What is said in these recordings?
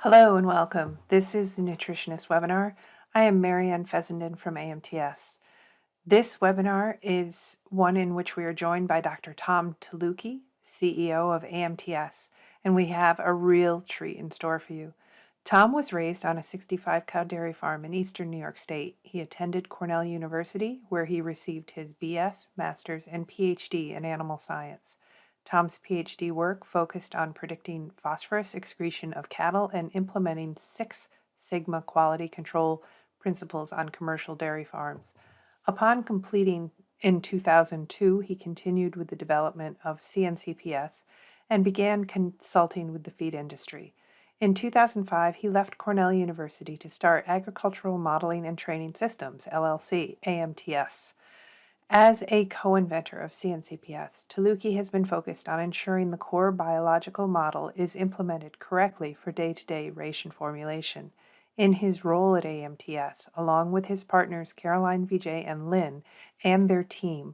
Hello and welcome. This is the Nutritionist webinar. I am Marianne Fessenden from AMTS. This webinar is one in which we are joined by Dr. Tom Tylutki, CEO of AMTS, and we have a real treat in store for you. Tom was raised on a 65-cow dairy farm in eastern New York State. He attended Cornell University, where he received his BS, Master's, and PhD in animal science. Tom's PhD work focused on predicting phosphorus excretion of cattle and implementing Six Sigma quality control principles on commercial dairy farms. Upon completing in 2002, he continued with the development of CNCPS and began consulting with the feed industry. In 2005, he left Cornell University to start Agricultural Modeling and Training Systems, LLC, AMTS. As a co-inventor of CNCPS, Tylutki has been focused on ensuring the core biological model is implemented correctly for day-to-day ration formulation. In his role at AMTS, along with his partners Caroline, Vijay, and Lynn, and their team,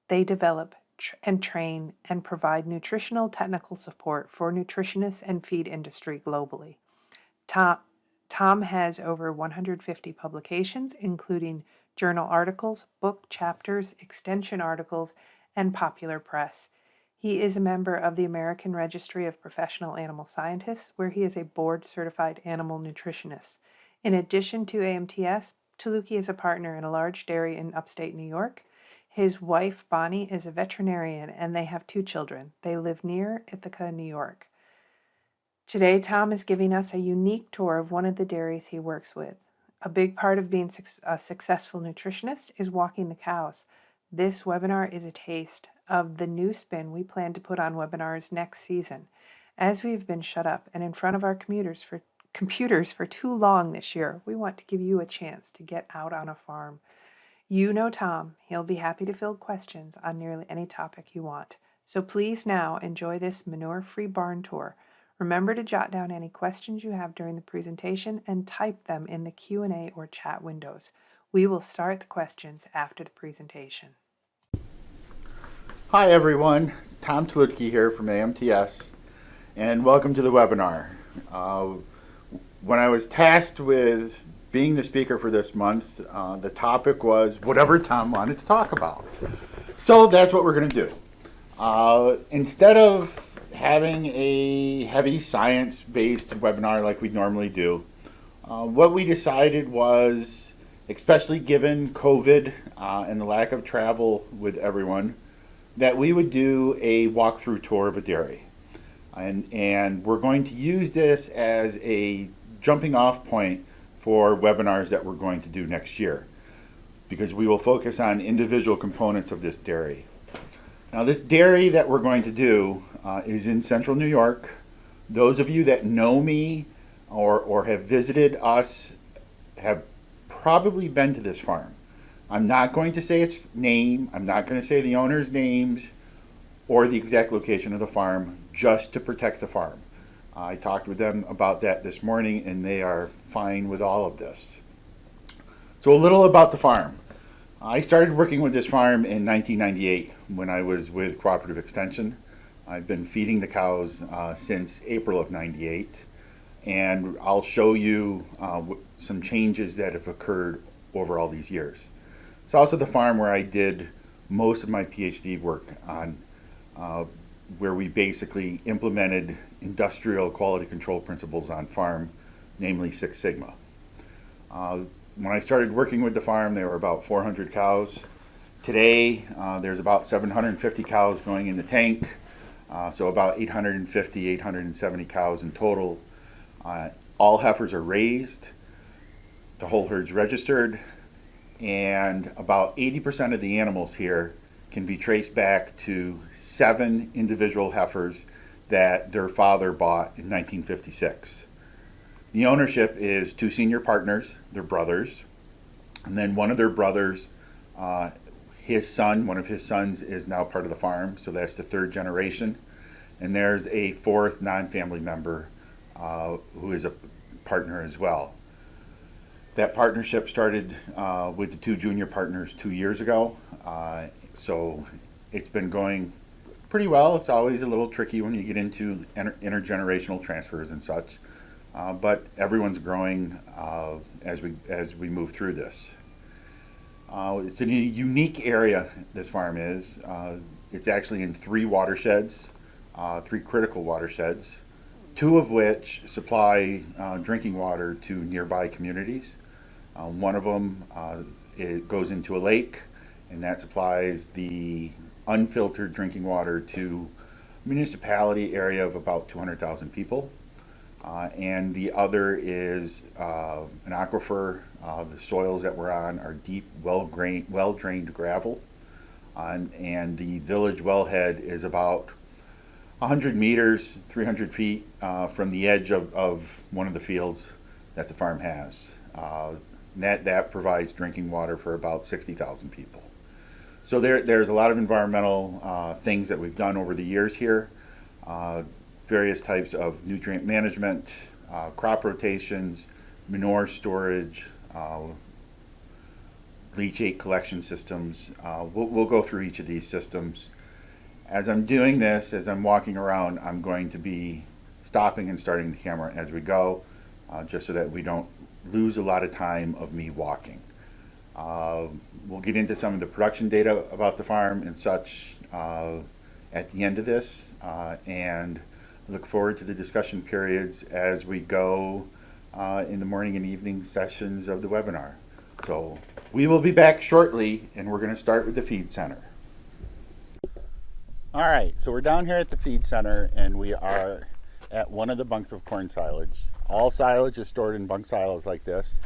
they develop and train and provide nutritional technical support for nutritionists and feed industry globally. Tom has over 150 publications, including journal articles, book chapters, extension articles, and popular press. He is a member of the American Registry of Professional Animal Scientists, where he is a board-certified animal nutritionist. In addition to AMTS, Tylutki is a partner in a large dairy in upstate New York. His wife, Bonnie, is a veterinarian, and they have 2 children. They live near Ithaca, New York. Today, Tom is giving us a unique tour of one of the dairies he works with. A big part of being a successful nutritionist is walking the cows. This webinar is a taste of the new spin we plan to put on webinars next season. As we've been shut up and in front of our computers for too long this year, we want to give you a chance to get out on a farm. You know Tom. He'll be happy to field questions on nearly any topic you want. So please now enjoy this manure-free barn tour. Remember to jot down any questions you have during the presentation and type them in the Q&A or chat windows. We will start the questions after the presentation. Hi everyone, it's Tom Tylutki here from AMTS, and welcome to the webinar. When I was tasked with being the speaker for this month, the topic was whatever Tom wanted to talk about. So that's what we're going to do. Instead of having a heavy science-based webinar like we normally do, what we decided was, especially given COVID and the lack of travel with everyone, that we would do a walkthrough tour of a dairy. And we're going to use this as a jumping off point for webinars that we're going to do next year, because we will focus on individual components of this dairy. Now, this dairy that we're going to do is in central New York. Those of you that know me or have visited us have probably been to this farm. I'm not going to say its name. I'm not going to say the owner's names or the exact location of the farm, just to protect the farm. I talked with them about that this morning, and they are fine with all of this. So a little about the farm. I started working with this farm in 1998 when I was with Cooperative Extension. I've been feeding the cows since April of '98, and I'll show you some changes that have occurred over all these years. It's also the farm where I did most of my PhD work on, where we basically implemented industrial quality control principles on farm, namely Six Sigma. When I started working with the farm, there were about 400 cows. Today, there's about 750 cows going in the tank, so about 850, 870 cows in total. All heifers are raised, the whole herd's registered, and about 80% of the animals here can be traced back to 7 individual heifers that their father bought in 1956. The ownership is 2 senior partners, they're brothers, and then one of their brothers, one of his sons is now part of the farm, so that's the 3rd generation. And there's a 4th non-family member who is a partner as well. That partnership started with the 2 junior partners 2 years ago, so it's been going pretty well. It's always a little tricky when you get into intergenerational transfers and such. but everyone's growing as we move through this. It's a unique area, this farm is. It's actually in three watersheds, three critical watersheds, two of which supply drinking water to nearby communities. One of them it goes into a lake, and that supplies the unfiltered drinking water to a municipality area of about 200,000 people. And the other is an aquifer. The soils that we're on are deep, well-drained gravel. And the village wellhead is about 100 meters, 300 feet from the edge of one of the fields that the farm has. That provides drinking water for about 60,000 people. So there's a lot of environmental things that we've done over the years here. Various types of nutrient management, crop rotations, manure storage, leachate collection systems. We'll go through each of these systems. As I'm doing this, as I'm walking around, I'm going to be stopping and starting the camera as we go, just so that we don't lose a lot of time of me walking. We'll get into some of the production data about the farm and such at the end of this, and look forward to the discussion periods as we go in the morning and evening sessions of the webinar. So we will be back shortly, and we're going to start with the feed center. All right, so we're down here at the feed center, and we are at one of the bunks of corn silage. All silage is stored in bunk silos like this.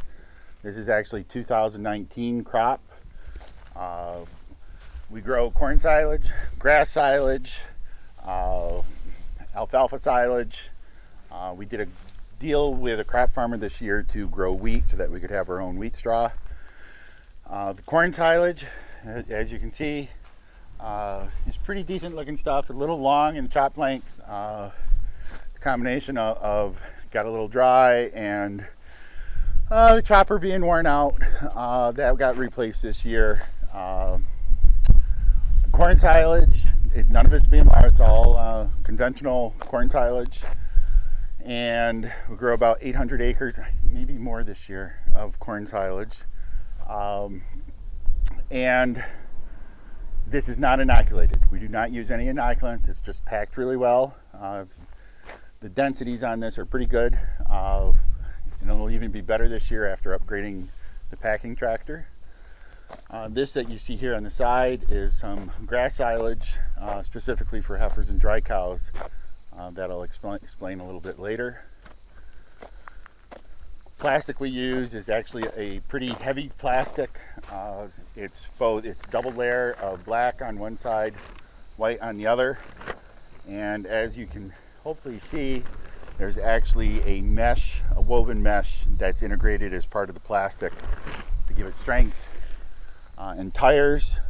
This is actually 2019 crop. We grow corn silage, grass silage, alfalfa silage. We did a deal with a crop farmer this year to grow wheat so that we could have our own wheat straw. The corn silage, as you can see, is pretty decent looking stuff, a little long in chop length. It's a combination of got a little dry and the chopper being worn out. That got replaced this year. Corn silage, none of it's BMR, it's all conventional corn silage. And we grow about 800 acres, maybe more this year, of corn silage. And this is not inoculated. We do not use any inoculants. It's just packed really well. The densities on this are pretty good. And it'll even be better this year after upgrading the packing tractor. This that you see here on the side is some grass silage, specifically for heifers and dry cows. That I'll explain a little bit later. Plastic we use is actually a pretty heavy plastic. It's double layer of black on one side, white on the other. And as you can hopefully see, there's actually a mesh, a woven mesh that's integrated as part of the plastic to give it strength. And tires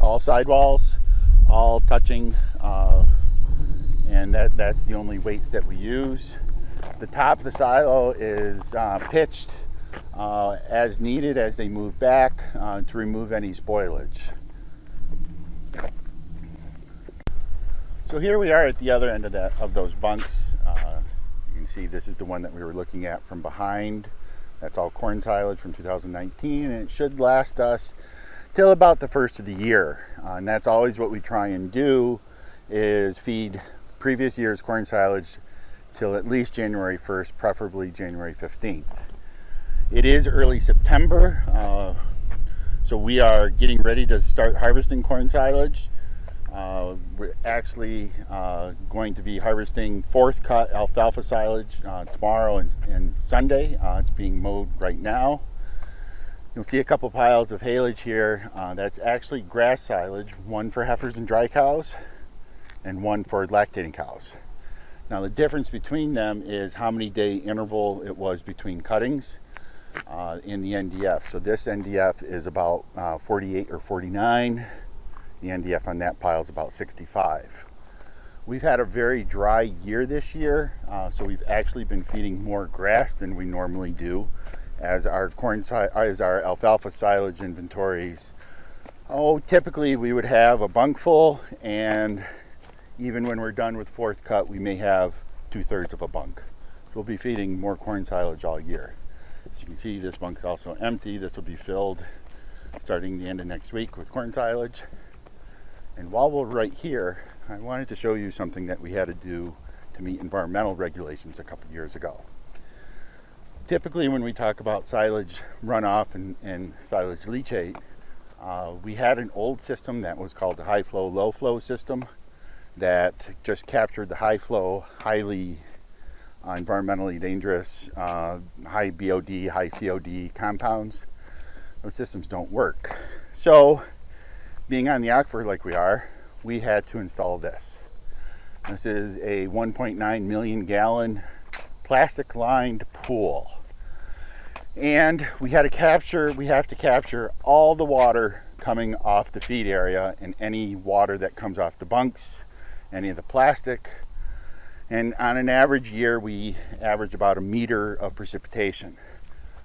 all sidewalls, all touching, and that's the only weights that we use. The top of the silo is pitched as needed as they move back to remove any spoilage. So here we are at the other end of those bunks. You can see this is the one that we were looking at from behind. That's all corn silage from 2019, and it should last us till about the first of the year. And that's always what we try and do, is feed previous year's corn silage till at least January 1st, preferably January 15th. It is early September, so we are getting ready to start harvesting corn silage. We're actually going to be harvesting fourth cut alfalfa silage tomorrow and Sunday. It's being mowed right now. You'll see a couple piles of haylage here. That's actually grass silage, one for heifers and dry cows and one for lactating cows. Now the difference between them is how many day interval it was between cuttings in the NDF. So this NDF is about 48 or 49. The NDF on that pile is about 65. We've had a very dry year this year, so we've actually been feeding more grass than we normally do, as our alfalfa silage inventories. Typically we would have a bunk full, and even when we're done with fourth cut, we may have 2/3 of a bunk. We'll be feeding more corn silage all year. As you can see, this bunk's also empty. This will be filled starting the end of next week with corn silage. And while we're right here, I wanted to show you something that we had to do to meet environmental regulations a couple years ago. Typically when we talk about silage runoff and silage leachate, we had an old system that was called the high flow, low flow system that just captured the high flow, highly environmentally dangerous, high BOD, high COD compounds. Those systems don't work. So being on the aquifer like we are, we had to install this. This is a 1.9 million gallon plastic lined pool. And we have to capture all the water coming off the feed area and any water that comes off the bunks, any of the plastic. And on an average year, we average about 1 meter of precipitation.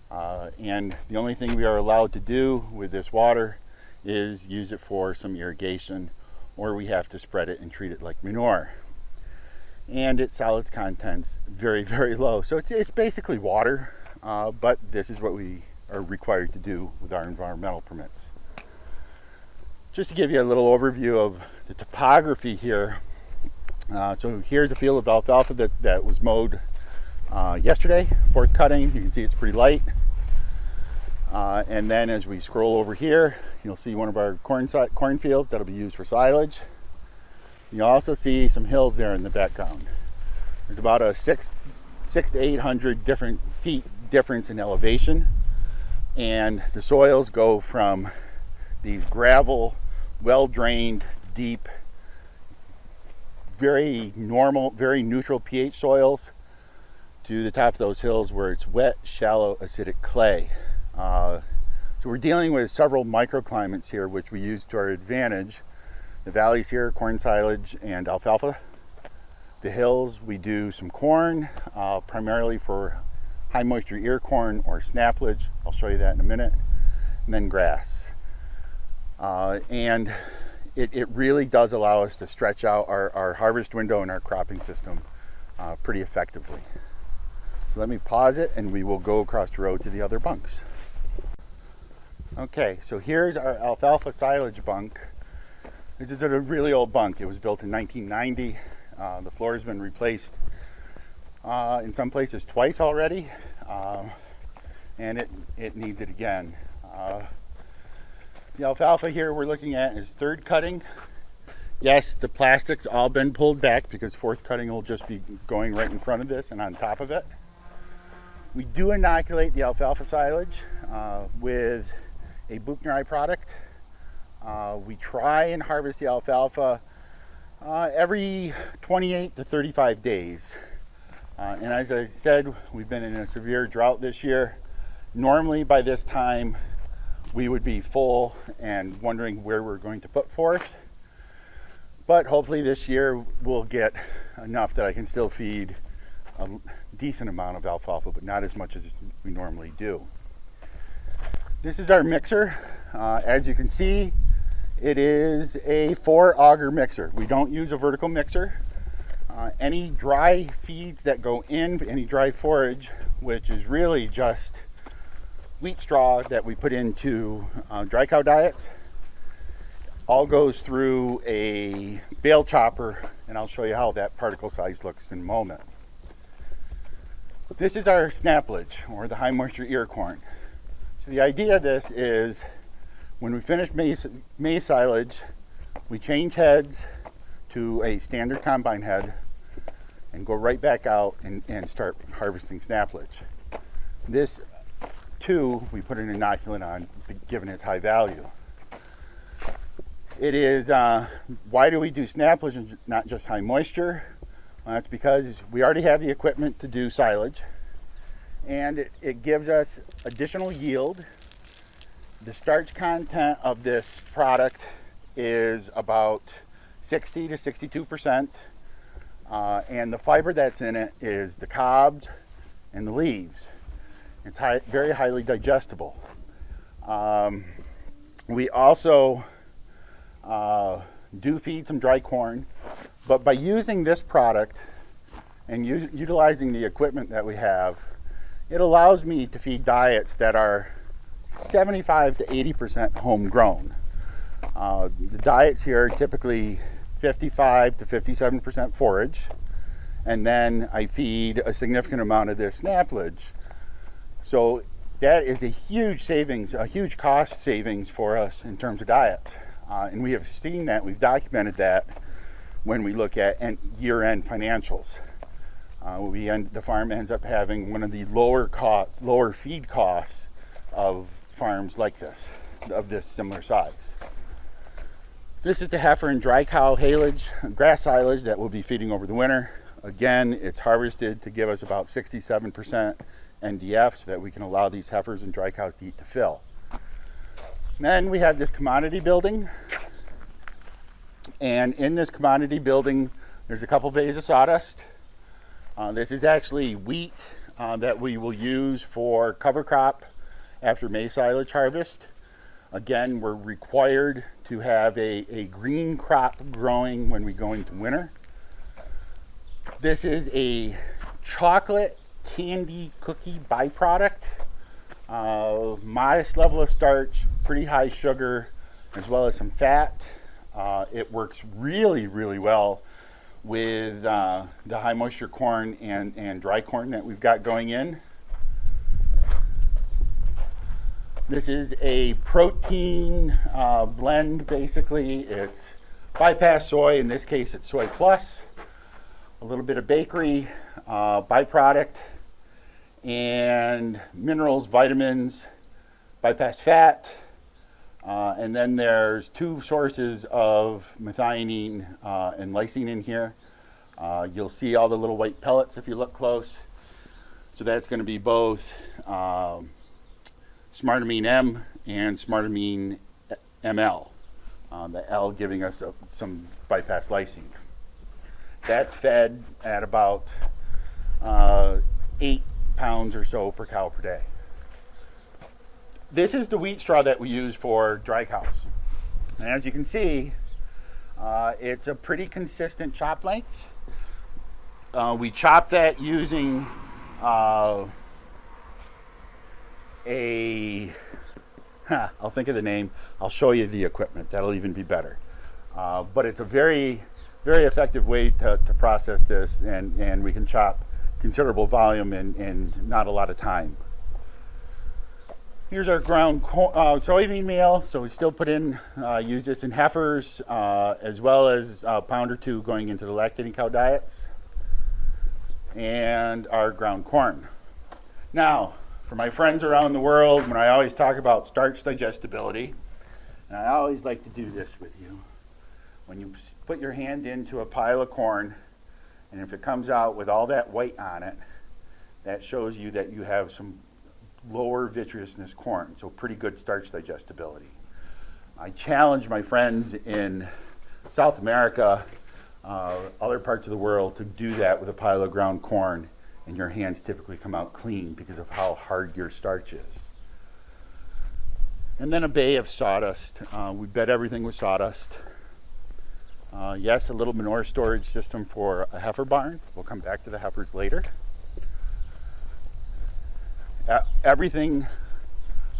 And the only thing we are allowed to do with this water is use it for some irrigation, or we have to spread it and treat it like manure. And its solids content's very, very low. So it's basically water, but this is what we are required to do with our environmental permits. Just to give you a little overview of the topography here. So here's a field of alfalfa that was mowed yesterday, fourth cutting. You can see it's pretty light. And then as we scroll over here, you'll see one of our cornfields that'll be used for silage. You'll also see some hills there in the background. There's about a 600 to 800 different feet difference in elevation, and the soils go from these gravel, well-drained, deep, very normal, very neutral pH soils to the top of those hills where it's wet, shallow, acidic clay. So we're dealing with several microclimates here, which we use to our advantage. The valleys here, corn silage and alfalfa. The hills, we do some corn, primarily for high moisture ear corn or snaplage. I'll show you that in a minute. And then grass. And it really does allow us to stretch out our harvest window and our cropping system pretty effectively. So let me pause it and we will go across the road to the other bunks. Okay, so here's our alfalfa silage bunk. This is a really old bunk. It was built in 1990. The floor has been replaced in some places twice already, and it needs it again. The alfalfa here we're looking at is third cutting. Yes, the plastic's all been pulled back because fourth cutting will just be going right in front of this and on top of it. We do inoculate the alfalfa silage with a Buchner product. We try and harvest the alfalfa every 28 to 35 days. And as I said, we've been in a severe drought this year. Normally by this time we would be full and wondering where we're going to put forth. But hopefully this year we'll get enough that I can still feed a decent amount of alfalfa, but not as much as we normally do. This is our mixer. As you can see, it is a 4-auger mixer. We don't use a vertical mixer. Any dry feeds that go in, any dry forage, which is really just wheat straw that we put into dry cow diets, all goes through a bale chopper, and I'll show you how that particle size looks in a moment. This is our snaplage, or the high moisture ear corn. So the idea of this is when we finish maize silage, we change heads to a standard combine head and go right back out and start harvesting snaplage. This too, we put an inoculant on, given its high value. It is, why do we do snaplage and not just high moisture? That's because we already have the equipment to do silage, and it gives us additional yield. The starch content of this product is about 60 to 62%, and the fiber that's in it is the cobs and the leaves. It's very highly digestible. We also do feed some dry corn, but by using this product, and utilizing the equipment that we have, it allows me to feed diets that are 75 to 80% homegrown. The diets here are typically 55 to 57% forage, and then I feed a significant amount of this snaplage. So that is a huge savings, a huge cost savings for us in terms of diets. And we have seen that, we've documented that when we look at year-end financials. The farm ends up having one of the lower feed costs of farms like this, of this similar size. This is the heifer and dry cow haylage, grass silage that we'll be feeding over the winter. Again, it's harvested to give us about 67% NDF so that we can allow these heifers and dry cows to eat to fill. Then we have this commodity building. And in this commodity building, there's a couple bays of sawdust. This is actually wheat that we will use for cover crop after maize silage harvest. Again, we're required to have a green crop growing when we go into winter. This is a chocolate candy cookie byproduct. Modest level of starch, pretty high sugar, as well as some fat. It works really, really well with the high moisture corn and dry corn that we've got going in. This is a protein blend, basically. It's bypass soy, in this case it's soy plus, a little bit of bakery, byproduct, and minerals, vitamins, bypass fat, and then there's two sources of methionine and lysine in here. You'll see all the little white pellets if you look close. So that's going to be both Smartamine M and Smartamine ML, the L giving us some bypass lysine. That's fed at about 8 pounds or so per cow per day. This is the wheat straw that we use for dry cows. And as you can see, it's a pretty consistent chop length. We chop that using I'll think of the name. I'll show you the equipment. That'll even be better. But it's a very, very effective way to process this, and we can chop considerable volume in not a lot of time. Here's our ground soybean meal. So we still use this in heifers, as well as a pound or two going into the lactating cow diets, and our ground corn. Now, for my friends around the world, when I always talk about starch digestibility, and I always like to do this with you, when you put your hand into a pile of corn, and if it comes out with all that white on it, that shows you that you have some lower vitreousness corn, so pretty good starch digestibility. I challenge my friends in South America, other parts of the world, to do that with a pile of ground corn, and your hands typically come out clean because of how hard your starch is. And then a bay of sawdust. We bed everything with sawdust. Yes, a little manure storage system for a heifer barn. We'll come back to the heifers later. Everything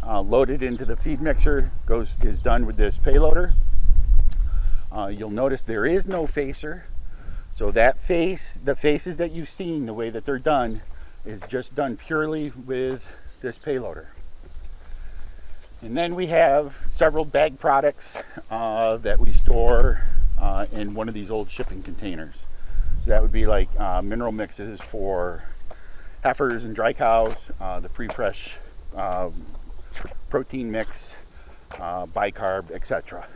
loaded into the feed mixer is done with this payloader. You'll notice there is no facer. So the faces that you've seen, the way that they're done, is just done purely with this payloader. And then we have several bag products that we store in one of these old shipping containers. So that would be like mineral mixes for heifers and dry cows, the pre-fresh protein mix, bicarb, etc.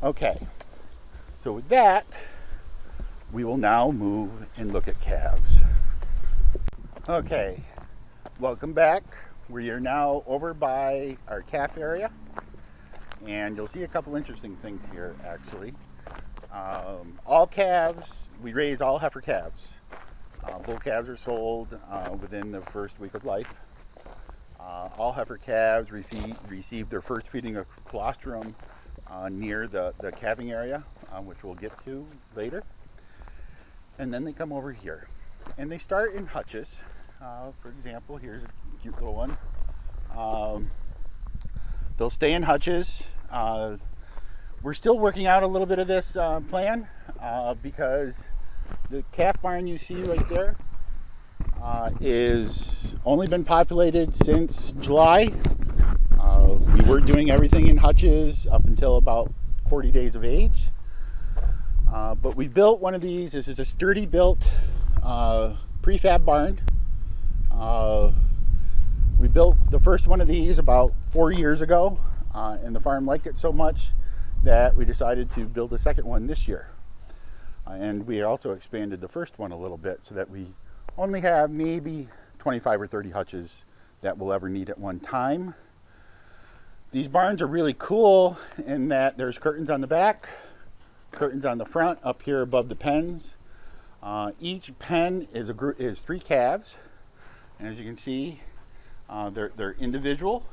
Okay, so with that, we will now move and look at calves. Okay, welcome back. We are now over by our calf area, and you'll see a couple interesting things here actually. All calves, we raise all heifer calves. Bull calves are sold within the first week of life. All heifer calves receive their first feeding of colostrum near the calving area, which we'll get to later. And then they come over here. And they start in hutches. For example, here's a cute little one. They'll stay in hutches. We're still working out a little bit of this plan because the calf barn you see right there is only been populated since July. We were doing everything in hutches up until about 40 days of age. But we built one of these. This is a sturdy built prefab barn. We built the first one of these about 4 years ago, and the farm liked it so much that we decided to build a second one this year. And we also expanded the first one a little bit so that we only have maybe 25 or 30 hutches that we'll ever need at one time. These barns are really cool in that there's curtains on the back, curtains on the front up here above the pens. Each pen is 3 calves, and as you can see, they're individual.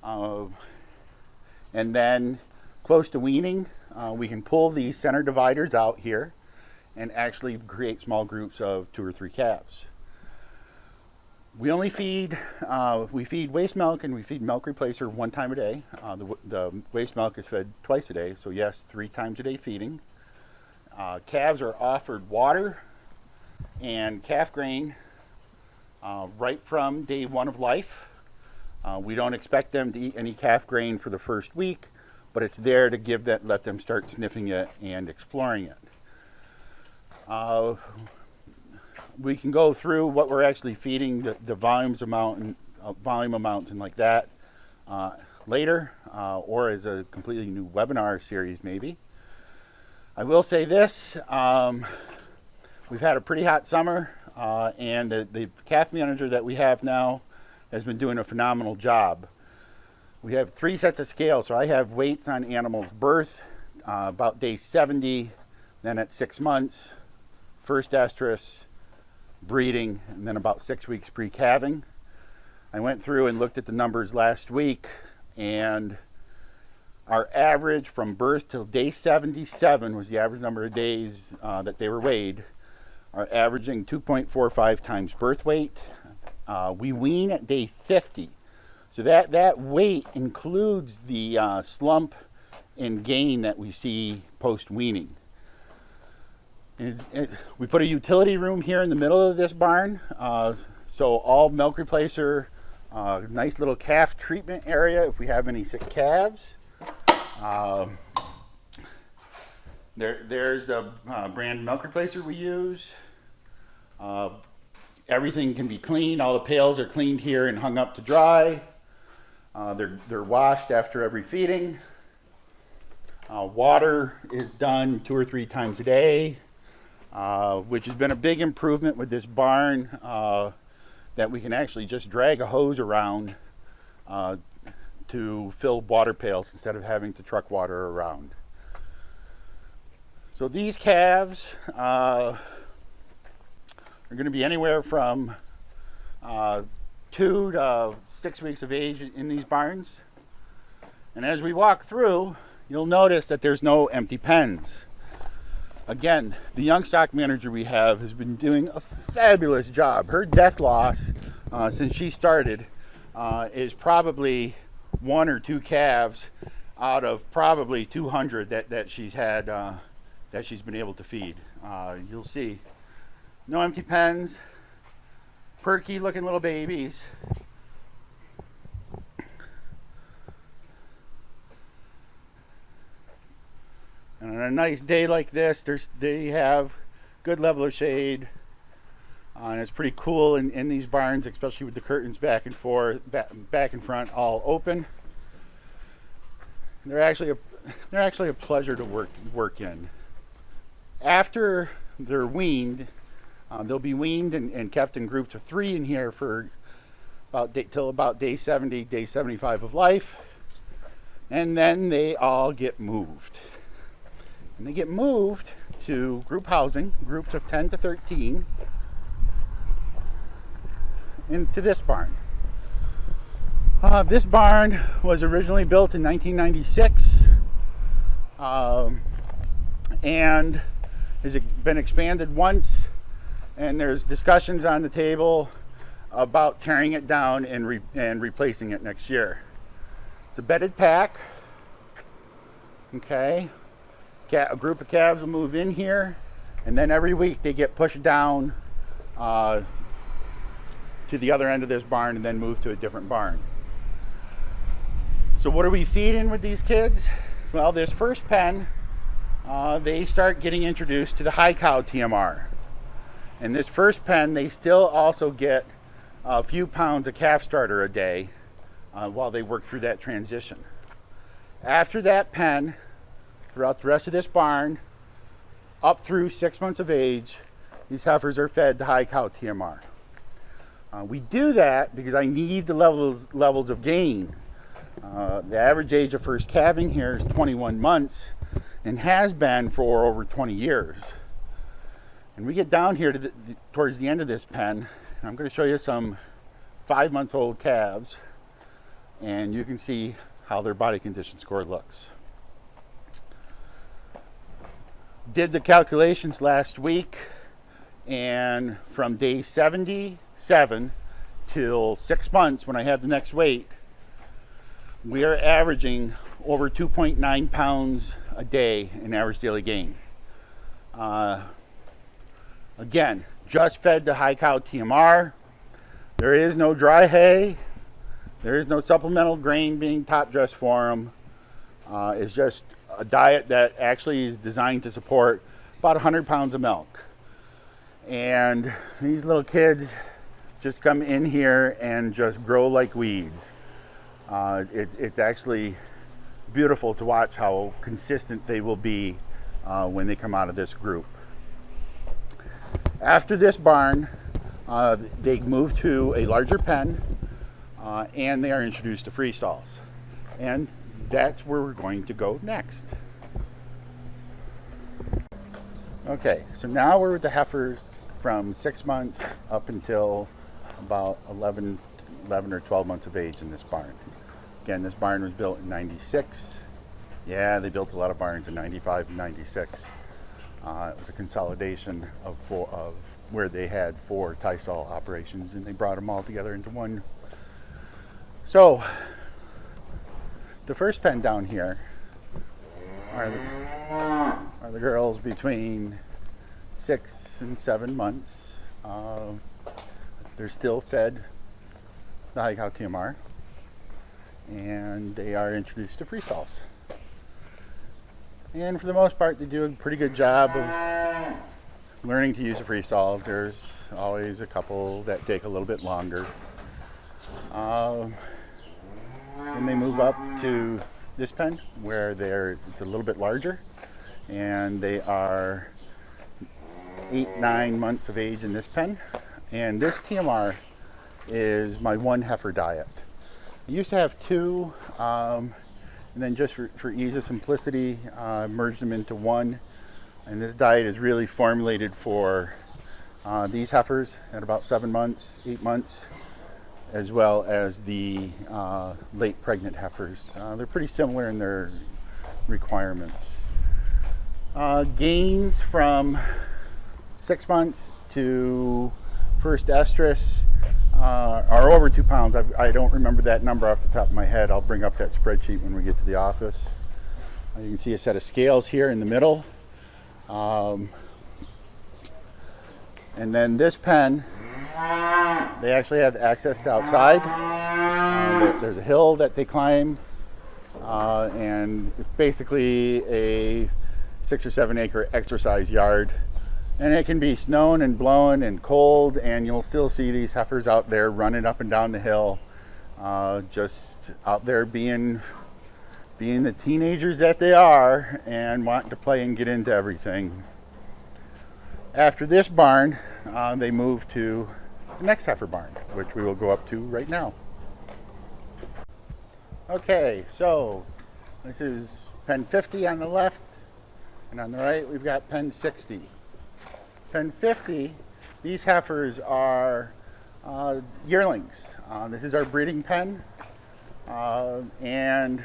And then close to weaning, we can pull these center dividers out here and actually create small groups of 2 or 3 calves. We only feed, we feed waste milk and we feed milk replacer 1 time a day. The waste milk is fed twice a day, so yes, 3 times a day feeding. Calves are offered water and calf grain right from day 1 of life. We don't expect them to eat any calf grain for the first week, but it's there to let them start sniffing it and exploring it. We can go through what we're actually feeding, the volume amounts and like that later, or as a completely new webinar series maybe. I will say this, we've had a pretty hot summer, and the calf manager that we have now has been doing a phenomenal job. We have 3 sets of scales, so I have weights on animals' birth, about day 70, then at 6 months, first estrus, breeding, and then about 6 weeks pre-calving. I went through and looked at the numbers last week, and our average from birth till day 77 was the average number of days that they were weighed, are averaging 2.45 times birth weight. We wean at day 50. So that weight includes the slump and gain that we see post-weaning. We put a utility room here in the middle of this barn. So all milk replacer, nice little calf treatment area if we have any sick calves. There's the brand milk replacer we use. Everything can be cleaned. All the pails are cleaned here and hung up to dry. They're washed after every feeding. Water is done 2 or 3 times a day, which has been a big improvement with this barn, that we can actually just drag a hose around to fill water pails instead of having to truck water around. So these calves are going to be anywhere from 2 to 6 weeks of age in these barns. And as we walk through, you'll notice that there's no empty pens. Again, the young stock manager we have has been doing a fabulous job. Her death loss since she started is probably 1 or 2 calves out of probably 200 that she's had, that she's been able to feed. You'll see no empty pens, perky looking little babies. And on a nice day like this, they have good level of shade, and it's pretty cool in these barns, especially with the curtains back and forth, back and front, all open. They're actually a pleasure to work in. After they're weaned, they'll be weaned and kept in groups of 3 in here for till about day 70, day 75 of life, and then they all get moved. And they get moved to group housing, groups of 10 to 13, into this barn. This barn was originally built in 1996, and has been expanded once, and there's discussions on the table about tearing it down and replacing it next year. It's a bedded pack. Okay, a group of calves will move in here, and then every week they get pushed down to the other end of this barn and then move to a different barn. So what are we feeding with these kids? Well, this first pen, they start getting introduced to the high cow TMR. In this first pen, they still also get a few pounds of calf starter a day while they work through that transition. After that pen, throughout the rest of this barn, up through 6 months of age, these heifers are fed the high cow TMR. We do that because I need the levels of gain. The average age of first calving here is 21 months and has been for over 20 years. And we get down here towards the end of this pen, and I'm going to show you some 5-month-old calves, and you can see how their body condition score looks. Did the calculations last week, and from day 77 till 6 months when I have the next weight, we are averaging over 2.9 pounds a day in average daily gain. Again, just fed the high cow TMR. There is no dry hay. There is no supplemental grain being top dressed for them. It's just a diet that actually is designed to support about 100 pounds of milk. And these little kids just come in here and just grow like weeds. It's actually beautiful to watch how consistent they will be when they come out of this group. After this barn, they move to a larger pen and they are introduced to free stalls. And that's where we're going to go next. Okay, so now we're with the heifers from 6 months up until about 11 or 12 months of age in this barn. Again, this barn was built in 96. Yeah, they built a lot of barns in 95 and 96. It was a consolidation of where they had 4 tie stall operations, and they brought them all together into one. So the first pen down here are the girls between 6 and 7 months. They're still fed the high cow TMR, and they are introduced to free stalls. And for the most part, they do a pretty good job of learning to use the free stalls. There's always a couple that take a little bit longer. And they move up to this pen where it's a little bit larger, and they are 8-9 months of age in this pen. And this TMR is my one heifer diet. I used to have 2, and then just for ease of simplicity, merged them into one. And this diet is really formulated for these heifers at about 7 months, 8 months, as well as the late pregnant heifers. They're pretty similar in their requirements. Gains from 6 months to first estrus are over 2 pounds. I don't remember that number off the top of my head. I'll bring up that spreadsheet when we get to the office. You can see a set of scales here in the middle. And then this pen, they actually have access to outside. There's a hill that they climb, and it's basically a 6 or 7 acre exercise yard. And it can be snowing and blowing and cold, and you'll still see these heifers out there running up and down the hill, just out there being the teenagers that they are and wanting to play and get into everything. After this barn, they move to the next heifer barn, which we will go up to right now. Okay, so this is pen 50 on the left, and on the right we've got pen 60. Pen 50, these heifers are yearlings. This is our breeding pen, and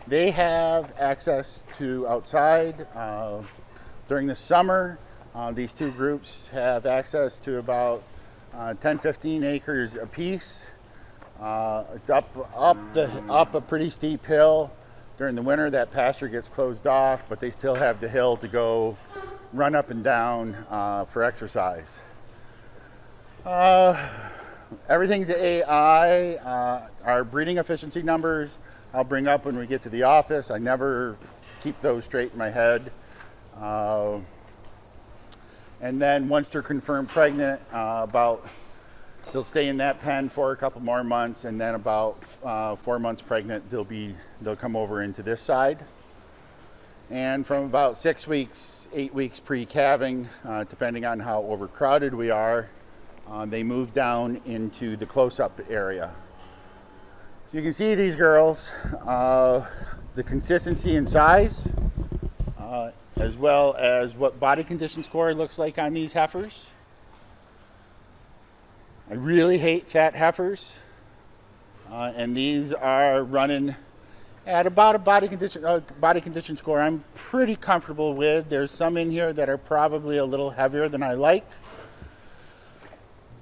they have access to outside. During the summer, These two groups have access to about 10-15 acres apiece. It's up a pretty steep hill. During the winter, that pasture gets closed off, but they still have the hill to go run up and down for exercise. Everything's AI. Our breeding efficiency numbers I'll bring up when we get to the office. I never keep those straight in my head. And then once they're confirmed pregnant, they'll stay in that pen for a couple more months, and then about 4 months pregnant, they'll come over into this side. And from about 6 weeks, 8 weeks pre-calving, depending on how overcrowded we are, they move down into the close-up area. So you can see these girls, the consistency and size, as well as what body condition score looks like on these heifers. I really hate fat heifers, and these are running at about a body condition score I'm pretty comfortable with. There's some in here that are probably a little heavier than I like,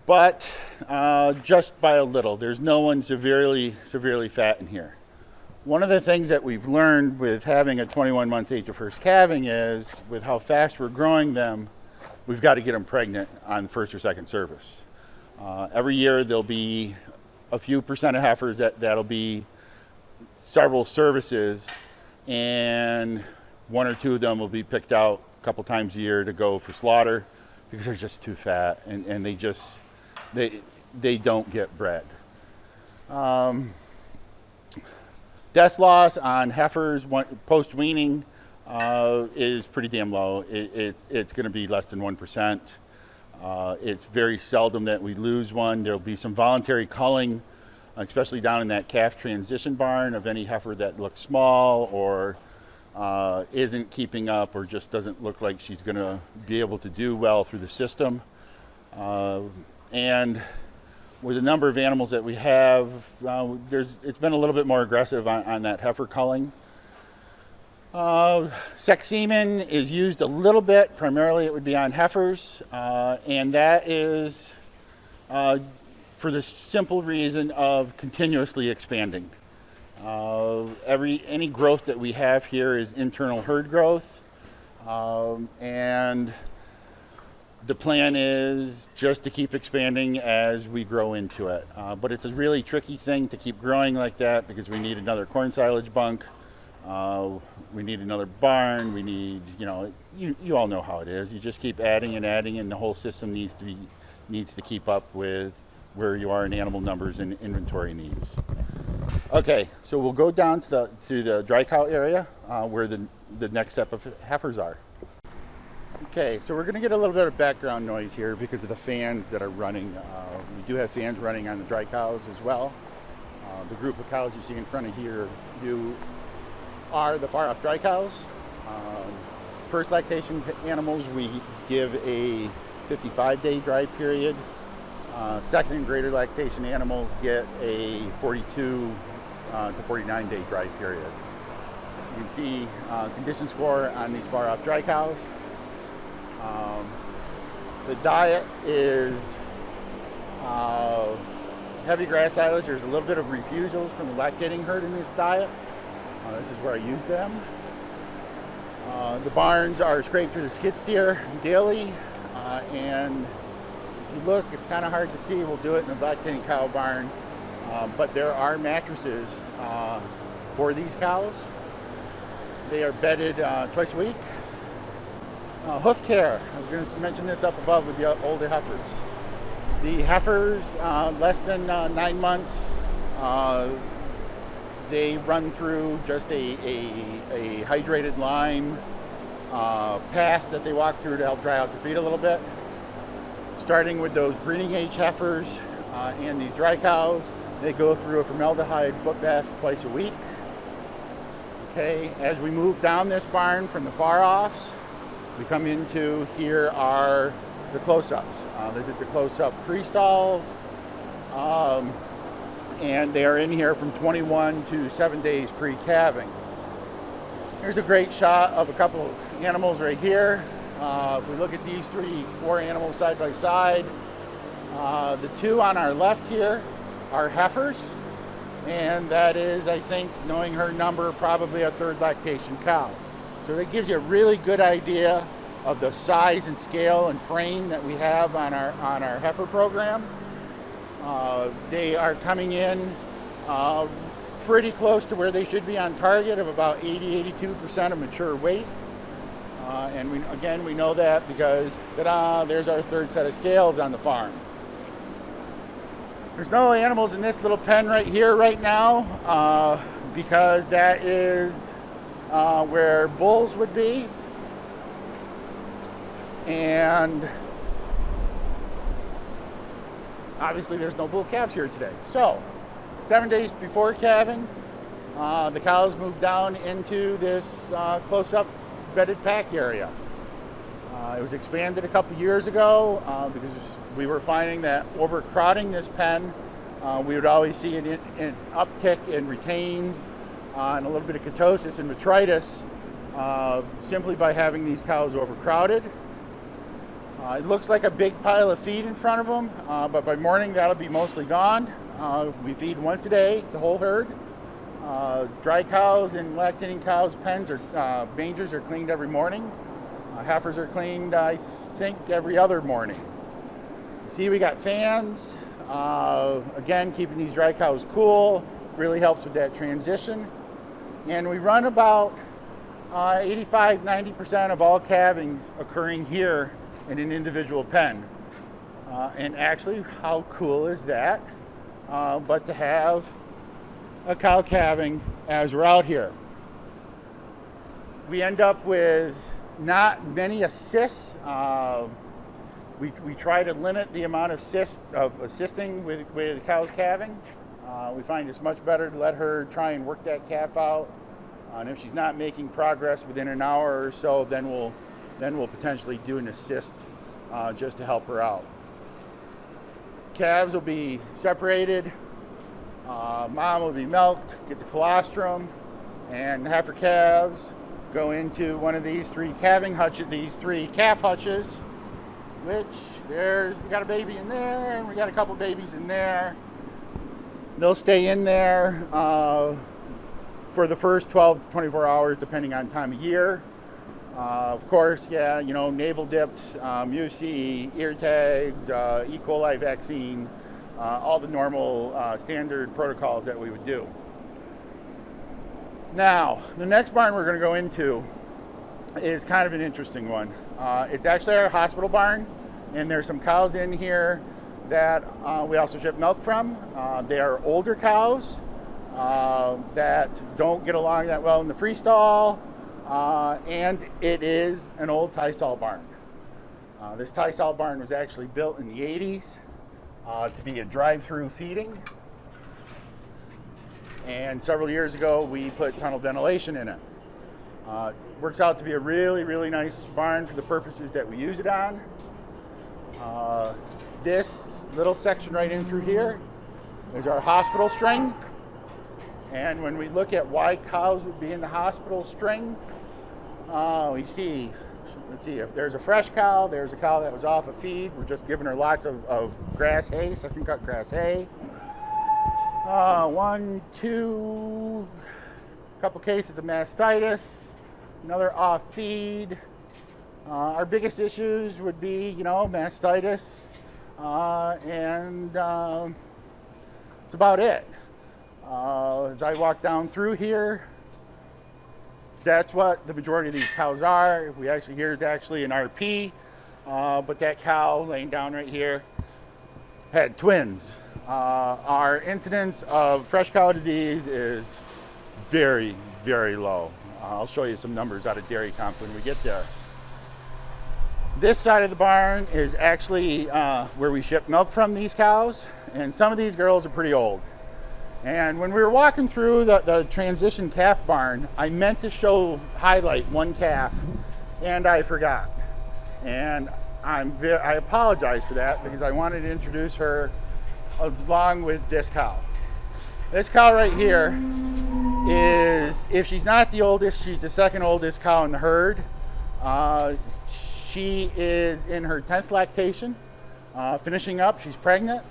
but just by a little. There's no one severely fat in here. One of the things that we've learned with having a 21-month age of first calving is, with how fast we're growing them, we've got to get them pregnant on first or second service. Every year there'll be a few percent of heifers that'll be several services, and 1 or 2 of them will be picked out a couple times a year to go for slaughter because they're just too fat, and they don't get bred. Death loss on heifers post-weaning is pretty damn low. It's going to be less than 1%. It's very seldom that we lose one. There'll be some voluntary culling, especially down in that calf transition barn, of any heifer that looks small or isn't keeping up, or just doesn't look like she's going to be able to do well through the system. And with the number of animals that we have, it's been a little bit more aggressive on that heifer culling. Sex semen is used a little bit. Primarily it would be on heifers, and that is for the simple reason of continuously expanding. Any growth that we have here is internal herd growth, and the plan is just to keep expanding as we grow into it. But it's a really tricky thing to keep growing like that, because we need another corn silage bunk. We need another barn. We need, you all know how it is. You just keep adding and adding, and the whole system needs to keep up with where you are in animal numbers and inventory needs. Okay, so we'll go down to the dry cow area where the next step of heifers are. Okay, so we're going to get a little bit of background noise here because of the fans that are running. We do have fans running on the dry cows as well. The group of cows you see in front of you are the far off dry cows. First lactation animals, we give a 55-day dry period. Second and greater lactation animals get a 42 to 49-day dry period. You can see condition score on these far off dry cows. The diet is heavy grass silage. There's a little bit of refusals from the lactating herd in this diet. This is where I use them. The barns are scraped through the skid steer daily, and if you look, it's kind of hard to see. We'll do it in the lactating cow barn, but there are mattresses for these cows. They are bedded twice a week. Hoof Care, I was going to mention this up above with the older heifers. The heifers less than 9 months, they run through just a hydrated lime path that they walk through to help dry out their feet a little bit. Starting with those breeding age heifers and these dry cows, they go through a formaldehyde foot bath twice a week. Okay, as we move down this barn from the far offs, we come into, here are the close-ups. This is the close-up free stalls, and they are in here from 21 to 7 days pre-calving. Here's a great shot of a couple of animals right here. If we look at these four animals side by side, the two on our left here are heifers, and that is, I think, knowing her number, probably a third lactation cow. So that gives you a really good idea of the size and scale and frame that we have on our heifer program. They are coming in pretty close to where they should be on target of about 80-82% of mature weight. And we know that because there's our third set of scales on the farm. There's no animals in this little pen right here right now because that is where bulls would be. And obviously there's no bull calves here today. So 7 days before calving, the cows moved down into this close-up bedded pack area. It was expanded a couple years ago because we were finding that overcrowding this pen, we would always see an uptick in retains and a little bit of ketosis and metritis simply by having these cows overcrowded. It looks like a big pile of feed in front of them, but by morning that'll be mostly gone. We feed once a day, the whole herd. Dry cows and lactating cows' pens or mangers are cleaned every morning. Heifers are cleaned, I think, every other morning. See, we got fans. Again, keeping these dry cows cool really helps with that transition. And we run about 85-90% of all calvings occurring here in an individual pen. And actually, how cool is that? But to have a cow calving as we're out here. We end up with not many assists. We try to limit the amount of assisting with cows calving. We find it's much better to let her try and work that calf out. And if she's not making progress within an hour or so, then we'll potentially do an assist just to help her out. Calves will be separated. Mom will be milked, get the colostrum, and heifer calves go into one of these three calving hutches, these three calf hutches, which we got a baby in there and we got a couple babies in there. They'll stay in there for the first 12 to 24 hours, depending on time of year. Of course, yeah, navel dipped, MUC, ear tags, E. coli vaccine, all the normal standard protocols that we would do. Now, the next barn we're going to go into is kind of an interesting one. It's actually our hospital barn, and there's some cows in here that we also ship milk from. They are older cows that don't get along that well in the freestall, and it is an old tie stall barn. This tie stall barn was actually built in the 80s to be a drive-through feeding. And several years ago, we put tunnel ventilation in it. Works out to be a really, really nice barn for the purposes that we use it on. This little section right in through here is our hospital string. And when we look at why cows would be in the hospital string, let's see, if there's a fresh cow, there's a cow that was off a feed. We're just giving her lots of grass hay, second cut grass hay. One, two, couple cases of mastitis, another off feed. Our biggest issues would be, mastitis, and that's about it. As I walk down through here, that's what the majority of these cows are. Here's actually an RP, but that cow laying down right here had twins. Our incidence of fresh cow disease is very, very low. I'll show you some numbers out of Dairy Comp when we get there. This side of the barn is actually where we ship milk from these cows, and some of these girls are pretty old. And when we were walking through the transition calf barn, I meant to highlight one calf, and I forgot. And I apologize for that because I wanted to introduce her along with this cow. This cow right here is, if she's not the oldest, she's the second oldest cow in the herd. She is in her 10th lactation, finishing up. She's pregnant.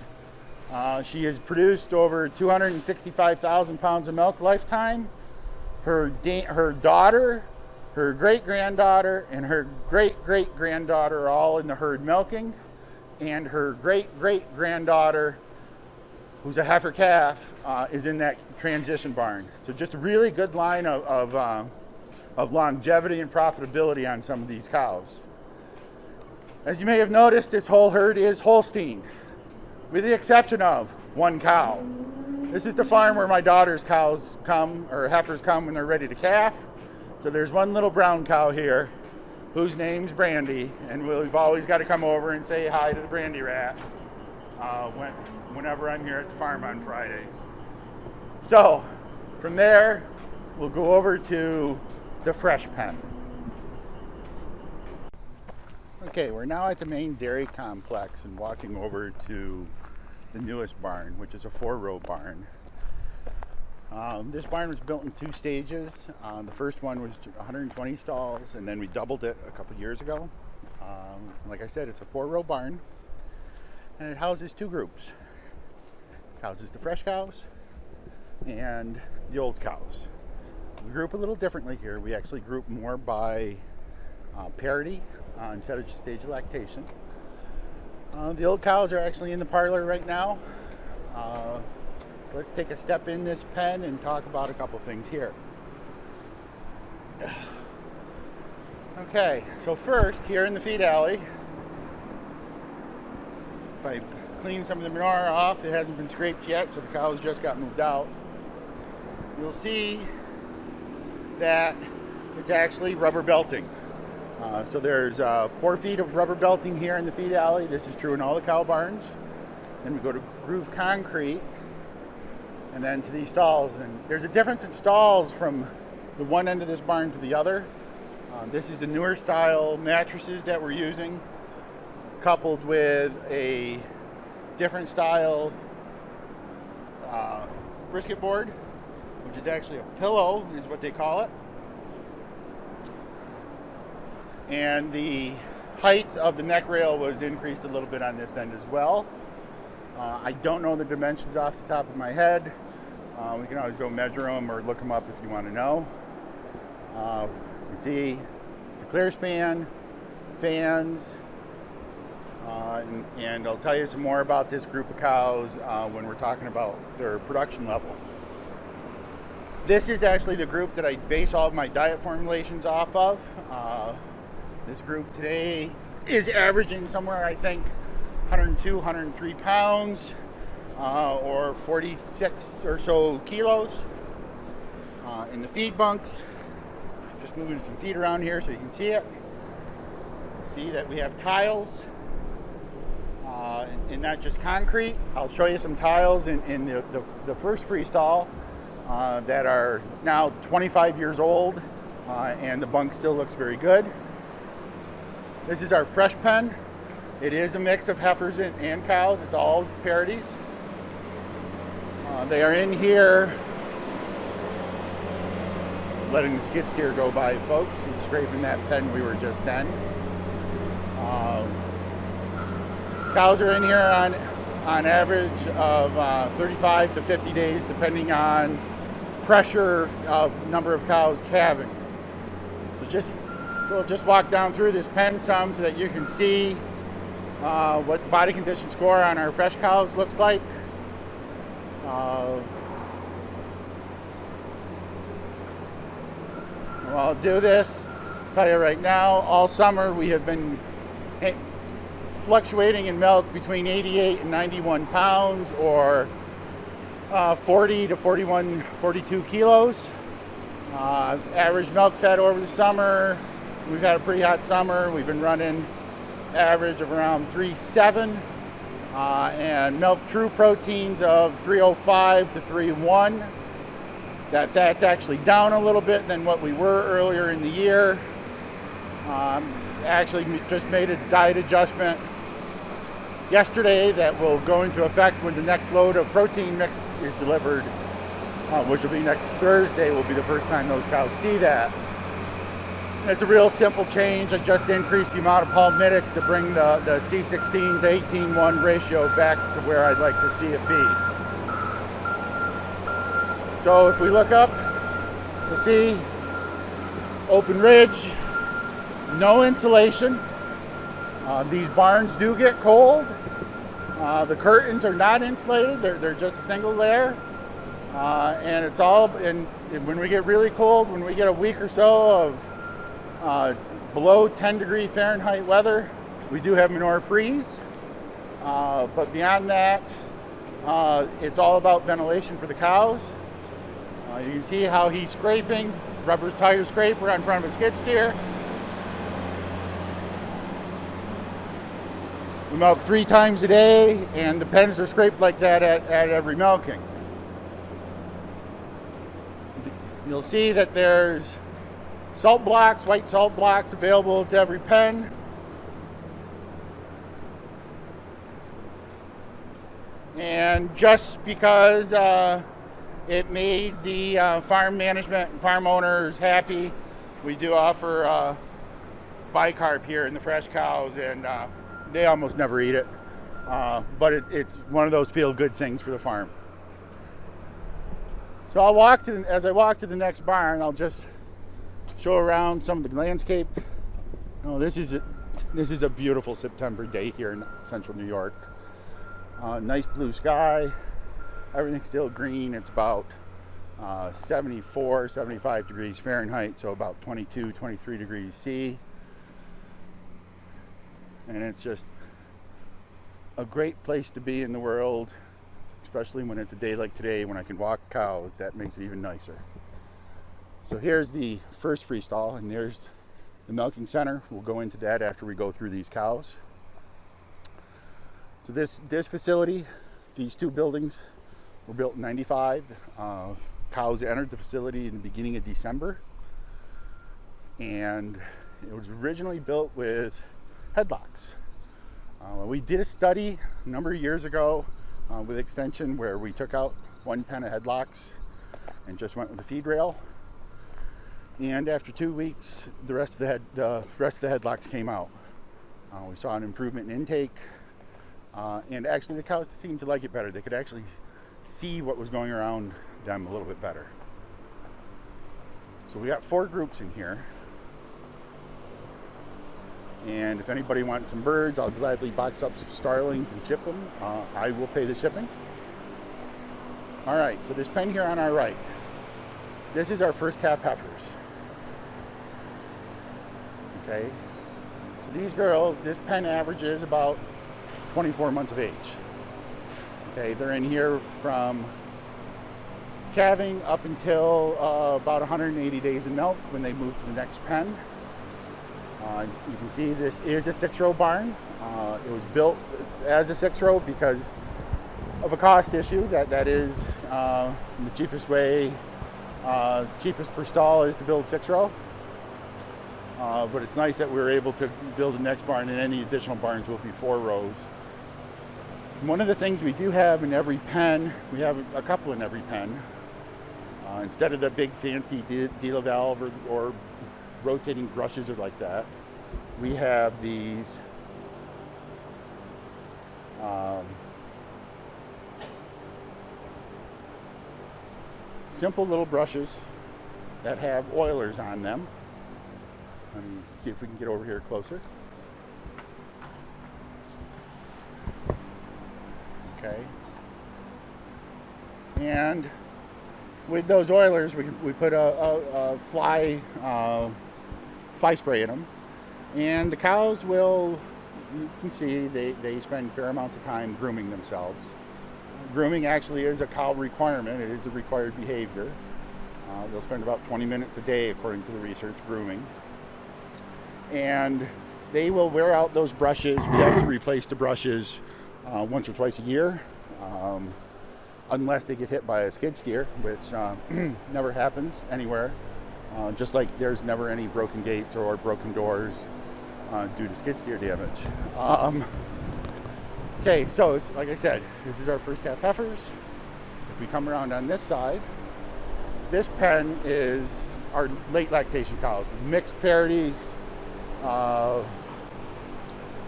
She has produced over 265,000 pounds of milk lifetime. Her daughter, her great-granddaughter, and her great-great-granddaughter are all in the herd milking. And her great-great-granddaughter, who's a heifer calf, is in that transition barn. So just a really good line of longevity and profitability on some of these cows. As you may have noticed, this whole herd is Holstein, with the exception of one cow. This is the farm where my daughter's cows come, or heifers come when they're ready to calf. So there's one little brown cow here whose name's Brandy, and we've always got to come over and say hi to the Brandy rat whenever I'm here at the farm on Fridays. So from there, we'll go over to the fresh pen. Okay, we're now at the main dairy complex and walking over to the newest barn, which is a 4-row barn. This barn was built in 2 stages. The first one was 120 stalls, and then we doubled it a couple years ago. Like I said, it's a 4-row barn, and it houses 2 groups. It houses the fresh cows and the old cows. We group a little differently here. We actually group more by parity instead of just stage of lactation. The old cows are actually in the parlor right now. Let's take a step in this pen and talk about a couple things here. Okay, so first, here in the feed alley, if I clean some of the manure off, it hasn't been scraped yet, so the cows just got moved out. You'll see that it's actually rubber belting. So there's 4 feet of rubber belting here in the feed alley. This is true in all the cow barns. Then we go to groove concrete, and then to these stalls. And there's a difference in stalls from the one end of this barn to the other. This is the newer style mattresses that we're using, coupled with a different style brisket board, which is actually a pillow, is what they call it. And the height of the neck rail was increased a little bit on this end as well. I don't know the dimensions off the top of my head. We can always go measure them or look them up if you want to know. You see, it's a clear span, fans, and I'll tell you some more about this group of cows when we're talking about their production level. This is actually the group that I base all of my diet formulations off of. This group today is averaging somewhere, I think, 102, 103 pounds, or 46 or so kilos. In the feed bunks, just moving some feed around here so you can see it. See that we have tiles, and not just concrete. I'll show you some tiles in the first freestall that are now 25 years old, and the bunk still looks very good. This is our fresh pen. It is a mix of heifers and cows. It's all parities. They are in here, letting the skid steer go by, folks. He's scraping that pen we were just in. Cows are in here on average of 35 to 50 days, depending on pressure of number of cows calving. So just walk down through this pen some so that you can see what the body condition score on our fresh cows looks like. I'll do this, tell you right now, all summer we have been fluctuating in milk between 88 and 91 pounds, or 40 to 41, 42 kilos. Average milk fed over the summer, we've had a pretty hot summer. We've been running average of around 3.7, and milk true proteins of 305 to 301. That fat's actually down a little bit than what we were earlier in the year. Actually just made a diet adjustment yesterday that will go into effect when the next load of protein mix is delivered, which will be next Thursday. Will be the first time those cows see that. And it's a real simple change. I just increased the amount of palmitic to bring the C16 to 18:1 ratio back to where I'd like to see it be. So if we look up, you'll see open ridge, no insulation. These barns do get cold. The curtains are not insulated, they're just a single layer. And it's all, and when we get really cold, when we get a week or so of below 10 degree Fahrenheit weather, we do have manure freeze. But beyond that, it's all about ventilation for the cows. You can see how he's scraping, rubber tire scraper on front of a skid steer. We milk 3 times a day, and the pens are scraped like that at every milking. You'll see that there's salt blocks, white salt blocks available to every pen. And just because it made the farm management and farm owners happy, we do offer bicarb here in the fresh cows, and they almost never eat it. But it's one of those feel-good things for the farm. So as I walk to the next barn, I'll just show around some of the landscape. Oh, this is a beautiful September day here in central New York. Nice blue sky. Everything's still green. It's about 74, 75 degrees Fahrenheit, so about 22, 23 degrees C. And it's just a great place to be in the world, especially when it's a day like today when I can walk cows. That makes it even nicer. So here's the first free stall, and there's the milking center. We'll go into that after we go through these cows. So this facility, these 2 buildings were built in '95. Cows entered the facility in the beginning of December, and it was originally built with headlocks. We did a study a number of years ago with Extension where we took out 1 pen of headlocks and just went with the feed rail. And after 2 weeks, the rest of the headlocks came out. We saw an improvement in intake, and actually the cows seemed to like it better. They could actually see what was going around them a little bit better. So we got 4 groups in here. And if anybody wants some birds, I'll gladly box up some starlings and ship them. I will pay the shipping. All right, so this pen here on our right, this is our first calf heifers. Okay, so these girls, this pen averages about 24 months of age. Okay, they're in here from calving up until about 180 days of milk when they move to the next pen. You can see this is a 6-row barn. It was built as a 6-row because of a cost issue. That is the cheapest way, cheapest per stall is to build 6-row. But it's nice that we were able to build the next barn, and any additional barns will be 4 rows. One of the things we do have in every pen, we have a couple in every pen. Instead of the big fancy dealer valve or rotating brushes or like that, we have these simple little brushes that have oilers on them. Let me see if we can get over here closer. Okay. And with those oilers, we put a fly spray in them, and the cows will, you can see, they spend fair amounts of time grooming themselves. Grooming actually is a cow requirement. It is a required behavior. They'll spend about 20 minutes a day, according to the research, grooming. And they will wear out those brushes. We have to replace the brushes once or twice a year, unless they get hit by a skid steer, which never happens anywhere. Just like there's never any broken gates or broken doors due to skid steer damage. Okay, so it's, like I said, this is our first calf heifers. If we come around on this side, this pen is are late lactation cows. Mixed parities,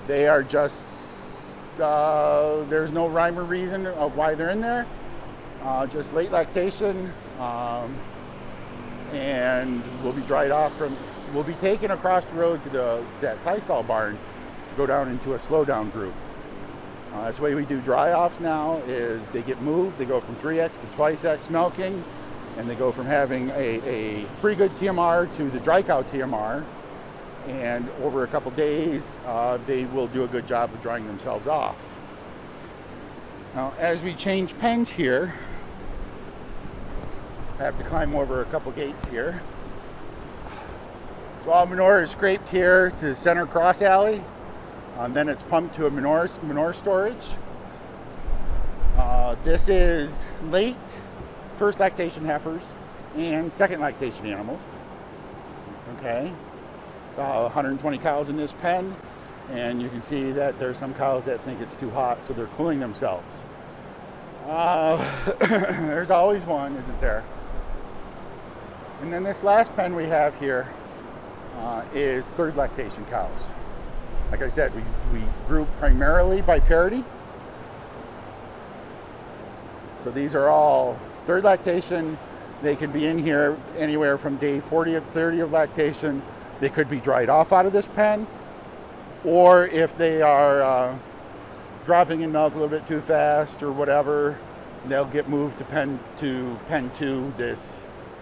they are just, there's no rhyme or reason of why they're in there. Just late lactation, and will be dried off will be taken across the road to that tie stall barn to go down into a slow down group. That's the way we do dry offs now, is they get moved, they go from 3X to twice X milking, and they go from having a pretty good TMR to the dry cow TMR, and over a couple days they will do a good job of drying themselves off. Now as we change pens here, I have to climb over a couple gates here. So all manure is scraped here to the center cross alley, and then it's pumped to a manure storage. This is late first lactation heifers and second lactation animals. Okay, so 120 cows in this pen, and you can see that there's some cows that think it's too hot, so they're cooling themselves. There's always one, isn't there? And then this last pen we have here is third lactation cows. Like I said, we group primarily by parity. So these are all third lactation. They can be in here anywhere from day 40 to 30 of lactation. They could be dried off out of this pen, or if they are dropping in milk a little bit too fast or whatever, they'll get moved to pen 2, this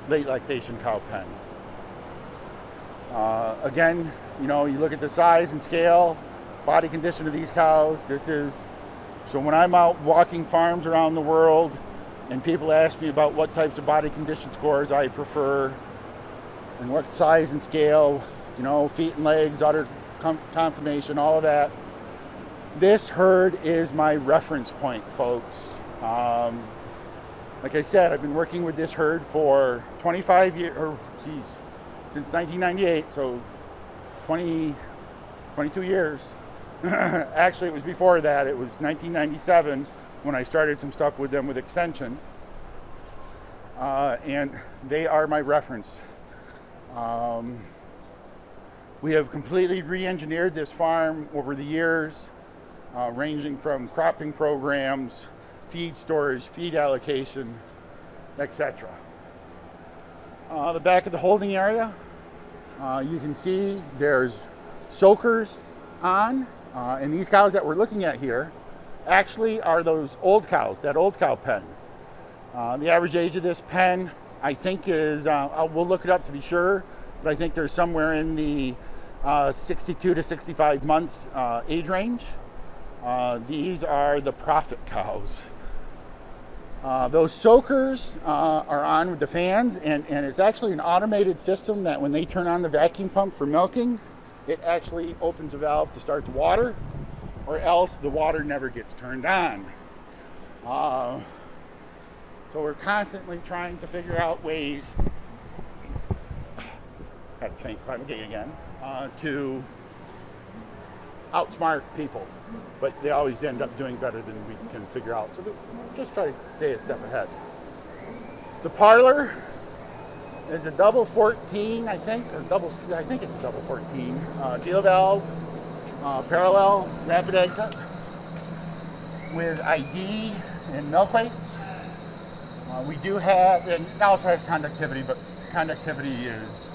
late lactation cow pen. Again, you know, you look at the size and scale, body condition of these cows. So when I'm out walking farms around the world and people ask me about what types of body condition scores I prefer and what size and scale, you know, feet and legs, udder conformation, all of that, this herd is my reference point, folks. Like I said, I've been working with this herd for 25 years, since 1998, so 22 years. Actually, it was before that. It was 1997 when I started some stuff with them with extension. And they are my reference. We have completely re-engineered this farm over the years, ranging from cropping programs, feed storage, feed allocation, etc. The back of the holding area, you can see there's soakers on, and these cows that we're looking at here actually are those old cows, that old cow pen. The average age of this pen, I think, is, we'll look it up to be sure, but I think there's somewhere in the 62 to 65 month age range. These are the profit cows. Those soakers are on with the fans, and it's actually an automated system that when they turn on the vacuum pump for milking, it actually opens a valve to start the water, or else the water never gets turned on. So we're constantly trying to figure out ways, had to climb a gate again, to outsmart people, but they always end up doing better than we can figure out. So just try to stay a step ahead. The parlor is a double 14, I think, I think it's a double 14. Deal valve, parallel, rapid exit with ID and milk weights. We do have, and it also has conductivity, but conductivity is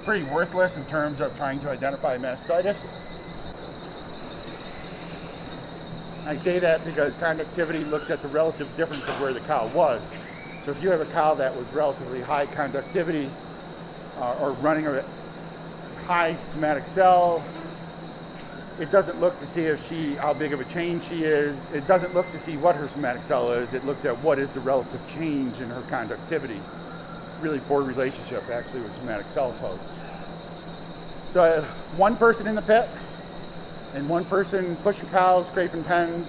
pretty worthless in terms of trying to identify mastitis. I say that because conductivity looks at the relative difference of where the cow was. So if you have a cow that was relatively high conductivity or running a high somatic cell, it doesn't look to see how big of a change she is. It doesn't look to see what her somatic cell is. It looks at what is the relative change in her conductivity. Really poor relationship actually with somatic cell folks. So one person in the pit and one person pushing cows, scraping pens.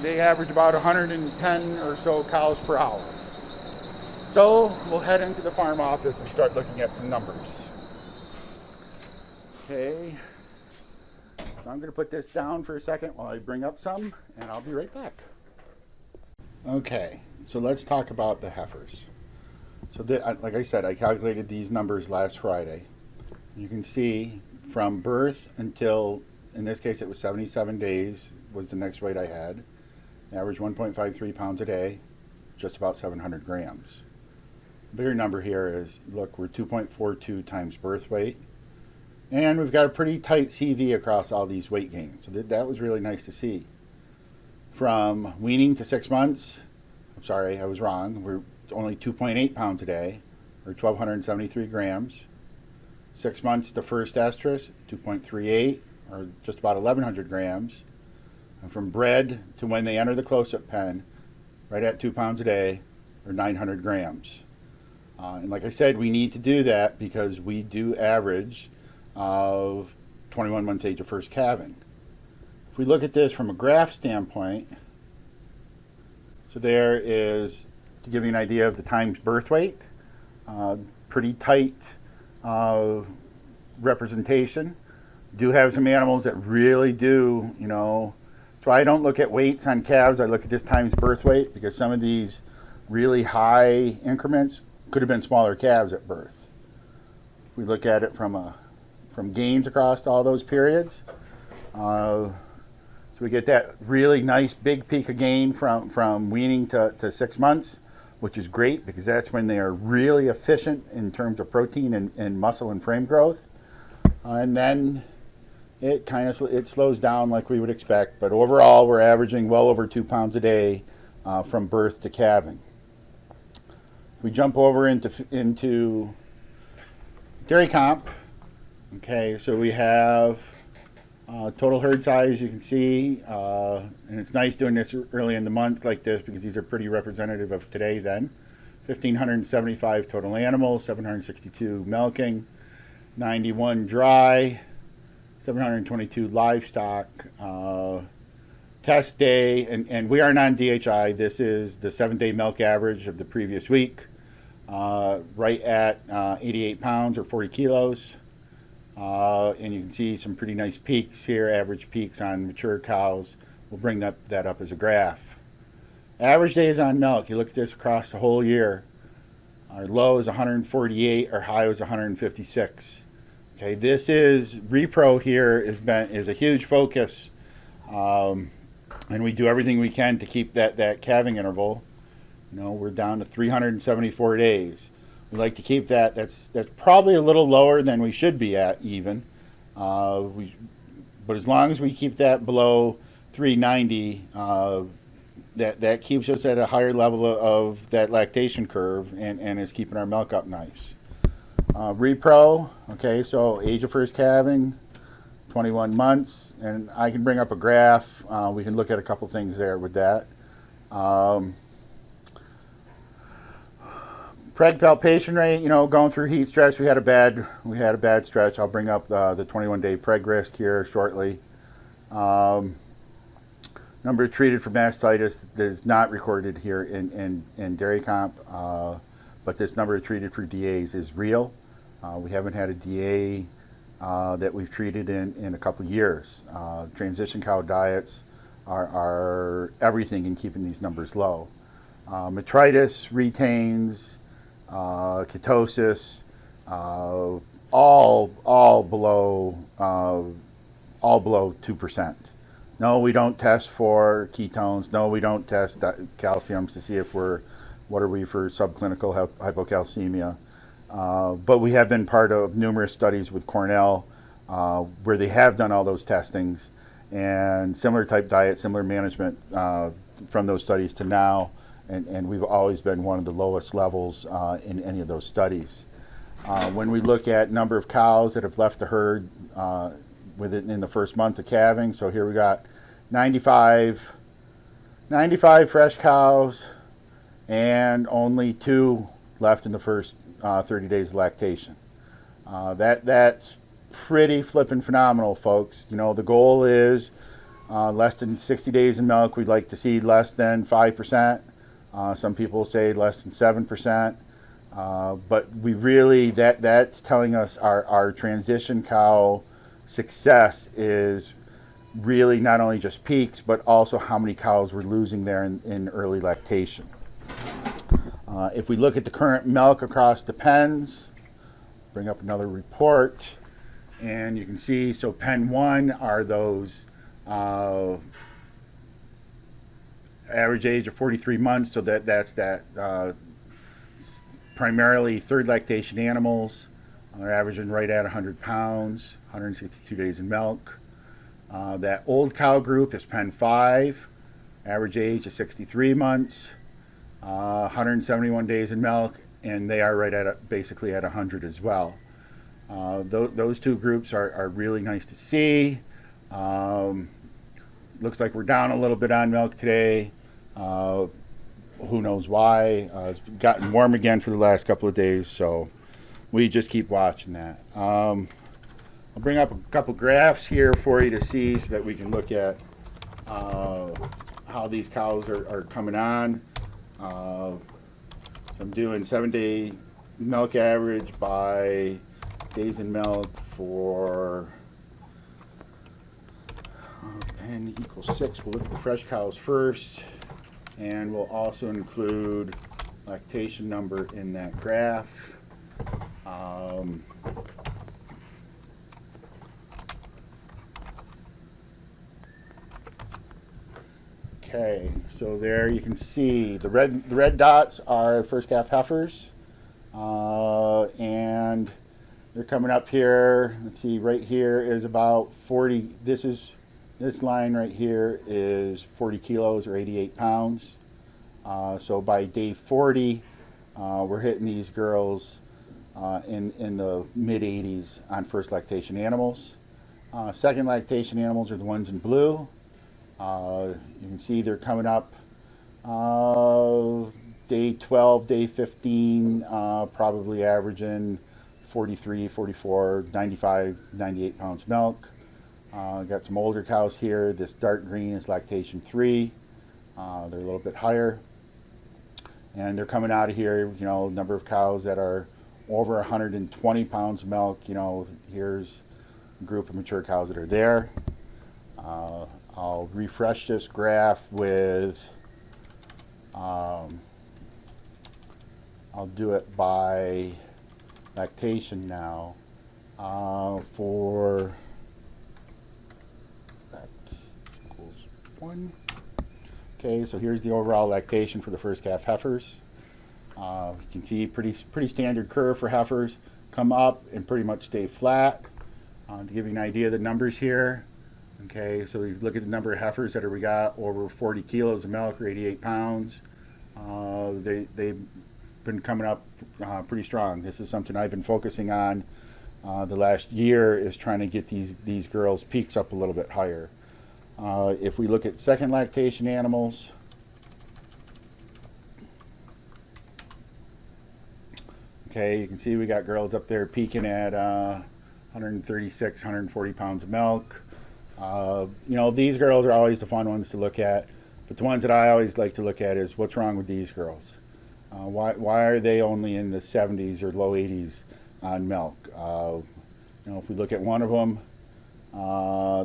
They average about 110 or so cows per hour. So we'll head into the farm office and start looking at some numbers. Okay. So I'm going to put this down for a second while I bring up some, and I'll be right back. Okay, so let's talk about the heifers. So like I said, I calculated these numbers last Friday. You can see from birth until, in this case it was 77 days was the next weight I had. Average 1.53 pounds a day, just about 700 grams. The bigger number here is, look, we're 2.42 times birth weight. And we've got a pretty tight CV across all these weight gains. So that was really nice to see. From weaning to 6 months, I'm sorry, I was wrong. We're only 2.8 pounds a day, or 1,273 grams. 6 months to first estrus, 2.38, or just about 1,100 grams. And from bred to when they enter the close-up pen, right at 2 pounds a day, or 900 grams. And like I said, we need to do that because we do average of 21 months age of first calving. If we look at this from a graph standpoint, so there is, to give you an idea of the times birth weight, pretty tight representation. Do have some animals that really do, so I don't look at weights on calves, I look at this times birth weight because some of these really high increments could have been smaller calves at birth. If we look at it from gains across all those periods, so we get that really nice big peak of gain from weaning to 6 months, which is great because that's when they are really efficient in terms of protein and muscle and frame growth. And then it slows down like we would expect, but overall we're averaging well over 2 pounds a day from birth to calving. If we jump over into dairy comp, okay, so we have total herd size, you can see, and it's nice doing this early in the month like this because these are pretty representative of today then. 1,575 total animals, 762 milking, 91 dry, 722 livestock. Test day, and we are non-DHI. This is the 7-day milk average of the previous week, right at 88 pounds or 40 kilos. And you can see some pretty nice peaks here, average peaks on mature cows. We'll bring that up as a graph. Average days on milk, you look at this across the whole year. Our low is 148, our high was 156. Okay, this is repro here is a huge focus. And we do everything we can to keep that calving interval. We're down to 374 days. We like to keep that. That's probably a little lower than we should be at even. But as long as we keep that below 390, that keeps us at a higher level of that lactation curve and is keeping our milk up nice. Repro, okay, so age of first calving, 21 months, and I can bring up a graph. We can look at a couple things there with that. Preg palpation rate, going through heat stress, we had a bad stretch. I'll bring up the 21-day preg risk here shortly. Number treated for mastitis that is not recorded here in dairy comp, but this number treated for DAs is real. We haven't had a DA that we've treated in a couple years. Transition cow diets are everything in keeping these numbers low. Metritis, retains, ketosis, all below 2%. No, we don't test for ketones. No, we don't test calciums to see if what are we for subclinical hypocalcemia. But we have been part of numerous studies with Cornell where they have done all those testings and similar type diet, similar management from those studies to now, and we've always been one of the lowest levels in any of those studies. When we look at number of cows that have left the herd in the first month of calving, so here we got 95 fresh cows and only 2 left in the first 30 days of lactation. That's pretty flippin' phenomenal, folks. The goal is less than 60 days in milk. We'd like to see less than 5%. Some people say less than 7%. But we really, that's telling us our transition cow success is really not only just peaks, but also how many cows we're losing there in early lactation. If we look at the current milk across the pens, bring up another report, and you can see, so pen 1 are those average age of 43 months, so that's primarily third lactation animals. They're averaging right at 100 pounds, 162 days in milk. That old cow group is pen 5, average age of 63 months, 171 days in milk, and they are right at basically at 100 as well. Those two groups are really nice to see. Looks like we're down a little bit on milk today. Who knows why? It's gotten warm again for the last couple of days, so we just keep watching that. I'll bring up a couple graphs here for you to see so that we can look at how these cows are coming on. So I'm doing 7-day milk average by days in milk for pen equals 6. We'll look at the fresh cows first, and we'll also include lactation number in that graph. Okay, so there you can see the red dots are the first calf heifers, and they're coming up here. Let's see, right here is about 40. This line right here is 40 kilos or 88 pounds. So by day 40, we're hitting these girls in the mid 80s on first lactation animals. Second lactation animals are the ones in blue. You can see they're coming up day 12, day 15, probably averaging 43, 44, 95, 98 pounds milk. Got some older cows here. This dark green is lactation 3. They're a little bit higher. And they're coming out of here, you know, number of cows that are over 120 pounds of milk. You know, here's a group of mature cows that are there. I'll refresh this graph with, I'll do it by lactation now for that equals 1. Okay, so here's the overall lactation for the first calf heifers. You can see pretty standard curve for heifers. Come up and pretty much stay flat. To give you an idea of the numbers here. Okay, so you look at the number of heifers that we got over 40 kilos of milk or 88 pounds. They've been coming up pretty strong. This is something I've been focusing on the last year, is trying to get these girls' peaks up a little bit higher. If we look at second lactation animals, okay, you can see we got girls up there peaking at 136, 140 pounds of milk. You know, these girls are always the fun ones to look at, but the ones that I always like to look at is what's wrong with these girls. Why are they only in the 70s or low 80s on milk? You know, if we look at one of them,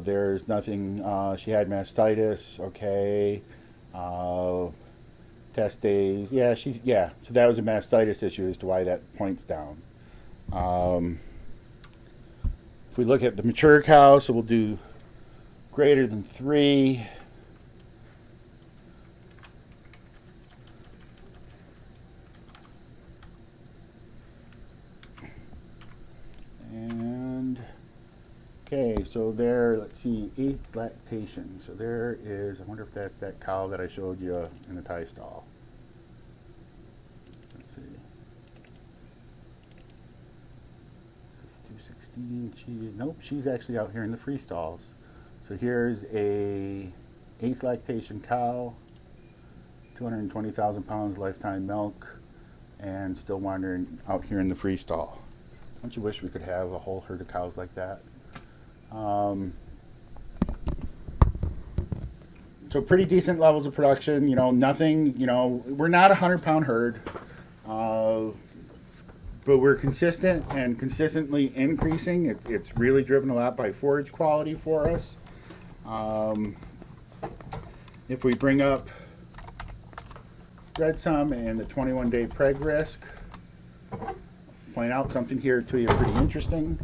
there's nothing. She had mastitis. Okay. Test days. Yeah, so that was a mastitis issue as to why that point's down. If we look at the mature cows, so we'll do greater than 3. And okay, so there, let's see, 8 lactation. So there is, I wonder if that's that cow that I showed you in the tie stall. Let's see. 216, nope, she's actually out here in the free stalls. So here's a 8th lactation cow, 220,000 pounds lifetime milk, and still wandering out here in the free stall. Don't you wish we could have a whole herd of cows like that? So pretty decent levels of production, you know, nothing, you know, we're not a 100-pound herd, but we're consistent and consistently increasing. It's really driven a lot by forage quality for us. If we bring up read some in the 21-day preg risk. Point out something here to you pretty interesting.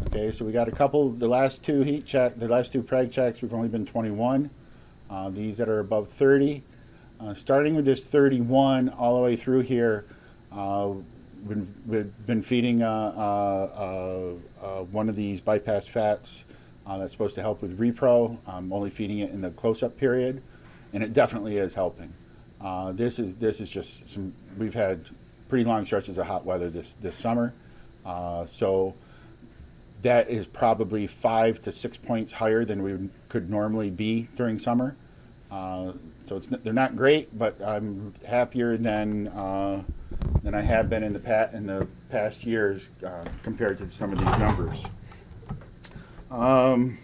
Okay, so we got a couple, the last two preg checks, we've only been 21. These that are above 30. Starting with this 31 all the way through here, we've been feeding one of these bypass fats that's supposed to help with repro. I'm only feeding it in the close-up period, and it definitely is helping. This is just some. We've had pretty long stretches of hot weather this summer, so that is probably 5 to 6 points higher than we could normally be during summer. So they're not great, but I'm happier than I have been in the past years compared to some of these numbers. I'm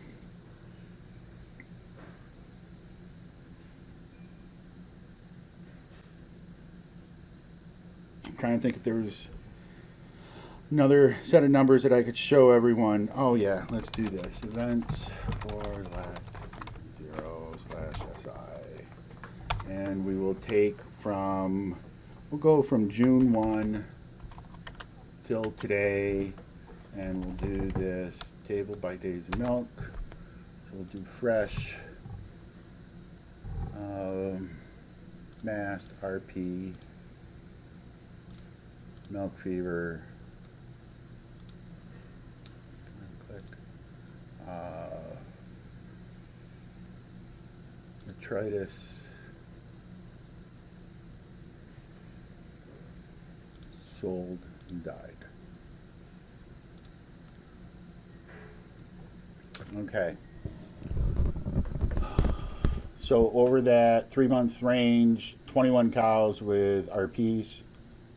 trying to think if there was another set of numbers that I could show everyone. Oh yeah, let's do this. Events for lat 0/SI. And we will take we'll go from June 1 till today, and we'll do this table by days of milk. So we'll do fresh, mast, RP, milk fever, click, arthritis, sold and died. Okay. So over that 3 month range, 21 cows with RPs.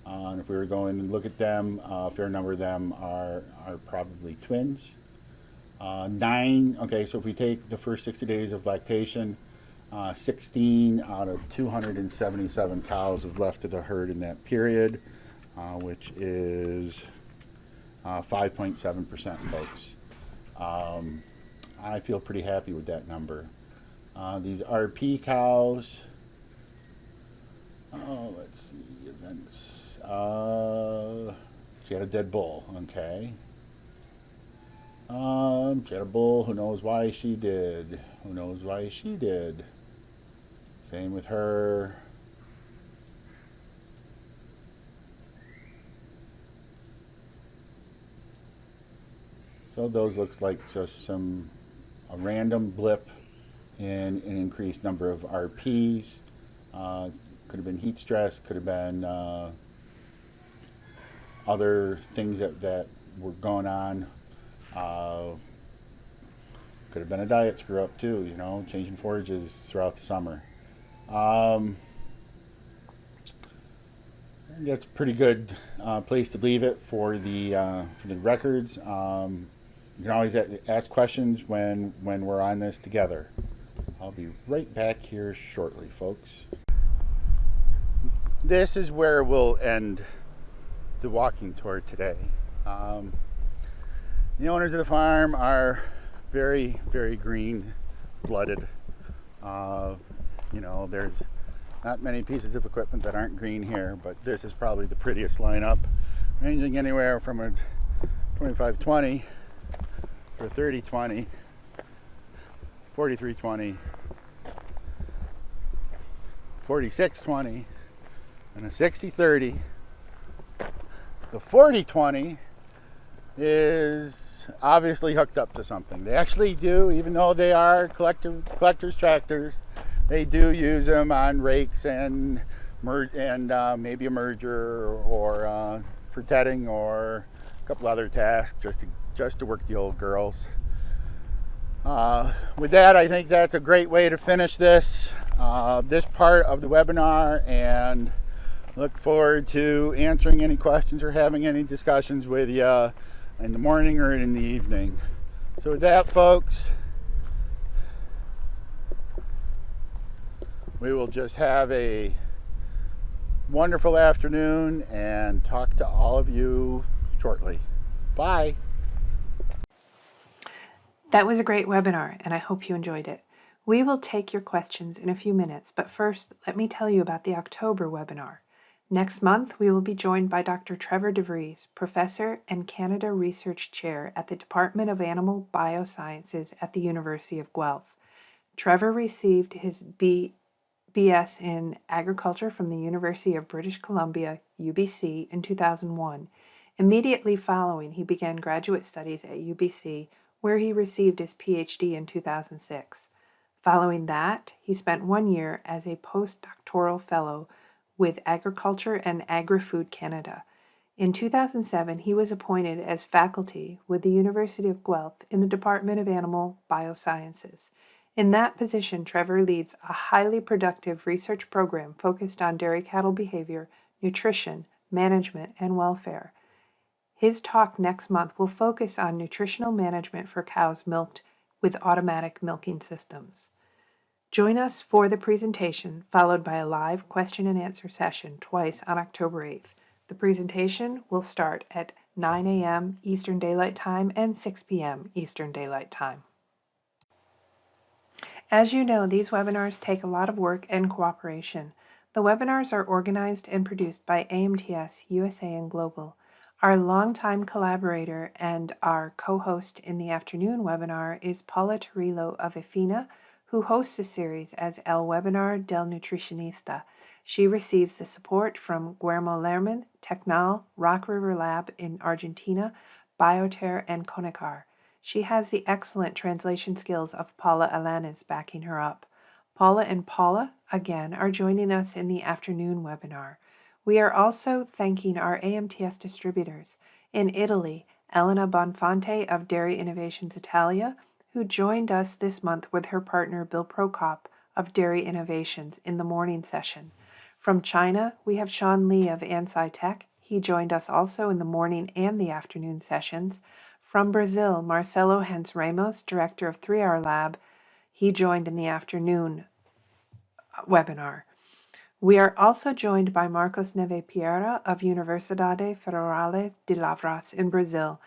And if we were going and look at them, a fair number of them are probably twins. 9, okay, so if we take the first 60 days of lactation, 16 out of 277 cows have left of the herd in that period, which is 5.7%, folks. I feel pretty happy with that number. These RP cows, let's see, events. She had a dead bull, okay. She had a bull, who knows why she did. Who knows why she did. Same with her. So those looks like just a random blip in an increased number of RPs. Could have been heat stress, could have been other things that were going on. Could have been a diet screw up too, you know, changing forages throughout the summer. That's a pretty good place to leave it for the records. You can always ask questions when we're on this together. I'll be right back here shortly, folks. This is where we'll end the walking tour today. The owners of the farm are very, very green-blooded. You know, there's not many pieces of equipment that aren't green here, but this is probably the prettiest lineup, ranging anywhere from a 2520 to a 3020, 4320, 4620, and a 6030. The 4020 is obviously hooked up to something. They actually do, even though they are collectors tractors, they do use them on rakes and maybe a merger or for tedding or a couple other tasks just to work the old girls. With that, I think that's a great way to finish this part of the webinar, and look forward to answering any questions or having any discussions with you in the morning or in the evening. So with that, folks, we will just have a wonderful afternoon and talk to all of you shortly. Bye. That was a great webinar, and I hope you enjoyed it. We will take your questions in a few minutes, but first, let me tell you about the October webinar. Next month, we will be joined by Dr. Trevor DeVries, Professor and Canada Research Chair at the Department of Animal Biosciences at the University of Guelph. Trevor received his BS in Agriculture from the University of British Columbia, UBC, in 2001. Immediately following, he began graduate studies at UBC, where he received his PhD in 2006. Following that, he spent 1 year as a postdoctoral fellow with Agriculture and Agri-Food Canada. In 2007, he was appointed as faculty with the University of Guelph in the Department of Animal Biosciences. In that position, Trevor leads a highly productive research program focused on dairy cattle behavior, nutrition, management, and welfare. His talk next month will focus on nutritional management for cows milked with automatic milking systems. Join us for the presentation, followed by a live question and answer session twice on October 8th. The presentation will start at 9 a.m. Eastern Daylight Time and 6 p.m. Eastern Daylight Time. As you know, these webinars take a lot of work and cooperation. The webinars are organized and produced by AMTS USA and Global. Our longtime collaborator and our co-host in the afternoon webinar is Paula Torillo of EFINA, who hosts the series as El Webinar del Nutritionista. She receives the support from Guillermo Lerman, Tecnal, Rock River Lab in Argentina, Bioterre, and Conecar. She has the excellent translation skills of Paula Alanis backing her up. Paula and Paula, again, are joining us in the afternoon webinar. We are also thanking our AMTS distributors. In Italy, Elena Bonfante of Dairy Innovations Italia, who joined us this month with her partner Bill Prokop of Dairy Innovations in the morning session. From China, we have Sean Lee of Ansci Tech. He joined us also in the morning and the afternoon sessions. From Brazil, Marcelo Hens Ramos, director of 3R Lab, he joined in the afternoon webinar. We are also joined by Marcos Neve Piera of Universidade Federal de Lavras in Brazil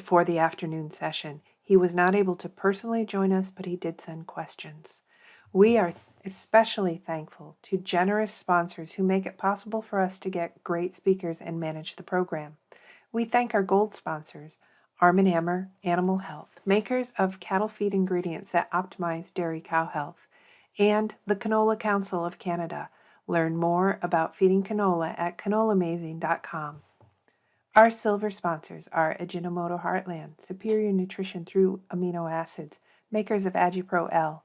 for the afternoon session. He was not able to personally join us, but he did send questions. We are especially thankful to generous sponsors who make it possible for us to get great speakers and manage the program. We thank our gold sponsors, Arm & Hammer Animal Health, makers of cattle feed ingredients that optimize dairy cow health, and the Canola Council of Canada. Learn more about feeding canola at canolamazing.com. Our silver sponsors are Ajinomoto Heartland, superior nutrition through amino acids, makers of AgiPro L,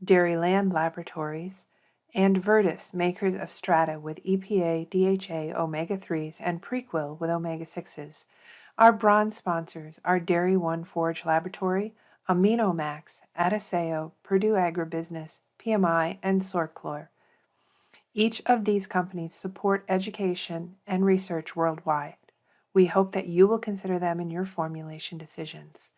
Dairyland Laboratories, and Virtus, makers of Strata with EPA, DHA, omega-3s, and Prequel with omega-6s. Our bronze sponsors are Dairy One Forage Laboratory, AminoMax, Adiseo, Purdue Agribusiness, PMI, and Sorclor. Each of these companies support education and research worldwide. We hope that you will consider them in your formulation decisions.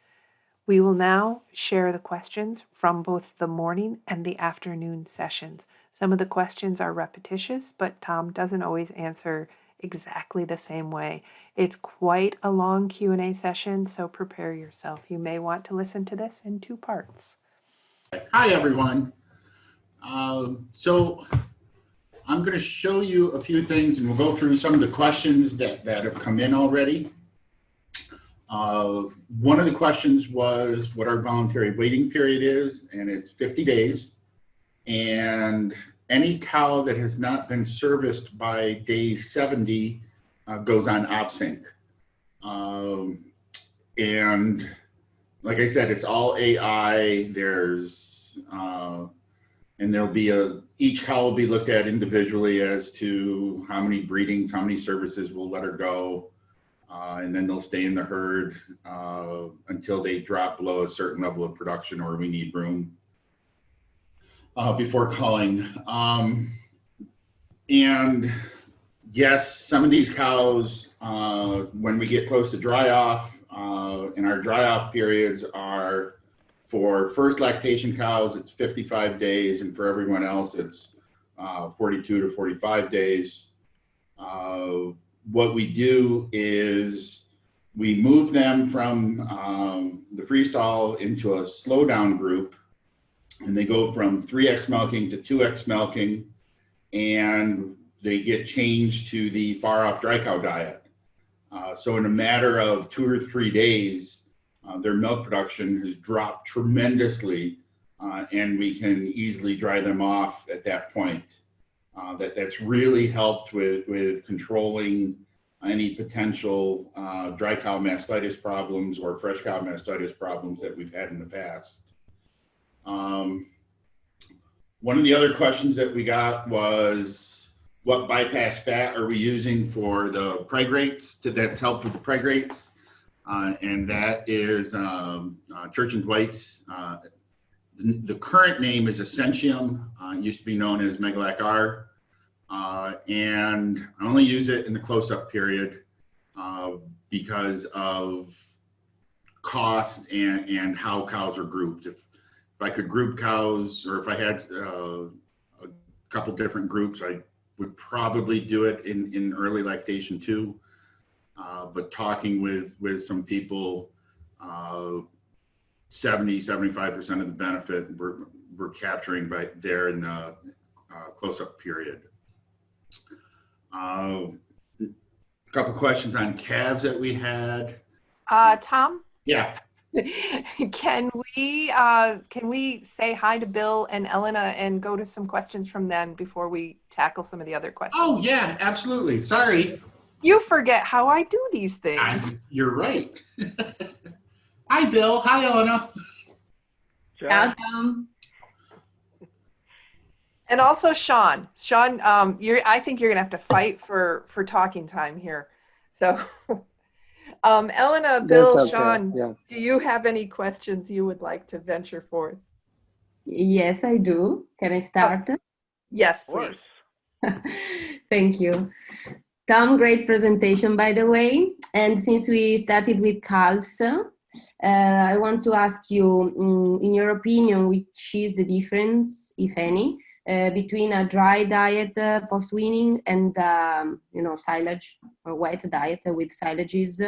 We will now share the questions from both the morning and the afternoon sessions. Some of the questions are repetitious, but Tom doesn't always answer exactly the same way. It's quite a long Q&A session, so prepare yourself. You may want to listen to this in 2 parts. Hi, everyone. So I'm going to show you a few things, and we'll go through some of the questions that have come in already. One of the questions was what our voluntary waiting period is, and it's 50 days. And any cow that has not been serviced by day 70 goes on OpSync. And like I said, it's all AI. And there'll be each cow will be looked at individually as to how many breedings, how many services we'll let her go. And then they'll stay in the herd until they drop below a certain level of production or we need room before culling. And yes, some of these cows, when we get close to dry off, and our dry off periods are for first lactation cows, it's 55 days, and for everyone else, it's 42 to 45 days. What we do is we move them from the freestall into a slowdown group, and they go from 3x milking to 2x milking, and they get changed to the far off dry cow diet. So in a matter of 2 or 3 days, their milk production has dropped tremendously, and we can easily dry them off at that point. That's really helped with controlling any potential dry cow mastitis problems or fresh cow mastitis problems that we've had in the past. One of the other questions that we got was, what bypass fat are we using for the Pragrates that's helped with the Pragrates? And that is Church and Dwight's. The current name is Essentium, used to be known as Megalac R. And I only use it in the close-up period because of cost and how cows are grouped. If I could group cows, or if I had a couple different groups, I would probably do it in early lactation too. But talking with some people, 70–75% of the benefit we're capturing by there in the close-up period. A couple questions on calves that we had. Tom? Yeah. Can we say hi to Bill and Elena and go to some questions from them before we tackle some of the other questions? Oh yeah, absolutely. Sorry. You forget how I do these things. You're right. Hi, Bill. Hi, Elena. Ciao, Tom. And also Sean. Sean, I think you're gonna have to fight for talking time here. So, Elena, Bill, okay. Sean, Yeah. do you have any questions you would like to venture forth? Yes, I do. Can I start? Yes, please. Thank you. Tom, great presentation, by the way. And since we started with calves, I want to ask you, in your opinion, which is the difference, if any, between a dry diet post-weaning and, silage or wet diet with silages?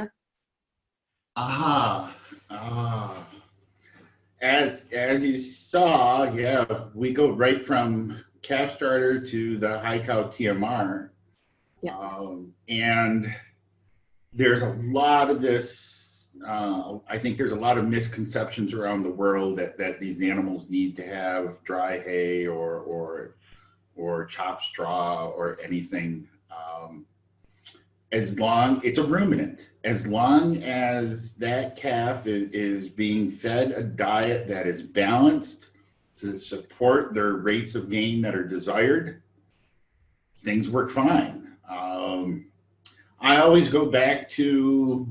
As you saw, yeah, we go right from calf starter to the high cow TMR. Yeah. And there's a lot of this, I think there's a lot of misconceptions around the world that these animals need to have dry hay or chopped straw or anything. As long, it's a ruminant, as long as that calf is being fed a diet that is balanced to support their rates of gain that are desired, things work fine. I always go back to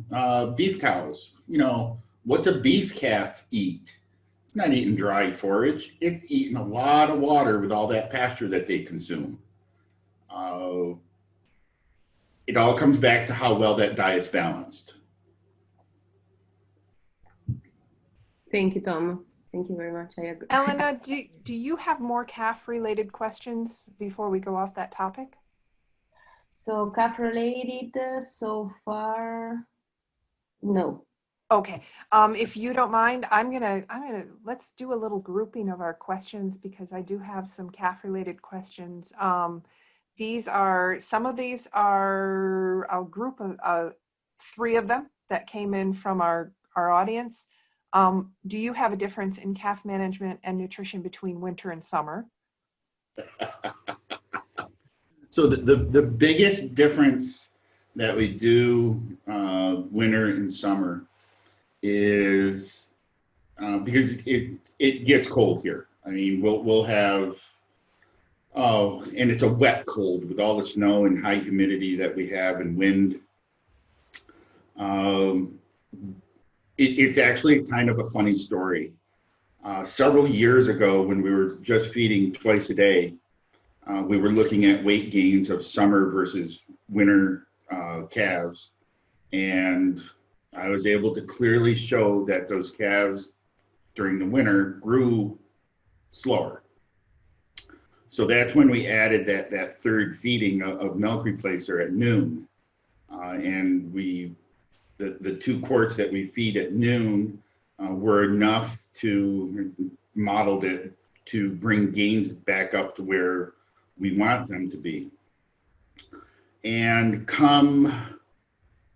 beef cows. What's a beef calf eat? It's not eating dry forage. It's eating a lot of water with all that pasture that they consume. It all comes back to how well that diet's balanced. Thank you, Tom. Thank you very much. I agree. Elena, do you have more calf-related questions before we go off that topic? So calf related so far, no. Okay. If you don't mind, let's do a little grouping of our questions because I do have some calf-related questions. Some of these are a group of 3 of them that came in from our audience. Do you have a difference in calf management and nutrition between winter and summer? So the biggest difference that we do winter and summer is because it gets cold here. I mean, we'll have, and it's a wet cold with all the snow and high humidity that we have and wind. It's actually kind of a funny story. Several years ago, when we were just feeding twice a day, we were looking at weight gains of summer versus winter calves. And I was able to clearly show that those calves during the winter grew slower. So that's when we added that third feeding of milk replacer at noon. And the 2 quarts that we feed at noon were enough to modeled it to bring gains back up to where we want them to be. And come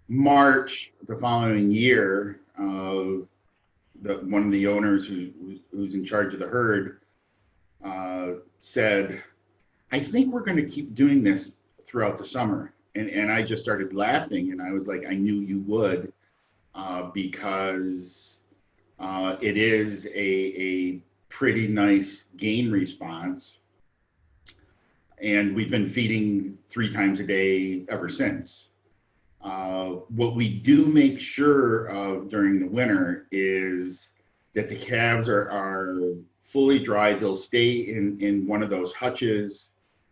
March the following year, one of the owners who's in charge of the herd said, I think we're going to keep doing this throughout the summer. And I just started laughing, and I was like, I knew you would, because it is a pretty nice gain response. And we've been feeding 3 times a day ever since. What we do make sure of during the winter is that the calves are fully dry. They'll stay in one of those hutches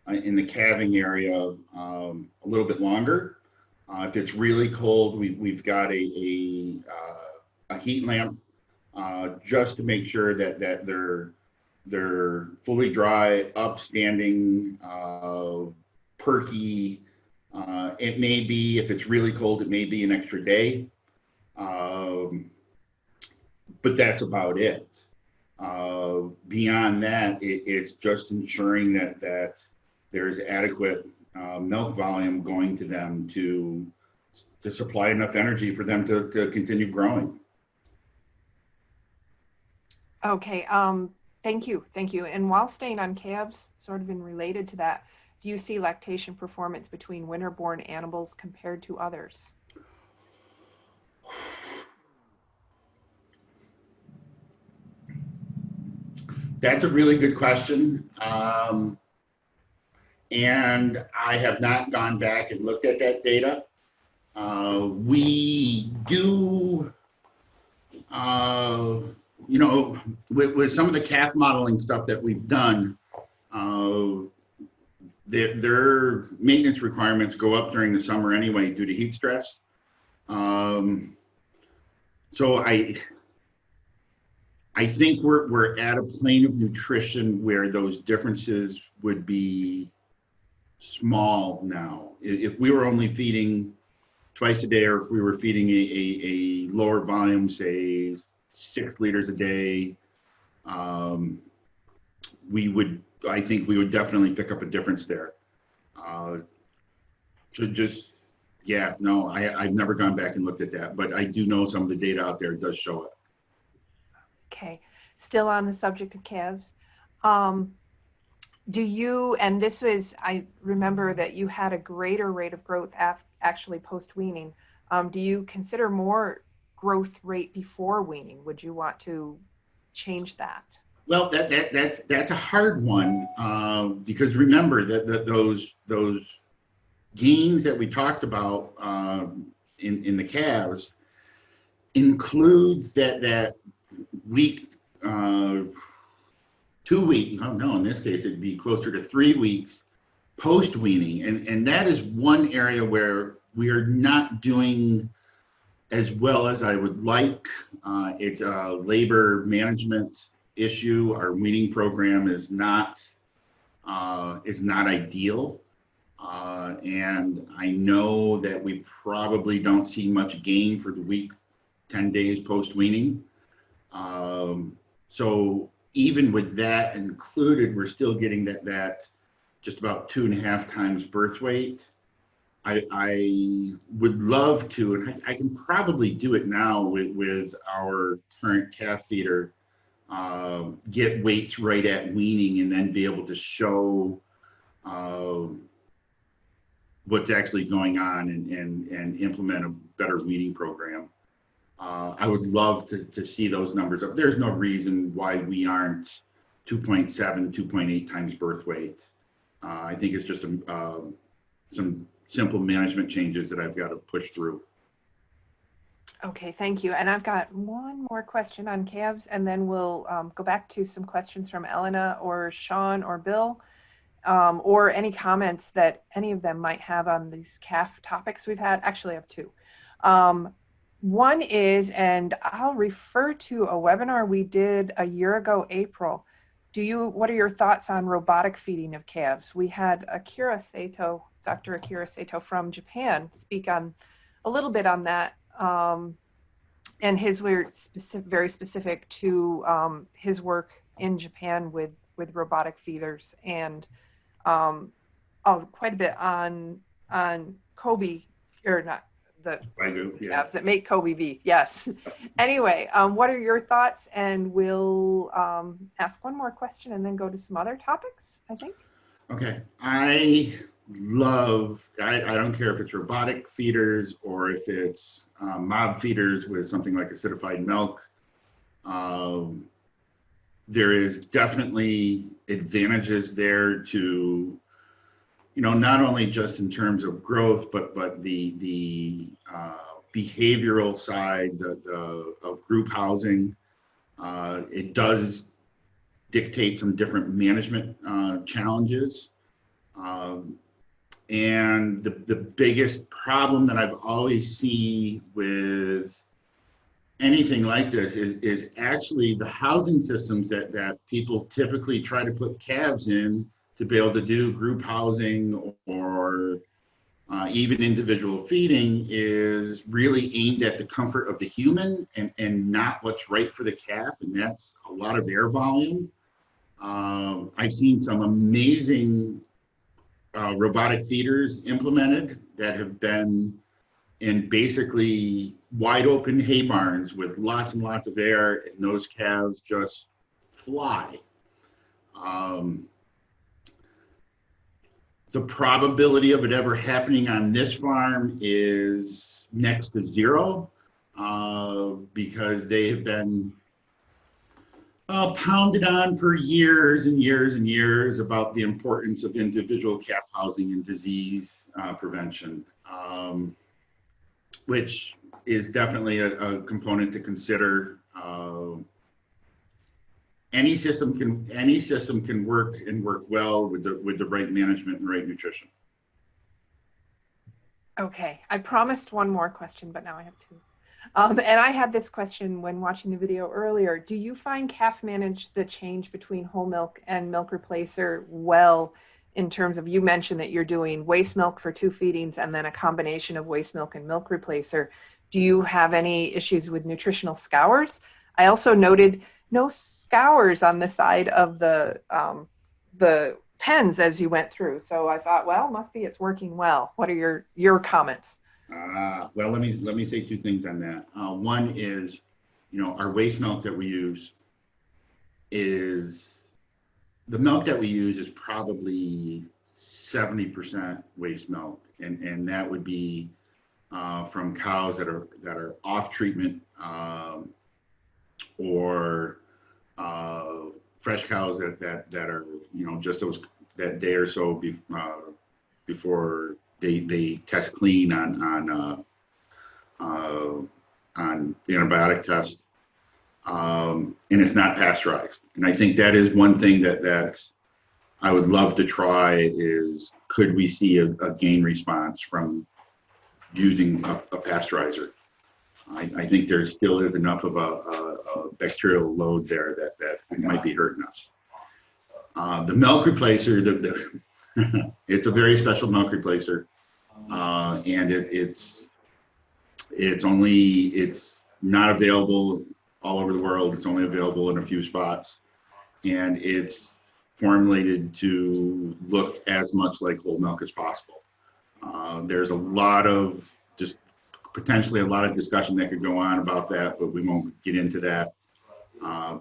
in the calving area a little bit longer. If it's really cold, we've got a heat lamp just to make sure that they're fully dry, upstanding, perky. It may be, if it's really cold, it may be an extra day, but that's about it. Beyond that, it's just ensuring that there's adequate milk volume going to them to supply enough energy for them to continue growing. Okay, thank you. And while staying on calves, sort of in related to that, do you see lactation performance between winter-born animals compared to others? That's a really good question. And I have not gone back and looked at that data. We do, with some of the calf modeling stuff that we've done, their maintenance requirements go up during the summer anyway due to heat stress. So I think we're at a plane of nutrition where those differences would be small now. If we were only feeding twice a day, or if we were feeding a lower volume, say 6 liters a day, I think we would definitely pick up a difference there. I've never gone back and looked at that, but I do know some of the data out there does show it. Okay, still on the subject of calves, I remember that you had a greater rate of growth actually post-weaning. Do you consider more growth rate before weaning? Would you want to change that? Well, that's a hard one, because remember that those gains that we talked about in the calves includes that week, 2 weeks. Oh no, in this case it'd be closer to 3 weeks post weaning, and that is one area where we are not doing as well as I would like. It's a labor management issue. Our weaning program is not ideal, and I know that we probably don't see much gain for the week 10 days post weaning. So even with that included, we're still getting that just about 2.5 times birth weight. I would love to, and I can probably do it now with our current calf feeder, get weights right at weaning and then be able to show what's actually going on and implement a better weaning program. I would love to see those numbers up. There's no reason why we aren't 2.7, 2.8 times birth weight. I think it's just some simple management changes that I've got to push through. Okay, thank you. And I've got one more question on calves, and then we'll go back to some questions from Elena or Sean or Bill, or any comments that any of them might have on these calf topics we've had. Actually, I have 2. One is, and I'll refer to a webinar we did a year ago, April. What are your thoughts on robotic feeding of calves? We had Dr. Akira Sato from Japan speak on a little bit on that. And his were very specific to his work in Japan with with robotic feeders and quite a bit on Kobe, or not the calves that make Kobe beef. Yes. Anyway, what are your thoughts? And we'll ask one more question and then go to some other topics, I think. Okay. I don't care if it's robotic feeders or if it's mob feeders with something like acidified milk. There is definitely advantages there to, not only just in terms of growth, but the behavioral side of group housing. It does dictate some different management challenges. And the biggest problem that I've always seen with anything like this is actually the housing systems that people typically try to put calves in to be able to do group housing or even individual feeding is really aimed at the comfort of the human and not what's right for the calf, and that's a lot of air volume. I've seen some amazing robotic feeders implemented that have been in basically wide open hay barns with lots and lots of air, and those calves just fly. The probability of it ever happening on this farm is next to zero because they have been pounded on for years and years and years about the importance of individual calf housing and disease prevention, which is definitely a component to consider. Any system can work and work well with the right management and right nutrition. Okay, I promised one more question, but now I have two. And I had this question when watching the video earlier. Do you find calf manage the change between whole milk and milk replacer well, in terms of, you mentioned that you're doing waste milk for 2 feedings and then a combination of waste milk and milk replacer. Do you have any issues with nutritional scours? I also noted no scours on the side of the pens as you went through. So I thought, well, must be it's working well. What are your comments? Well, let me say 2 things on that. One is, our waste milk that we use is probably 70% waste milk, and that would be from cows that are off treatment or fresh cows that are just that day or so before they test clean on antibiotic test, and it's not pasteurized. And I think that is one thing that I would love to try is, could we see a gain response from using a pasteurizer? I think there still is enough of a bacterial load there that might be hurting us. The milk replacer, it's a very special milk replacer, and it's not available all over the world. It's only available in a few spots, and it's formulated to look as much like whole milk as possible. There's potentially a lot of discussion that could go on about that, but we won't get into that.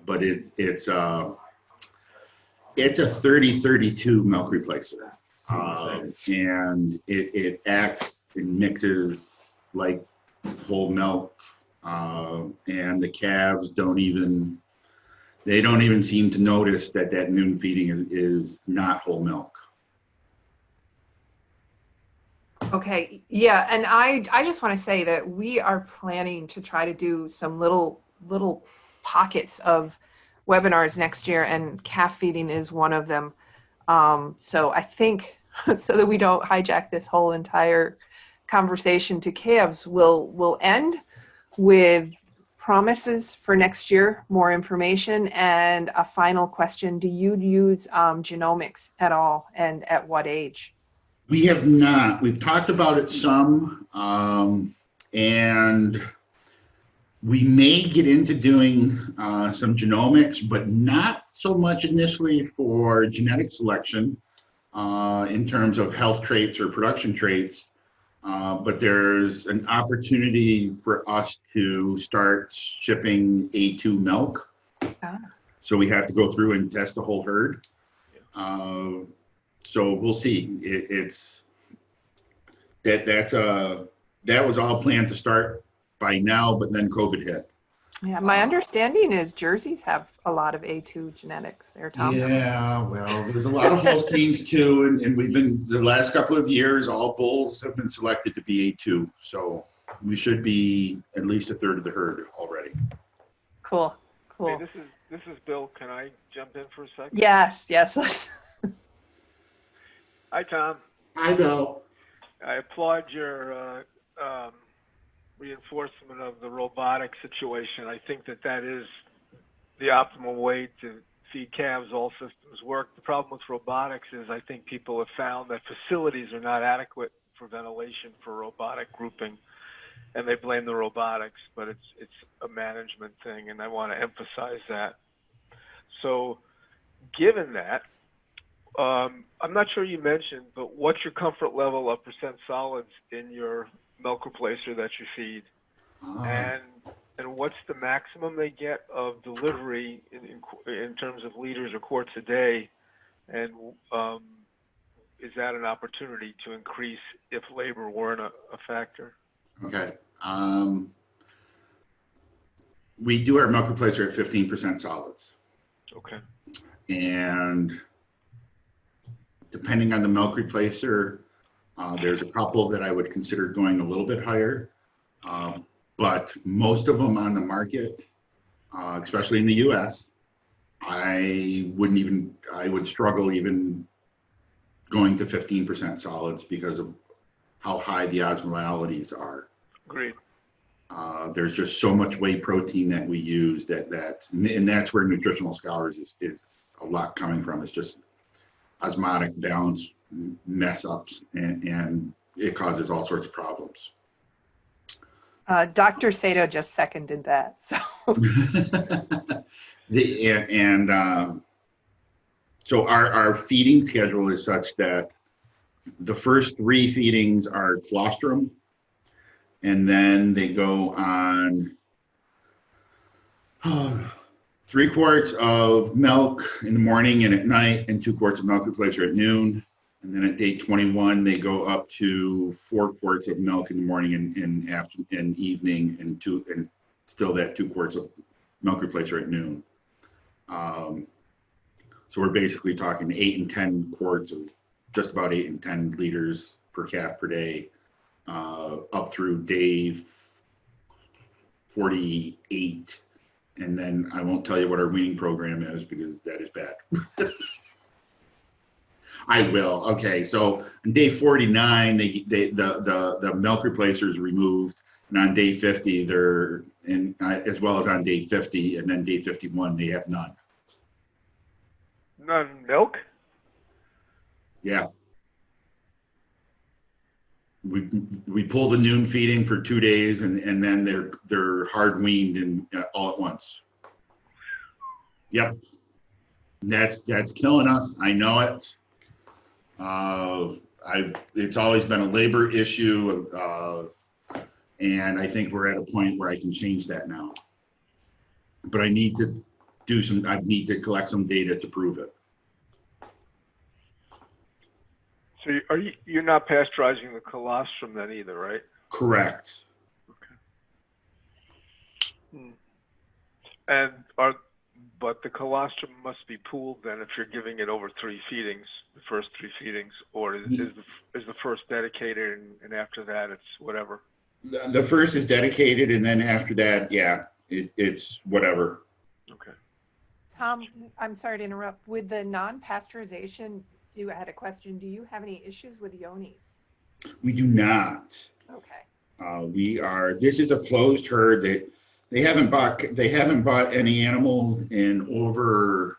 But it's a 30-32 milk replacer, and it acts and mixes like whole milk, and the calves don't even seem to notice that noon feeding is not whole milk. Okay, yeah, and I just want to say that we are planning to try to do some little pockets of webinars next year, and calf feeding is one of them. So I think, so that we don't hijack this whole entire conversation to calves, we'll end with promises for next year, more information, and a final question. Do you use genomics at all, and at what age? We have not. We've talked about it some, and We may get into doing some genomics, but not so much initially for genetic selection in terms of health traits or production traits. But there's an opportunity for us to start shipping A2 milk. Ah. So we have to go through and test the whole herd. So we'll see. That was all planned to start by now, but then COVID hit. Yeah, my understanding is Jerseys have a lot of A2 genetics there, Tom. Yeah, well, there's a lot of Holsteins too, and we've been, the last couple of years, all bulls have been selected to be A2. So we should be at least a third of the herd already. Cool. Hey, this is Bill. Can I jump in for a second? Yes. Hi, Tom. I know. I applaud your reinforcement of the robotic situation. I think that is the optimal way to feed calves. All systems work. The problem with robotics is I think people have found that facilities are not adequate for ventilation for robotic grouping, and they blame the robotics, but it's a management thing, and I want to emphasize that. So given that, I'm not sure you mentioned, but what's your comfort level of percent solids in your milk replacer that you feed? And what's the maximum they get of delivery in terms of liters or quarts a day? And is that an opportunity to increase if labor weren't a factor? Okay. We do our milk replacer at 15% solids. Okay. And depending on the milk replacer, there's a couple that I would consider going a little bit higher. But most of them on the market, especially in the US, I would struggle even going to 15% solids because of how high the osmolalities are. Agreed. There's just so much whey protein that we use and that's where nutritional scholars is a lot coming from. It's just osmotic balance mess ups, and it causes all sorts of problems. Dr. Sato just seconded that. So so our feeding schedule is such that the first 3 feedings are colostrum, and then they go on 3 quarts of milk in the morning and at night, and 2 quarts of milk replacer at noon. And then at day 21, they go up to 4 quarts of milk in the morning and evening, and still that 2 quarts of milk replacer at noon. So we're basically talking 8 and 10 quarts of just about 8 and 10 liters per calf per day, up through day 48. And then I won't tell you what our weaning program is because that is bad. I will. Okay, so on day 49, the milk replacer is removed, and on day 50 they're in, as well as on day 50, and then day 51 they have none. None milk? Yeah. We pull the noon feeding for 2 days, and then they're hard weaned and all at once. Yep. That's killing us. I know it. It's always been a labor issue, and I think we're at a point where I can change that now. But I need to collect some data to prove it. So you're not pasteurizing the colostrum then either, right? Correct. Okay. But the colostrum must be pooled then if you're giving it over 3 feedings, the first 3 feedings, or is the first dedicated and after that it's whatever? The first is dedicated, and then after that, yeah, it's whatever. Okay. Tom, I'm sorry to interrupt. With the non-pasteurization, I had a question. Do you have any issues with yonis? We do not. Okay. This is a closed herd that they haven't bought any animals in over,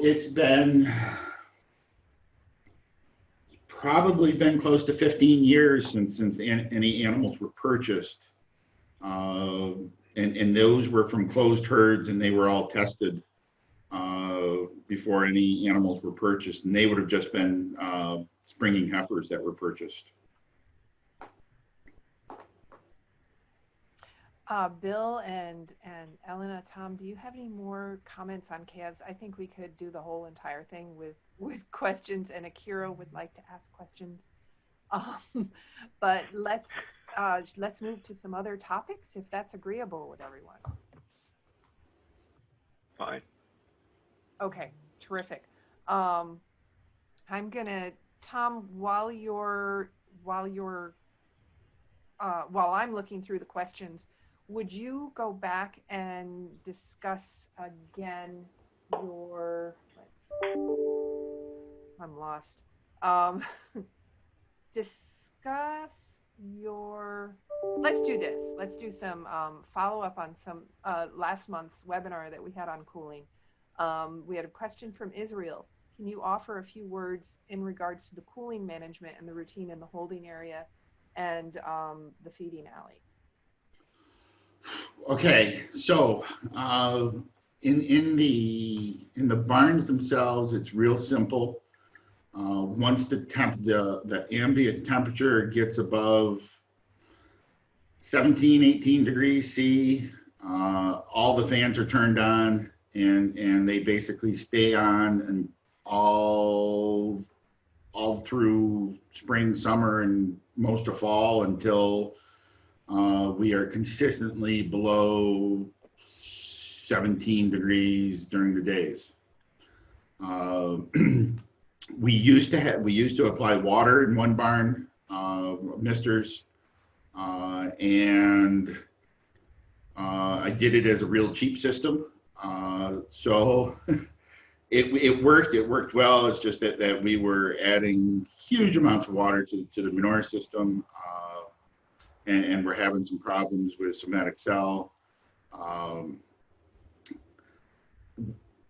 it's probably been close to 15 years since any animals were purchased. And those were from closed herds, and they were all tested before any animals were purchased, and they would have just been springing heifers that were purchased. Bill and Elena, Tom, do you have any more comments on calves? I think we could do the whole entire thing with questions, and Akira would like to ask questions. But let's move to some other topics if that's agreeable with everyone. Fine. Okay, terrific. I'm gonna, Tom, while I'm looking through the questions, would you go back and discuss again your, I'm lost. Discuss your, let's do this. Let's do some follow up on some last month's webinar that we had on cooling. We had a question from Israel. Can you offer a few words in regards to the cooling management and the routine in the holding area and the feeding alley? Okay, so in the barns themselves, it's real simple. Once the ambient temperature gets above 17, 18 degrees C, all the fans are turned on, and they basically stay on and all through spring, summer, and most of fall until we are consistently below 17 degrees during the days. We used to apply water in one barn, misters, and I did it as a real cheap system. So it worked well. It's just that we were adding huge amounts of water to the manure system, and we're having some problems with somatic cell.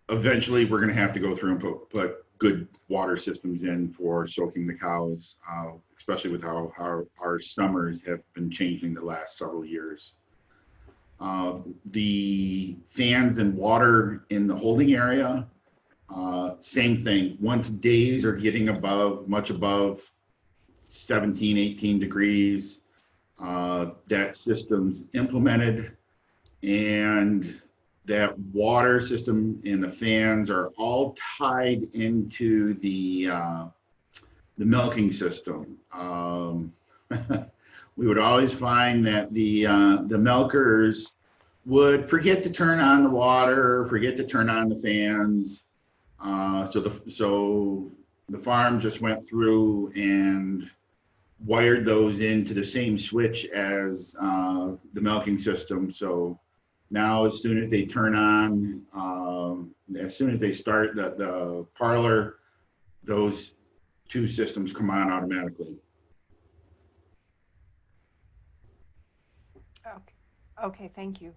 Eventually, we're going to have to go through and put good water systems in for soaking the cows, especially with how our summers have been changing the last several years. The fans and water in the holding area, same thing. Once days are getting much above 17, 18 degrees, that system's implemented, and that water system and the fans are all tied into the milking system. We would always find that the milkers would forget to turn on the water, forget to turn on the fans. So the farm just went through and wired those into the same switch as the milking system. So now, as soon as they turn on, as soon as they start the parlor, those two systems come on automatically. Okay, thank you.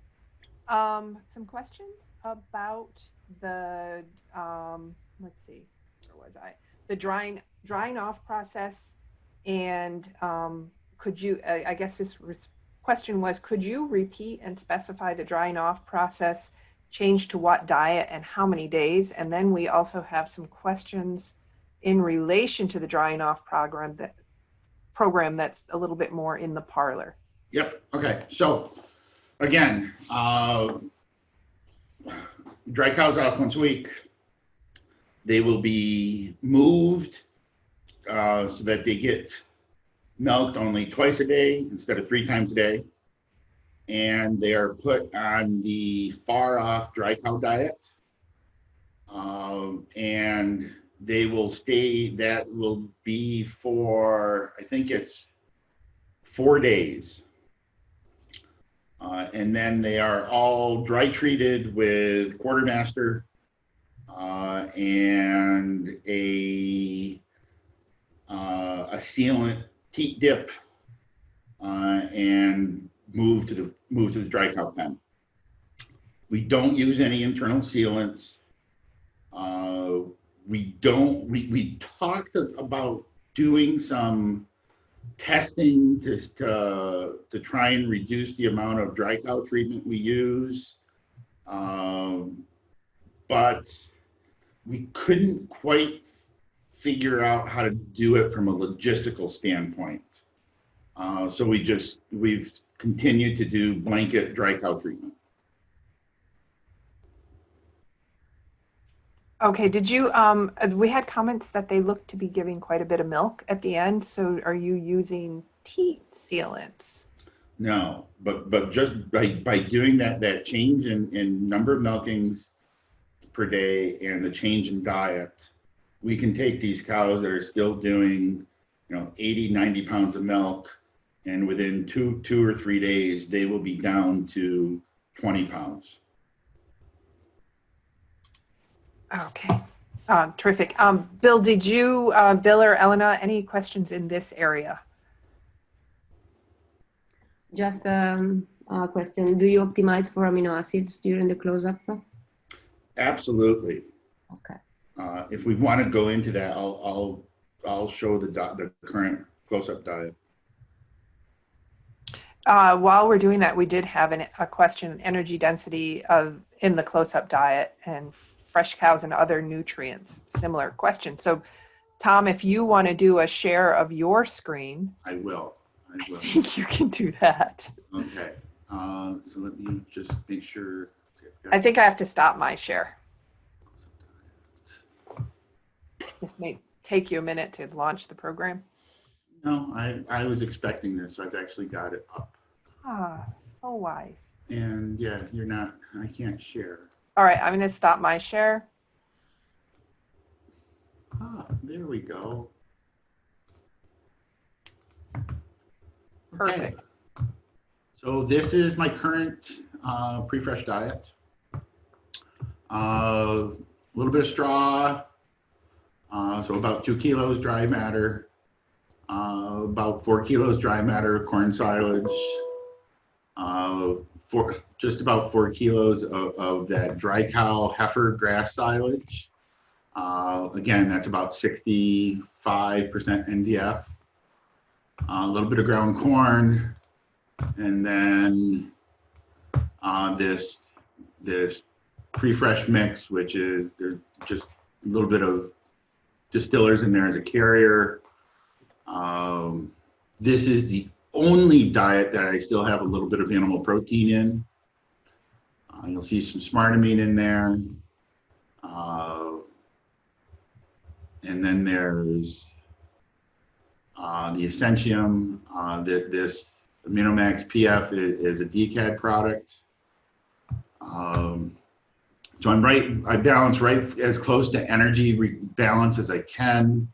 Some questions about the, let's see, where was I? The drying off process, and could you, I guess this question was, could you repeat and specify the drying off process, change to what diet and how many days? And then we also have some questions in relation to the drying off program that's a little bit more in the parlor. Yep, okay, so again, dry cows off once a week. They will be moved so that they get milked only twice a day instead of 3 times a day. And they are put on the far off dry cow diet. And they will stay, that will be for, I think it's 4 days. And then they are all dry treated with quartermaster and a sealant teat dip, and move to the dry cow pen. We don't use any internal sealants. We talked about doing some testing to try and reduce the amount of dry cow treatment we use. But we couldn't quite figure out how to do it from a logistical standpoint. So we've continued to do blanket dry cow treatment. Okay, did you, we had comments that they look to be giving quite a bit of milk at the end. So are you using teat sealants? No, but just by doing that change in number of milkings per day and the change in diet, we can take these cows that are still doing, 80, 90 pounds of milk, and within two or 3 days, they will be down to 20 pounds. Okay, terrific. Bill, did you, Bill or Elena, any questions in this area? Just a question. Do you optimize for amino acids during the close-up? Absolutely. Okay. If we want to go into that, I'll show the current close-up diet. While we're doing that, we did have a question, energy density in the close-up diet and fresh cows and other nutrients, similar question. So Tom, if you want to do a share of your screen. I will. I think you can do that. Okay. So let me just make sure. I think I have to stop my share. This may take you a minute to launch the program. No, I was expecting this, so I've actually got it up. Ah, so wise. And yeah, I can't share. All right, I'm going to stop my share. There we go. Perfect. Okay. So this is my current pre-fresh diet. A little bit of straw, so about 2 kilos dry matter, about 4 kilos dry matter corn silage, just about 4 kilos of that dry cow heifer grass silage. Again, that's about 65% NDF. A little bit of ground corn, and then this pre-fresh mix, which is there's just a little bit of distillers in there as a carrier. This is the only diet that I still have a little bit of animal protein in. You'll see some smartamine in there. And then there's the Essentium. This AminoMax PF is a DCAD product. So I balance right as close to energy balance as I can.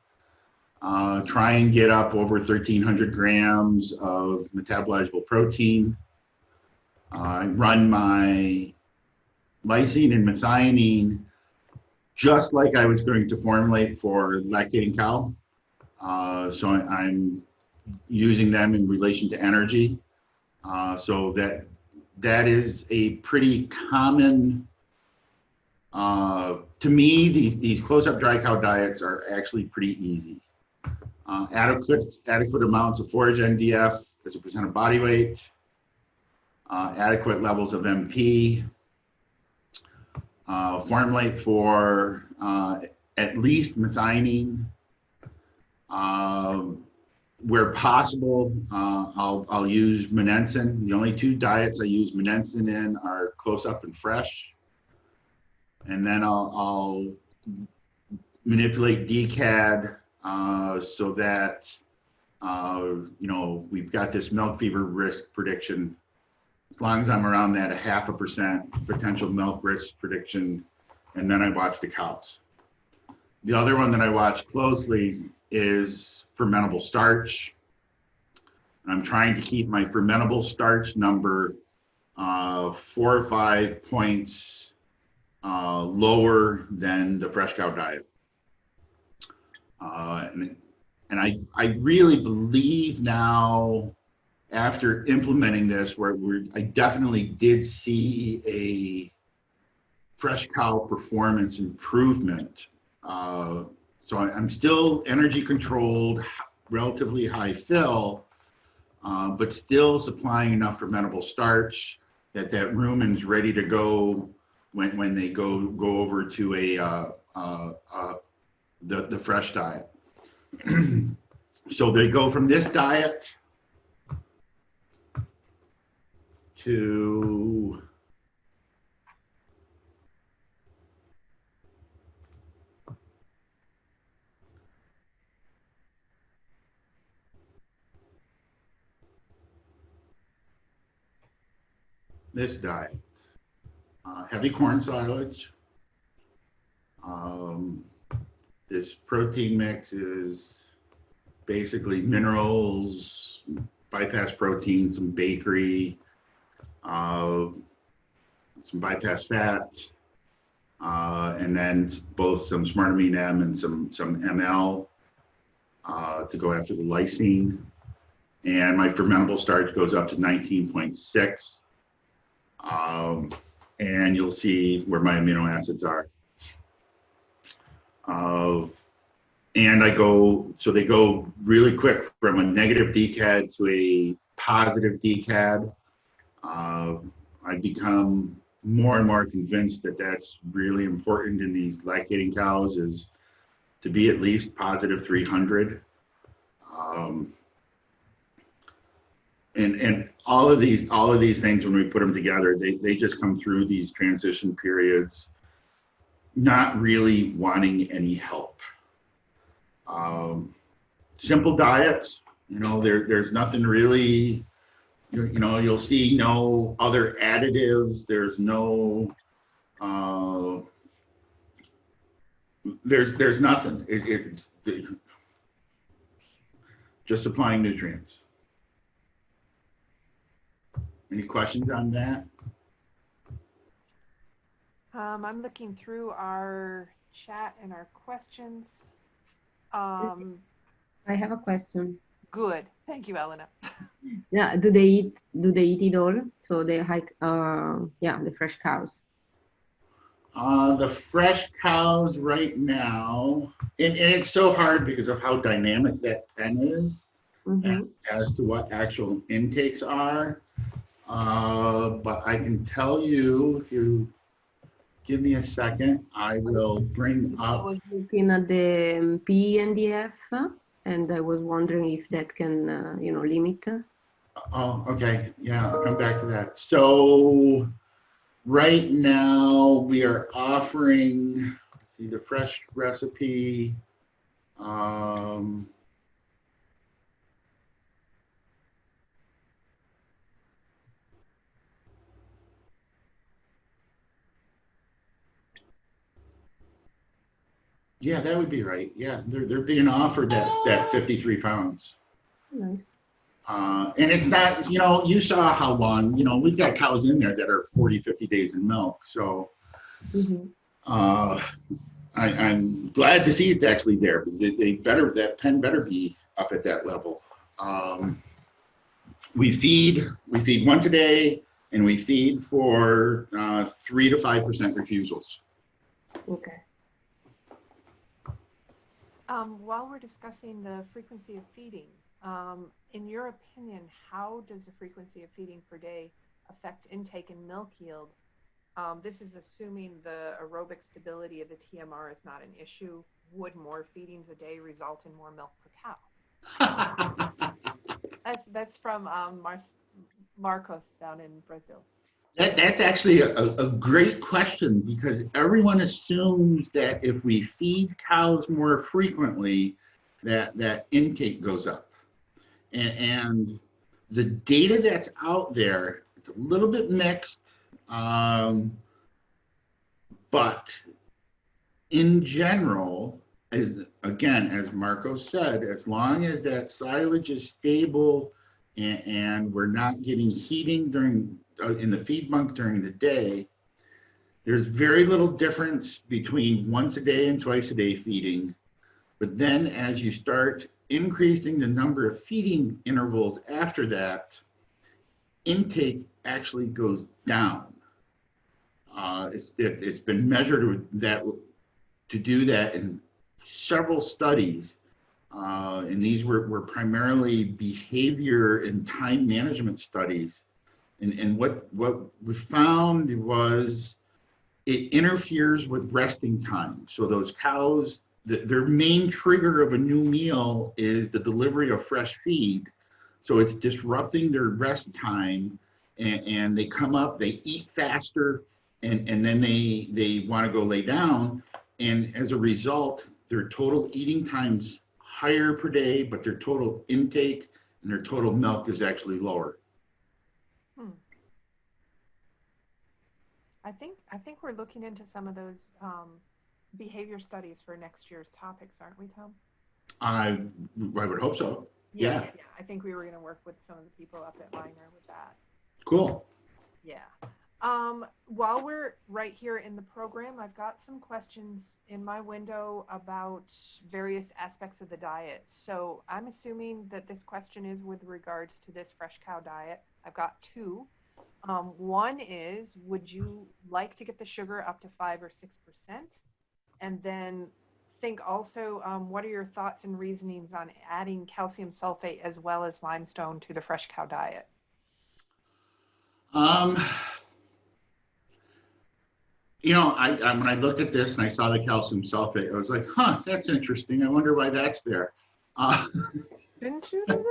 Try and get up over 1,300 grams of metabolizable protein. I run my lysine and methionine just like I was going to formulate for lactating cow. So I'm using them in relation to energy. So that is a pretty common, to me, these close-up dry cow diets are actually pretty easy. Adequate amounts of forage NDF as a percent of body weight, adequate levels of MP, formulate for at least methionine. Where possible, I'll use monensin. The only 2 diets I use monensin in are close-up and fresh. And then I'll manipulate DCAD so that we've got this milk fever risk prediction. As long as I'm around that 0.5% potential milk risk prediction, and then I watch the cows. The other one that I watch closely is fermentable starch. I'm trying to keep my fermentable starch number 4 or 5 points lower than the fresh cow diet. And I really believe now, after implementing this, I definitely did see a fresh cow performance improvement. So I'm still energy controlled. relatively high fill, but still supplying enough fermentable starch that rumen's ready to go when they go over to the fresh diet. So they go from this diet to this diet. Heavy corn silage. This protein mix is basically minerals, bypass protein, some bakery, some bypass fats, and then both some smart amino M and some ML to go after the lysine. And my fermentable starch goes up to 19.6. And you'll see where my amino acids are. And so they go really quick from a negative DCAD to a positive DCAD. I've become more and more convinced that that's really important in these lactating cows, is to be at least positive 300. And all of these things, when we put them together, they just come through these transition periods not really wanting any help. Simple diets, there's nothing really, you'll see no other additives. There's no, there's nothing. It's just supplying nutrients. Any questions on that? I'm looking through our chat and our questions. I have a question. Good. Thank you, Elena. Yeah, do they eat it all? So they the fresh cows. The fresh cows right now, and it's so hard because of how dynamic that pen is, as to what actual intakes are. But I can tell you, if you give me a second, I will bring up. I was looking at the PNDF, and I was wondering if that can, limit. Oh, okay. Yeah, I'll come back to that. So right now we are offering the fresh recipe. Yeah, that would be right. Yeah, they're being offered that 53 pounds. Nice. And it's not, you saw how long, we've got cows in there that are 40, 50 days in milk. So I'm glad to see it's actually there, because that pen better be up at that level. We feed once a day, and we feed for 3 to 5% refusals. Okay. While we're discussing the frequency of feeding, in your opinion, how does the frequency of feeding per day affect intake and milk yield? This is assuming the aerobic stability of the TMR is not an issue. Would more feedings a day result in more milk per cow? That's from Marcos down in Brazil. That's actually a great question, because everyone assumes that if we feed cows more frequently, that intake goes up. And the data that's out there, it's a little bit mixed, but in general, as Marcos said, as long as that silage is stable and we're not getting heating in the feed bunk during the day, there's very little difference between once a day and twice a day feeding. But then as you start increasing the number of feeding intervals after that, intake actually goes down. It's been measured to do that in several studies, And these were primarily behavior and time management studies. And what we found was it interferes with resting time. So those cows, their main trigger of a new meal is the delivery of fresh feed. So it's disrupting their rest time, and they come up, they eat faster, and then they want to go lay down. And as a result, their total eating time's higher per day, but their total intake and their total milk is actually lower. I think we're looking into some of those behavior studies for next year's topics, aren't we, Tom? I would hope so. Yeah. I think we were going to work with some of the people up at Minor with that. Cool. Yeah. While we're right here in the program, I've got some questions in my window about various aspects of the diet. So I'm assuming that this question is with regards to this fresh cow diet. I've got two. One is, would you like to get the sugar up to 5 or 6%? And then think also, what are your thoughts and reasonings on adding calcium sulfate as well as limestone to the fresh cow diet? You know, when I looked at this and I saw the calcium sulfate, I was like, huh, that's interesting. I wonder why that's there. Didn't you do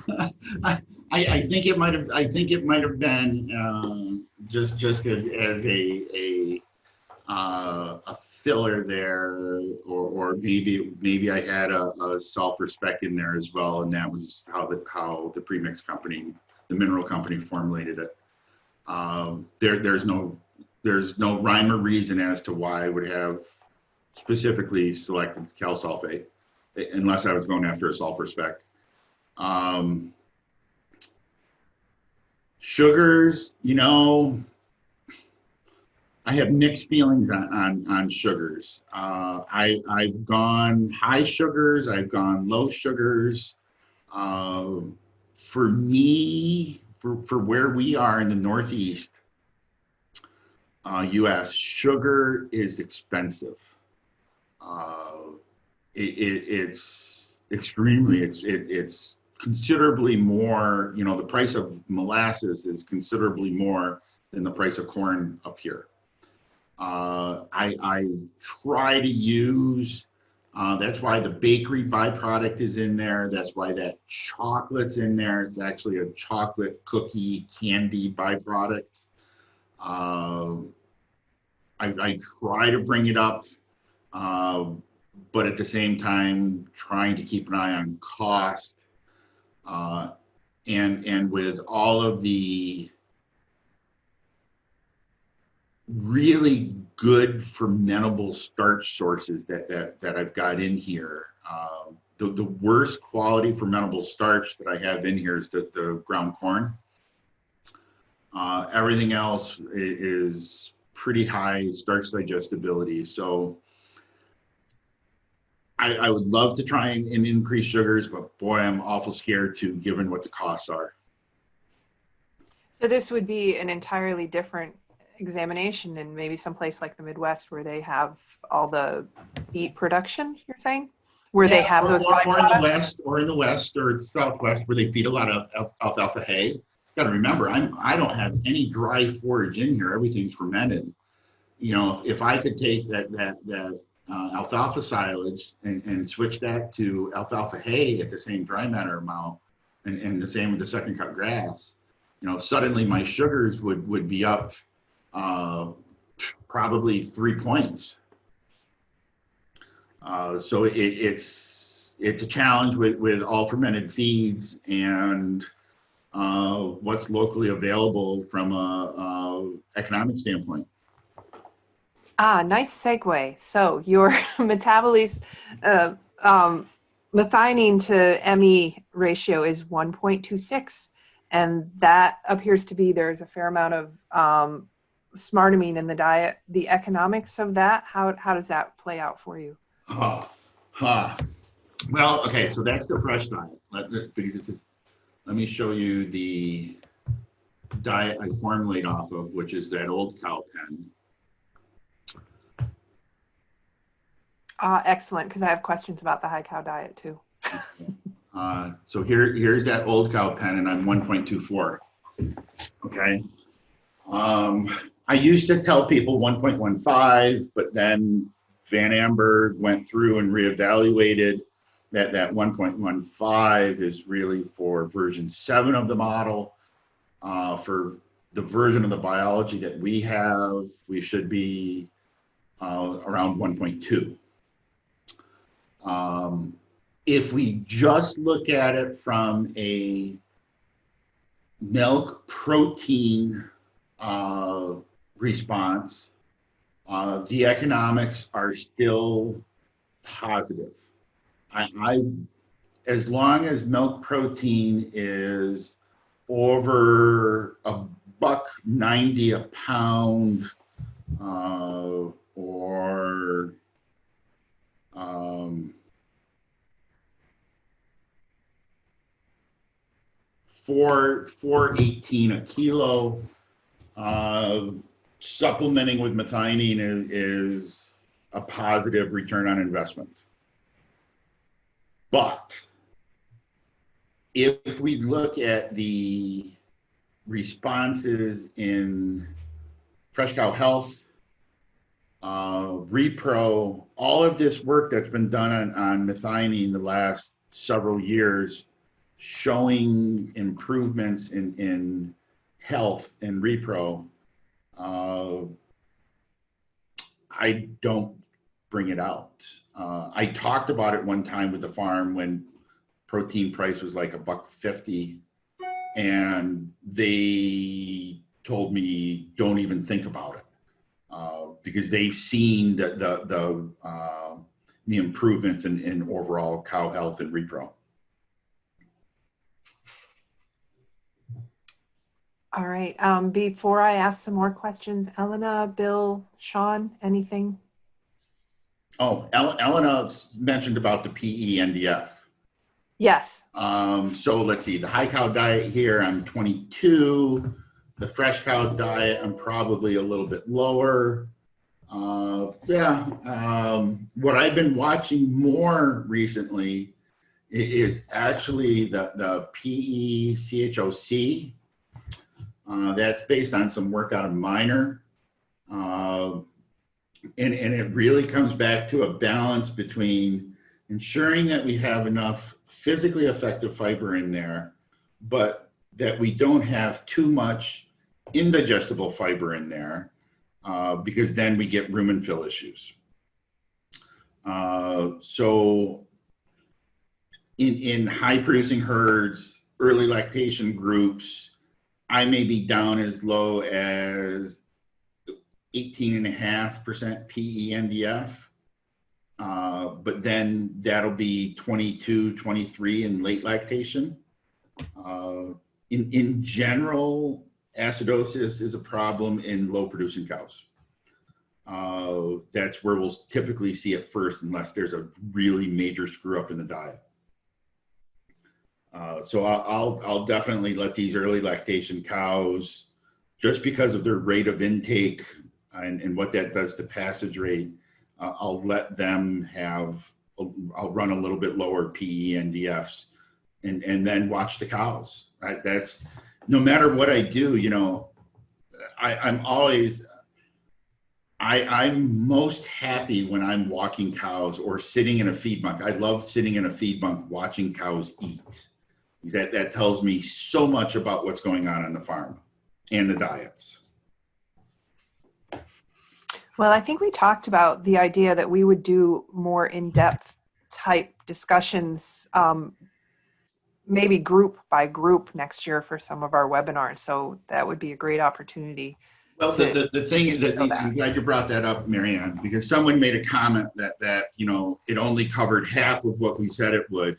that? I think it might have been just as a filler there, or maybe I had a self-respect in there as well, and that was how the premix company, the mineral company, formulated it. There's no rhyme or reason as to why I would have specifically selected cal sulfate, unless I was going after a self-respect. Sugars, you know, I have mixed feelings on sugars. I've gone high sugars, I've gone low sugars. For me, for where we are in the Northeast US, sugar is expensive. It's extremely, it's considerably more, you know, the price of molasses is considerably more than the price of corn up here. I try to use, that's why the bakery byproduct is in there. That's why that chocolate's in there. It's actually a chocolate cookie candy byproduct. I try to bring it up, but at the same time, trying to keep an eye on cost. And with all of the really good fermentable starch sources that I've got in here, the worst quality fermentable starch that I have in here is the ground corn. Everything else is pretty high starch digestibility. So I would love to try and increase sugars, but boy, I'm awful scared to, given what the costs are. So this would be an entirely different examination in maybe someplace like the Midwest where they have all the beet production, you're saying? Where they have those byproducts? Or in the West or the Southwest where they feed a lot of alfalfa hay. You gotta remember, I don't have any dry forage in here. Everything's fermented. You know, if I could take that alfalfa silage and switch that to alfalfa hay at the same dry matter amount, and the same with the second cut grass, you know, suddenly my sugars would be up probably 3 points. So it's a challenge with all fermented feeds and what's locally available from a economic standpoint. Nice segue. So your metabolism, methionine to ME ratio is 1.26, and that appears to be, there's a fair amount of smartamine in the diet. The economics of that, how does that play out for you? Well, okay, so that's the fresh diet. Because it's just, let me show you the diet I formulate off of, which is that old cow pen. Excellent, because I have questions about the high cow diet too. So here's that old cow pen, and I'm 1.24. Okay. I used to tell people 1.15, but then Van Amberg went through and reevaluated that 1.15 is really for version 7 of the model. For the version of the biology that we have, we should be around 1.2. If we just look at it from a milk protein response, the economics are still positive. As long as milk protein is over $1.90 a pound, or $4.18 a kilo, supplementing with methionine is a positive return on investment. But if we look at the responses in fresh cow health, repro, all of this work that's been done on methionine the last several years, showing improvements in health and repro, I don't bring it out. I talked about it one time with the farm when protein price was like $1.50, and they told me don't even think about it, because they've seen the improvements in overall cow health and repro. All right. Before I ask some more questions, Elena, Bill, Sean, anything? Oh, Elena mentioned about the PE NDF. Yes. So let's see, the high cow diet here, I'm 22. The fresh cow diet, I'm probably a little bit lower. What I've been watching more recently is actually the PE CHOC. That's based on some work out of Minor. And it really comes back to a balance between ensuring that we have enough physically effective fiber in there, but that we don't have too much indigestible fiber in there, because then we get rumen fill issues. So in high producing herds, early lactation groups, I may be down as low as 18.5% PE NDF, but then that'll be 22, 23 in late lactation. In general, acidosis is a problem in low producing cows. That's where we'll typically see it first, unless there's a really major screw up in the diet. So I'll definitely let these early lactation cows, just because of their rate of intake and what that does to passage rate, I'll let them I'll run a little bit lower PE NDFs and then watch the cows. Right? That's, no matter what I do, I'm most happy when I'm walking cows or sitting in a feed bunk. I love sitting in a feed bunk watching cows eat. That tells me so much about what's going on the farm and the diets. Well, I think we talked about the idea that we would do more in-depth type discussions, maybe group by group next year for some of our webinars. So that would be a great opportunity. Well, the thing is that I'm glad you brought that up, Marianne, because someone made a comment that it only covered half of what we said it would.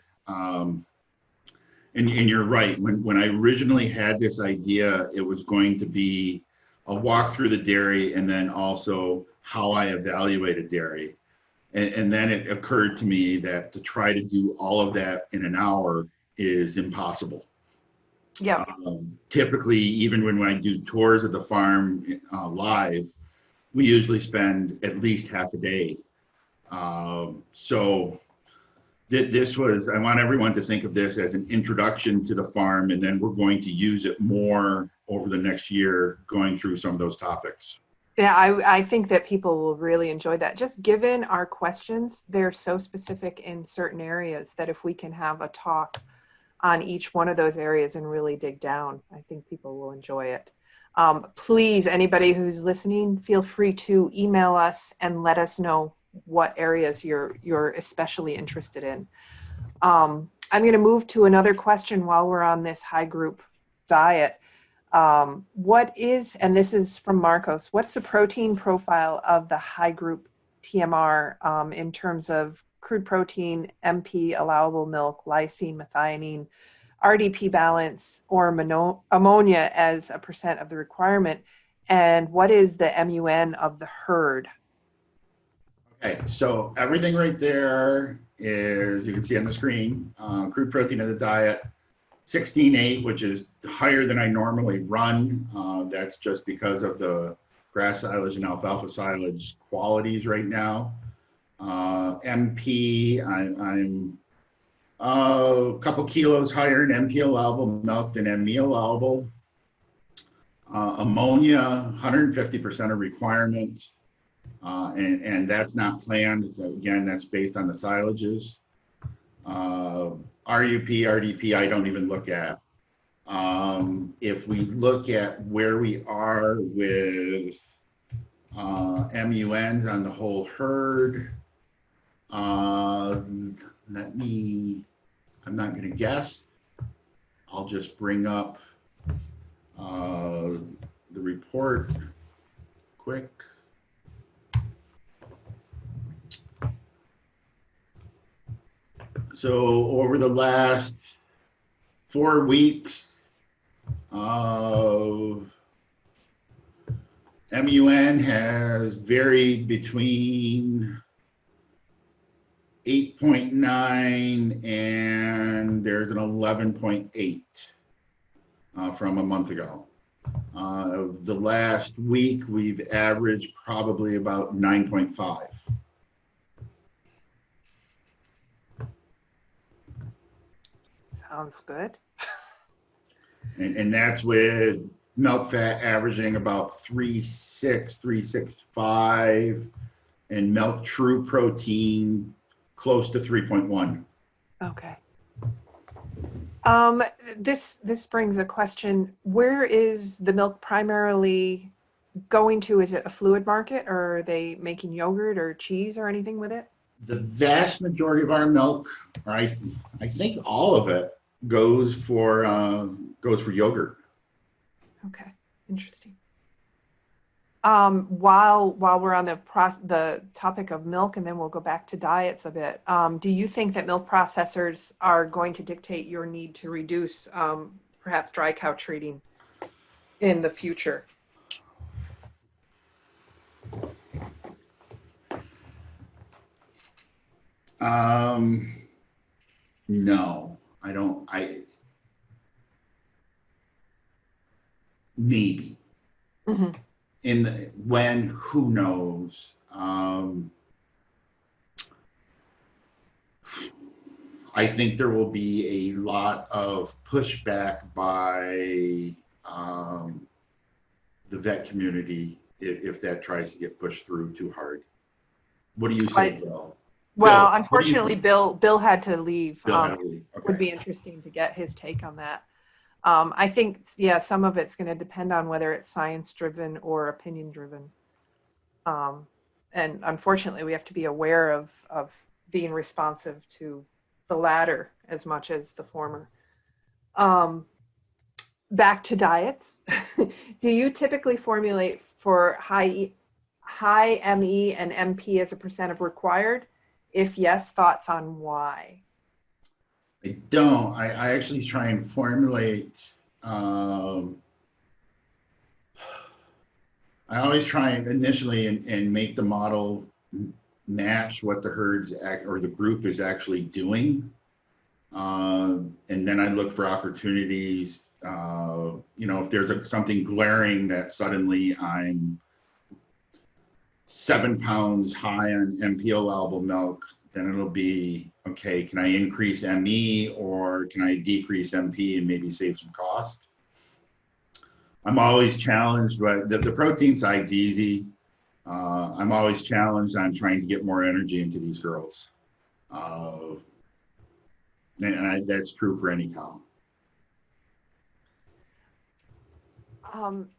And you're right. When I originally had this idea, it was going to be a walk through the dairy and then also how I evaluated dairy. And then it occurred to me that to try to do all of that in an hour is impossible. Yeah. Typically, even when I do tours of the farm live, we usually spend at least half a day So this was, I want everyone to think of this as an introduction to the farm, and then we're going to use it more over the next year going through some of those topics. Yeah, I think that people will really enjoy that. Just given our questions, they're so specific in certain areas that if we can have a talk on each one of those areas and really dig down, I think people will enjoy it. Please, anybody who's listening, feel free to email us and let us know what areas you're especially interested in. I'm going to move to another question while we're on this high group diet. What is, and this is from Marcos, what's the protein profile of the high group TMR in terms of crude protein, MP, allowable milk, lysine, methionine, RDP balance, or ammonia as a percent of the requirement? And what is the MUN of the herd? Okay, so everything right there is, you can see on the screen, crude protein of the diet, 16.8, which is higher than I normally run. That's just because of the grass silage and alfalfa silage qualities right now. MP, I'm a couple kilos higher in MP allowable milk than ME allowable. Ammonia, 150% of requirement. And that's not planned. So again, that's based on the silages. RUP, RDP, I don't even look at. If we look at where we are with MUNs on the whole herd, I'm not going to guess. I'll just bring up the report quick. So over the last 4 weeks, MUN has varied between 8.9 and there's an 11.8 from a month ago. The last week, we've averaged probably about 9.5. Sounds good. And that's with milk fat averaging about 3.6, 3.65, and milk true protein close to 3.1. Okay. This brings a question. Where is the milk primarily going to? Is it a fluid market, or are they making yogurt or cheese or anything with it? The vast majority of our milk, or I think all of it, goes for yogurt. Okay, interesting. While we're on the topic of milk, and then we'll go back to diets a bit. Do you think that milk processors are going to dictate your need to reduce perhaps dry cow treating in the future? No, I don't. Maybe. Mm-hmm. Who knows? I think there will be a lot of pushback by the vet community if that tries to get pushed through too hard. What do you say, Bill? Well, Bill, unfortunately, Bill had to leave. Bill had to leave. Okay. Would be interesting to get his take on that. I think, yeah, some of it's going to depend on whether it's science-driven or opinion-driven. And unfortunately, we have to be aware of being responsive to the latter as much as the former. Back to diets. Do you typically formulate for high ME and MP as a percent of required? If yes, thoughts on why? I don't. I actually try and formulate. I always try and initially and make the model match what the herd's or the group is actually doing, and then I look for opportunities. If there's something glaring that suddenly I'm 7 pounds high on NP allowable milk, then it'll be, okay, can I increase ME or can I decrease MP and maybe save some cost? I'm always challenged, but the protein side's easy. I'm always challenged on trying to get more energy into these girls. That's true for any cow.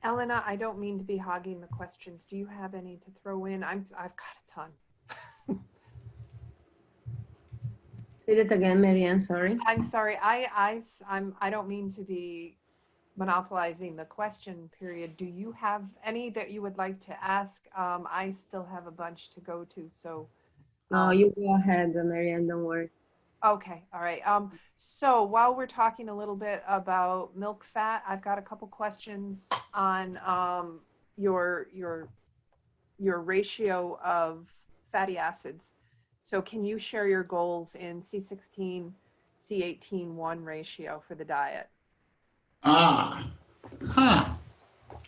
Elena, I don't mean to be hogging the questions. Do you have any to throw in? I've got a ton. Say that again, Marianne, sorry. I'm sorry. I don't mean to be monopolizing the question period. Do you have any that you would like to ask? I still have a bunch to go to, so. No, you go ahead, Marianne, don't worry. Okay, all right. So while we're talking a little bit about milk fat, I've got a couple questions on your ratio of fatty acids. So can you share your goals in C16, C18-1 ratio for the diet?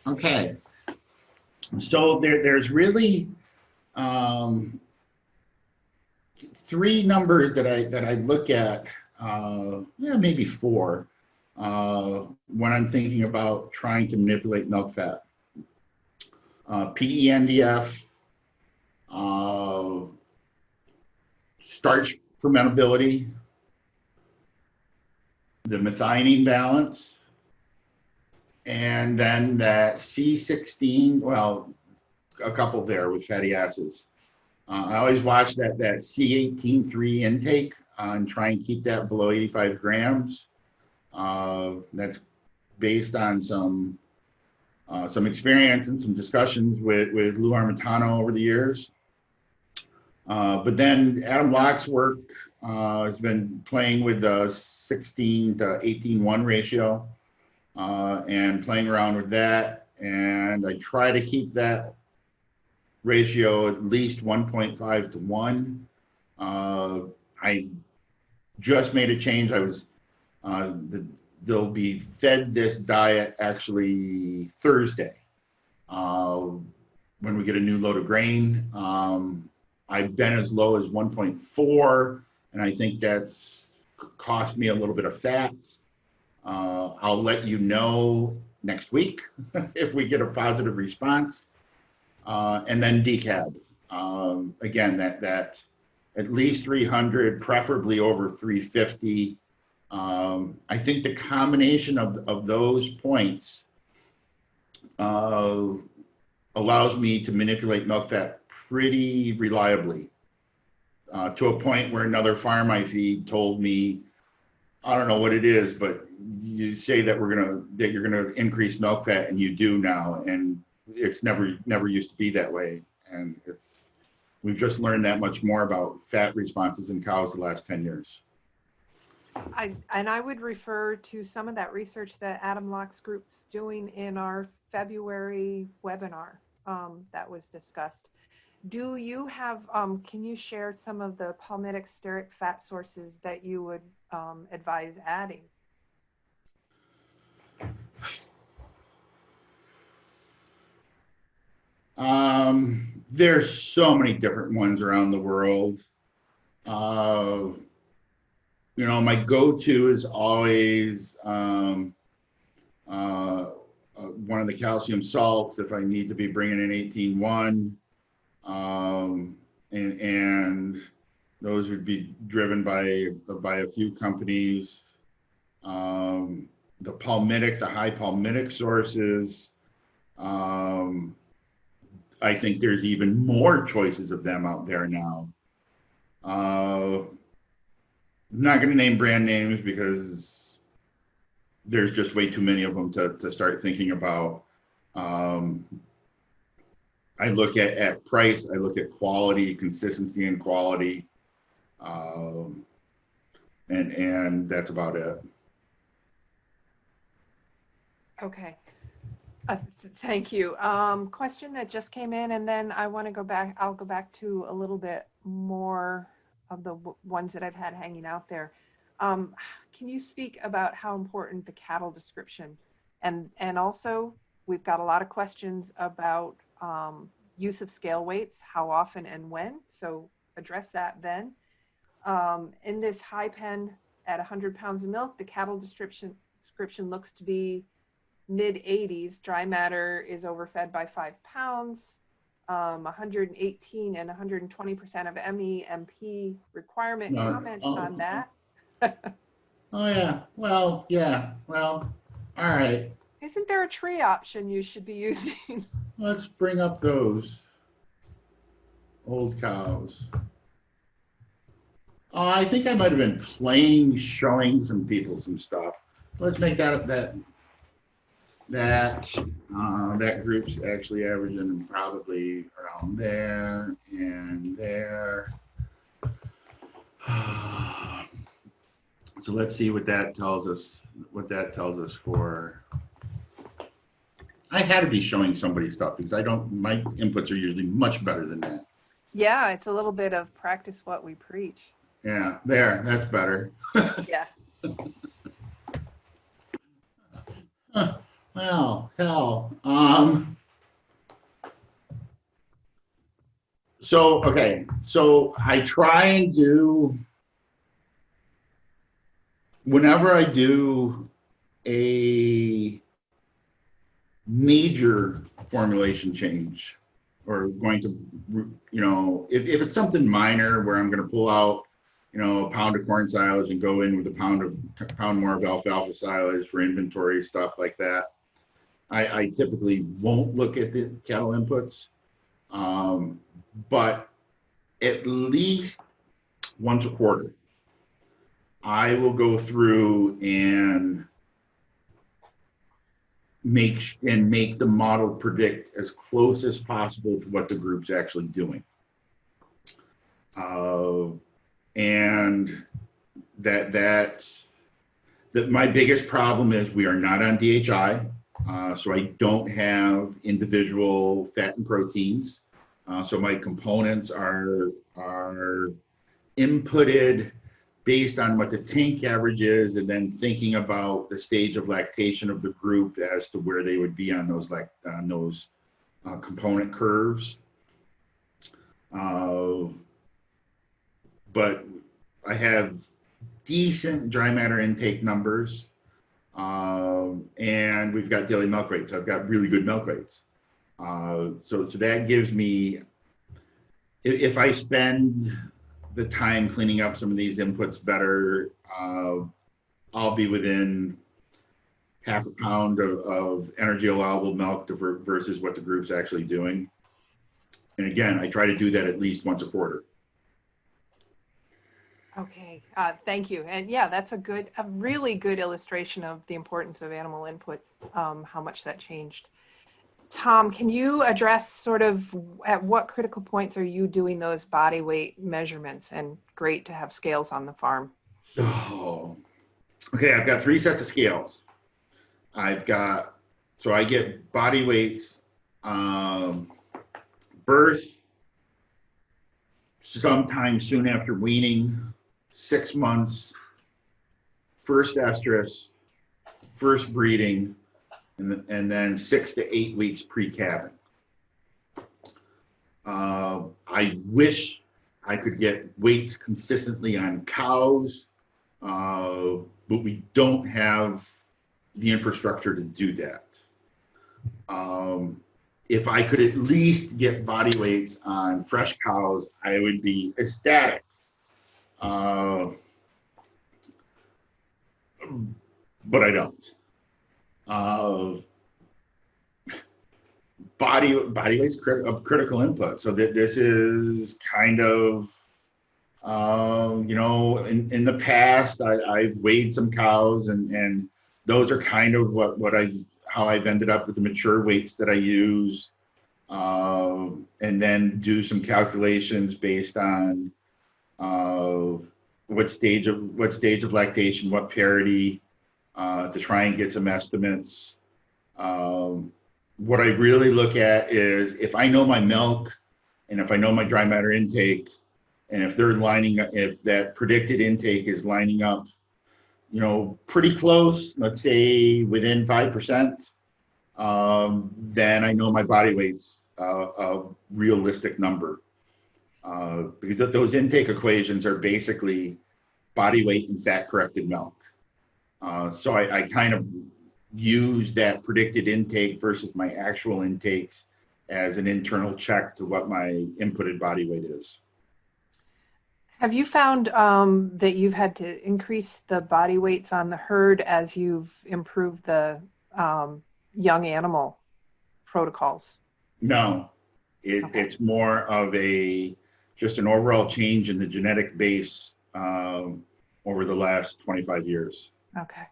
Okay. So there's really three numbers that I look at, maybe four, when I'm thinking about trying to manipulate milk fat. PENDF, starch fermentability, the methionine balance, and then that C16, well, a couple there with fatty acids. I always watch that C18-3 intake and try and keep that below 85 grams. That's based on some experience and some discussions with Lou Armitano over the years. But then Adam Locke's work has been playing with the 16 to 18-1 ratio and playing around with that. And I try to keep that ratio at least 1.5 to 1. I just made a change. They'll be fed this diet actually Thursday when we get a new load of grain. I've been as low as 1.4, and I think that's cost me a little bit of fat. I'll let you know next week if we get a positive response. And then decad. Again, that at least 300, preferably over 350. I think the combination of those points allows me to manipulate milk fat pretty reliably to a point where another farm I feed told me, I don't know what it is, but you say that you're gonna increase milk fat, and you do now, and it's never used to be that way. And we've just learned that much more about fat responses in cows the last 10 years. I would refer to some of that research that Adam Locke's group's doing in our February webinar that was discussed. Do you have, can you share some of the palmitic stearic fat sources that you would advise adding? There's so many different ones around the world. My go-to is always one of the calcium salts if I need to be bringing in 18-1. And those would be driven by a few companies. The high palmitic sources. I think there's even more choices of them out there now. I'm not going to name brand names because there's just way too many of them to start thinking about. I look at price, I look at quality, consistency and quality, and that's about it. Okay. Thank you. Question that just came in, and then I want to go back. I'll go back to a little bit more of the ones that I've had hanging out there. Can you speak about how important the cattle description, and also we've got a lot of questions about use of scale weights, how often and when. So address that then. In this high pen at 100 pounds of milk, the cattle description looks to be mid 80s. Dry matter is overfed by 5 pounds. 118 and 120% of MEMP requirement. Comment on that. Oh yeah. Well, yeah. Well, all right. Isn't there a tree option you should be using? Let's bring up those old cows. Oh, I think I might have been showing some people some stuff. Let's make that group's actually averaging probably around there and there. So let's see what that tells us. For. I had to be showing somebody stuff because my inputs are usually much better than that. Yeah, it's a little bit of practice what we preach. Yeah, that's better. Yeah. Well, hell. So I try and do, whenever I do a major formulation change, or going to, if it's something minor where I'm going to pull out, a pound of corn silage and go in with a pound more of alfalfa silage for inventory, stuff like that, I typically won't look at the cattle inputs, but at least once a quarter, I will go through and make the model predict as close as possible to what the group's actually doing. And that my biggest problem is we are not on DHI, so I don't have individual fat and proteins. So my components are inputted based on what the tank average is, and then thinking about the stage of lactation of the group as to where they would be on those component curves. But I have decent dry matter intake numbers, and we've got daily milk rates. I've got really good milk rates. So that gives me, if I spend the time cleaning up some of these inputs better, I'll be within half a pound of energy allowable milk versus what the group's actually doing. And again, I try to do that at least once a quarter. Okay, thank you. And yeah, that's a really good illustration of the importance of animal inputs, how much that changed. Tom, can you address sort of at what critical points are you doing those body weight measurements? And great to have scales on the farm. Oh, okay. I've got 3 sets of scales. So I get body weights, birth, sometime soon after weaning, 6 months, first estrus, first breeding, and then 6 to 8 weeks pre-calving. I wish I could get weights consistently on cows, but we don't have the infrastructure to do that. If I could at least get body weights on fresh cows, I would be ecstatic. But I don't. Body weight's critical input. So this is kind of, in the past, I've weighed some cows, and those are kind of how I've ended up with the mature weights that I use, and then do some calculations based on what stage of lactation, what parity, to try and get some estimates. What I really look at is if I know my milk and if I know my dry matter intake, and if that predicted intake is lining up, pretty close, let's say within 5%, then I know my body weight's a realistic number. Because those intake equations are basically body weight and fat corrected milk. So I kind of use that predicted intake versus my actual intakes as an internal check to what my inputted body weight is. Have you found that you've had to increase the body weights on the herd as you've improved the young animal protocols? No, Okay. it's more of just an overall change in the genetic base over the last 25 years. Okay.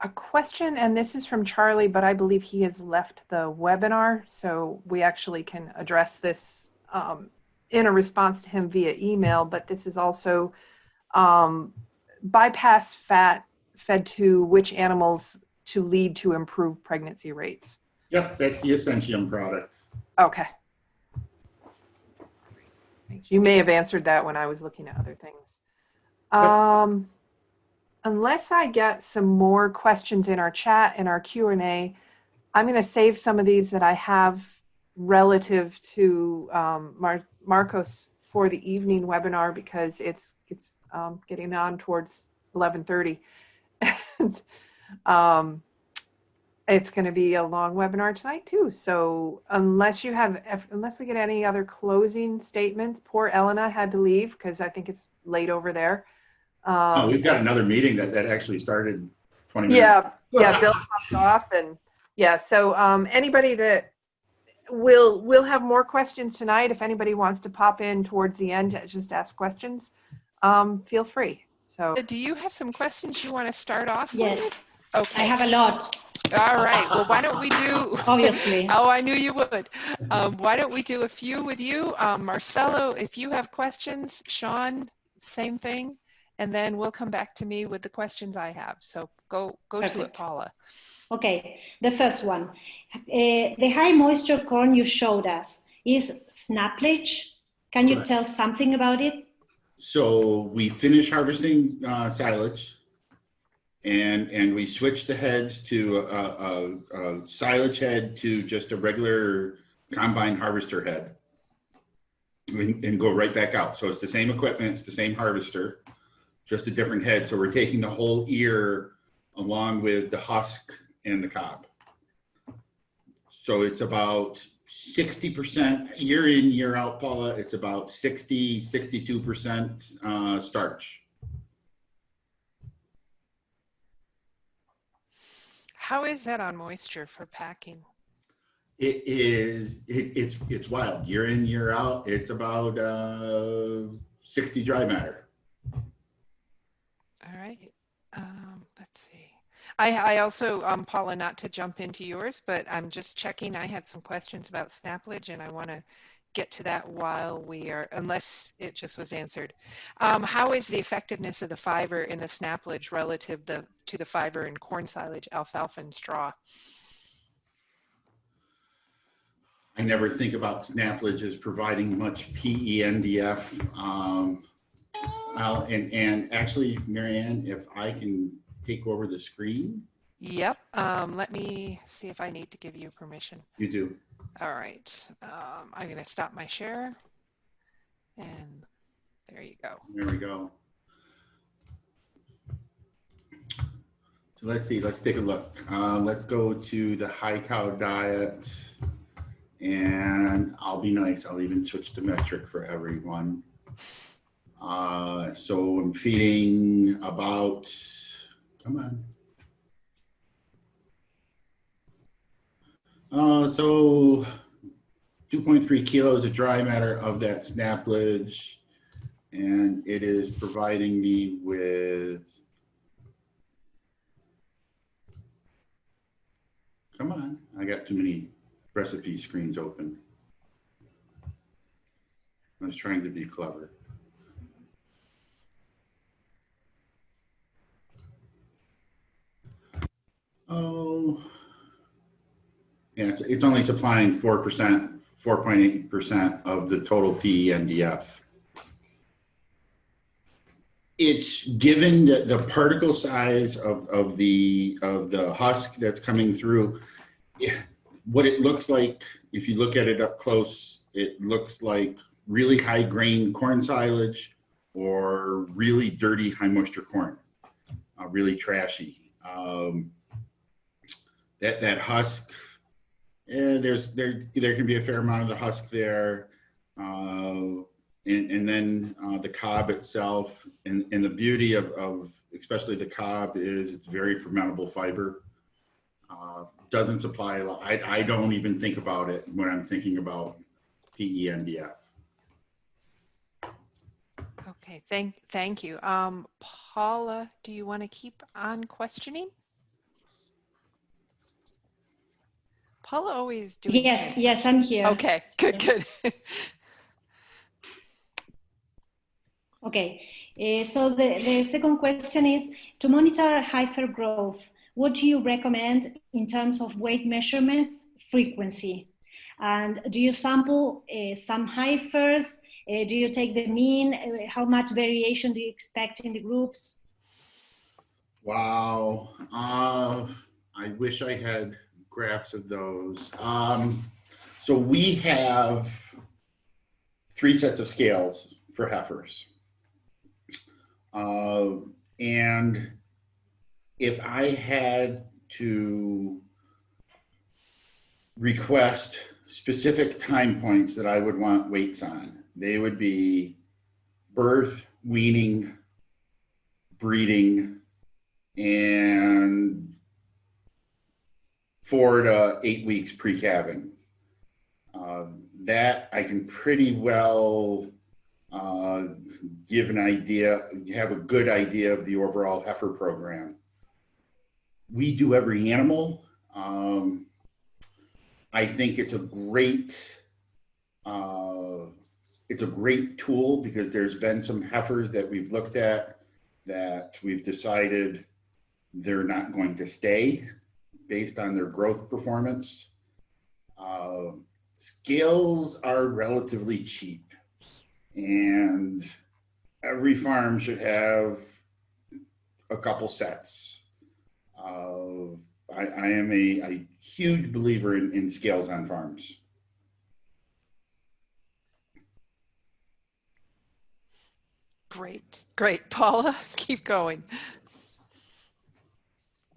A question, and this is from Charlie, but I believe he has left the webinar, so we actually can address this in a response to him via email, but this is also bypass fat fed to which animals to lead to improved pregnancy rates. Yep, that's the Essentium product. Okay. You may have answered that when I was looking at other things. Unless I get some more questions in our chat and our Q&A, I'm going to save some of these that I have relative to Marcos for the evening webinar because it's getting on towards 11:30. And it's going to be a long webinar tonight too. So unless we get any other closing statements, poor Elena had to leave because I think it's late over there. We've got another meeting that actually started 20 minutes. Yeah, Bill popped off, and yeah. So anybody that we'll have more questions tonight. If anybody wants to pop in towards the end to just ask questions, feel free. So, Do you have some questions you want to start off Yes. with? Okay. I have a lot. All right. Well, why don't we do? Obviously. Oh, I knew you would. Why don't we do a few with you, Marcelo? If you have questions, Sean, same thing. And then we'll come back to me with the questions I have. So go to it, Perfect. Paula. Okay, the first one. The high moisture corn you showed us is snaplage. Can you Correct. tell something about it? So we finish harvesting silage, and we switch the heads to a silage head to just a regular combine harvester head, and go right back out. So it's the same equipment, it's the same harvester, just a different head. So we're taking the whole ear along with the husk and the cob. So it's about 60% year in, year out, Paula. It's about 62% starch. How is that on moisture for packing? It's wild. Year in, year out, it's about 60 dry matter. All right. Let's see. I also, Paula, not to jump into yours, but I'm just checking. I had some questions about snaplage, and I want to get to that while we are, unless it just was answered. How is the effectiveness of the fiber in the snaplage relative to the fiber in corn silage, alfalfa, and straw? I never think about snaplage as providing much PENDF. And actually, Marianne, if I can take over the screen. Yep. Let me see if I need to give you permission. You do. All right. I'm going to stop my share. And there you go. There we go. So let's see. Let's take a look. Let's go to the high cow diet. And I'll be nice. I'll even switch to metric for everyone. So I'm feeding about, come on. So 2.3 kilos of dry matter of that snaplage, and it is providing me with, come on, I got too many recipe screens open. I was trying to be clever. Oh, yeah, it's only supplying 4%, 4.8% of the total PENDF. It's given the particle size of the husk that's coming through. What it looks like, if you look at it up close, it looks like really high grain corn silage or really dirty high moisture corn, really trashy. That husk, there can be a fair amount of the husk there. And then the cob itself, and the beauty of especially the cob is it's very fermentable fiber. Doesn't supply a lot. I don't even think about it when I'm thinking about PEMDF. Okay, thank you. Paula, do you want to keep on questioning? Paula always doing Yes, yes, I'm here. Okay, good, good. Okay, so the second question is, to monitor heifer growth, what do you recommend in terms of weight measurements frequency? And do you sample some heifers? Do you take the mean? How much variation do you expect in the groups? Wow. I wish I had graphs of those. So we have 3 sets of scales for heifers. And if I had to request specific time points that I would want weights on, they would be birth, weaning, breeding, and 4 to 8 weeks pre-calving. That I can pretty well give an idea, have a good idea of the overall heifer program. We do every animal. I think it's a great tool because there's been some heifers that we've looked at that we've decided they're not going to stay based on their growth performance. Scales are relatively cheap, and every farm should have a couple sets. I am a huge believer in scales on farms. Great, great. Paula, keep going.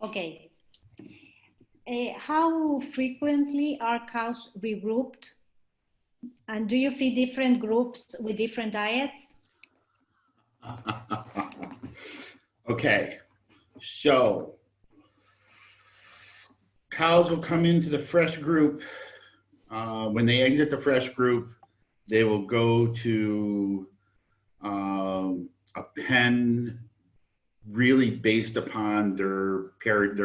Okay. How frequently are cows regrouped? And do you feed different groups with different diets? Okay, so cows will come into the fresh group. When they exit the fresh group, they will go to a pen really based upon their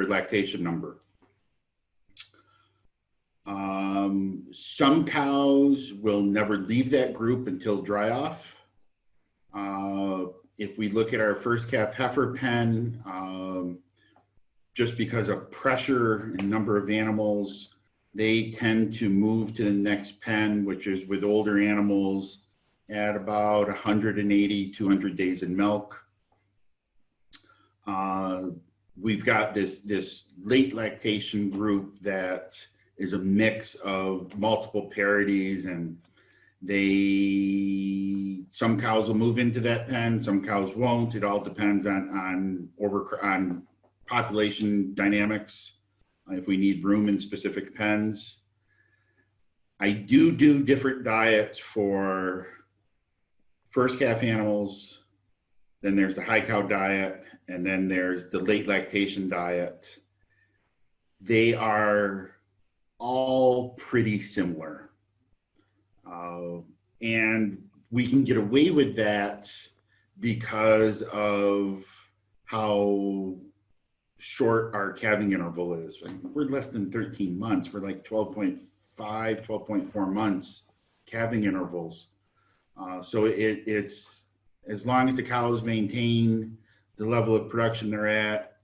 lactation number. Some cows will never leave that group until dry off. If we look at our first calf heifer pen, just because of pressure and number of animals, they tend to move to the next pen, which is with older animals at about 180, 200 days in milk. We've got this late lactation group that is a mix of multiple parities, and some cows will move into that pen, some cows won't. It all depends on population dynamics, if we need room in specific pens. I do different diets for first calf animals, then there's the high cow diet, and then there's the late lactation diet. They are all pretty similar. And we can get away with that because of how short our calving interval is. We're less than 13 months. We're like 12.5, 12.4 months calving intervals. So it's as long as the cows maintain the level of production they're at,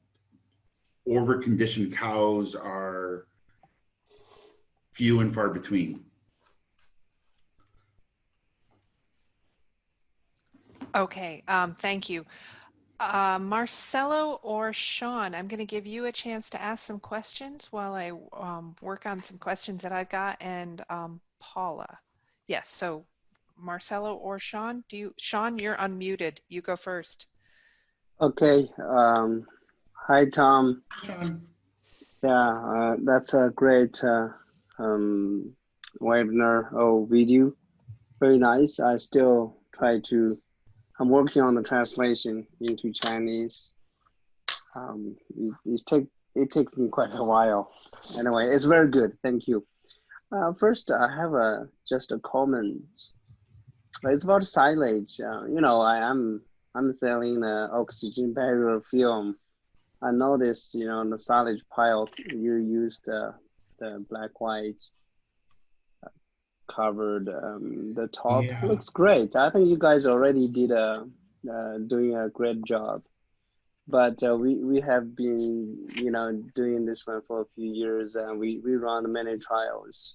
over-conditioned cows are few and far between. Okay, thank you. Marcelo or Sean, I'm going to give you a chance to ask some questions while I work on some questions that I've got, and Paula. Yes, so Marcelo or Sean, Sean, you're unmuted. You go first. Okay. Hi, Tom. Sean? Yeah, that's a great webinar or video. Very nice. I'm working on the translation into Chinese. It takes me quite a while. Anyway, it's very good. Thank you. First, I have just a comment. It's about silage. I'm selling oxygen barrier film. I noticed, in the silage pile, you used the black white covered. The top Yeah. looks great. I think you guys already doing a great job. But we have been, doing this one for a few years, and we run many trials,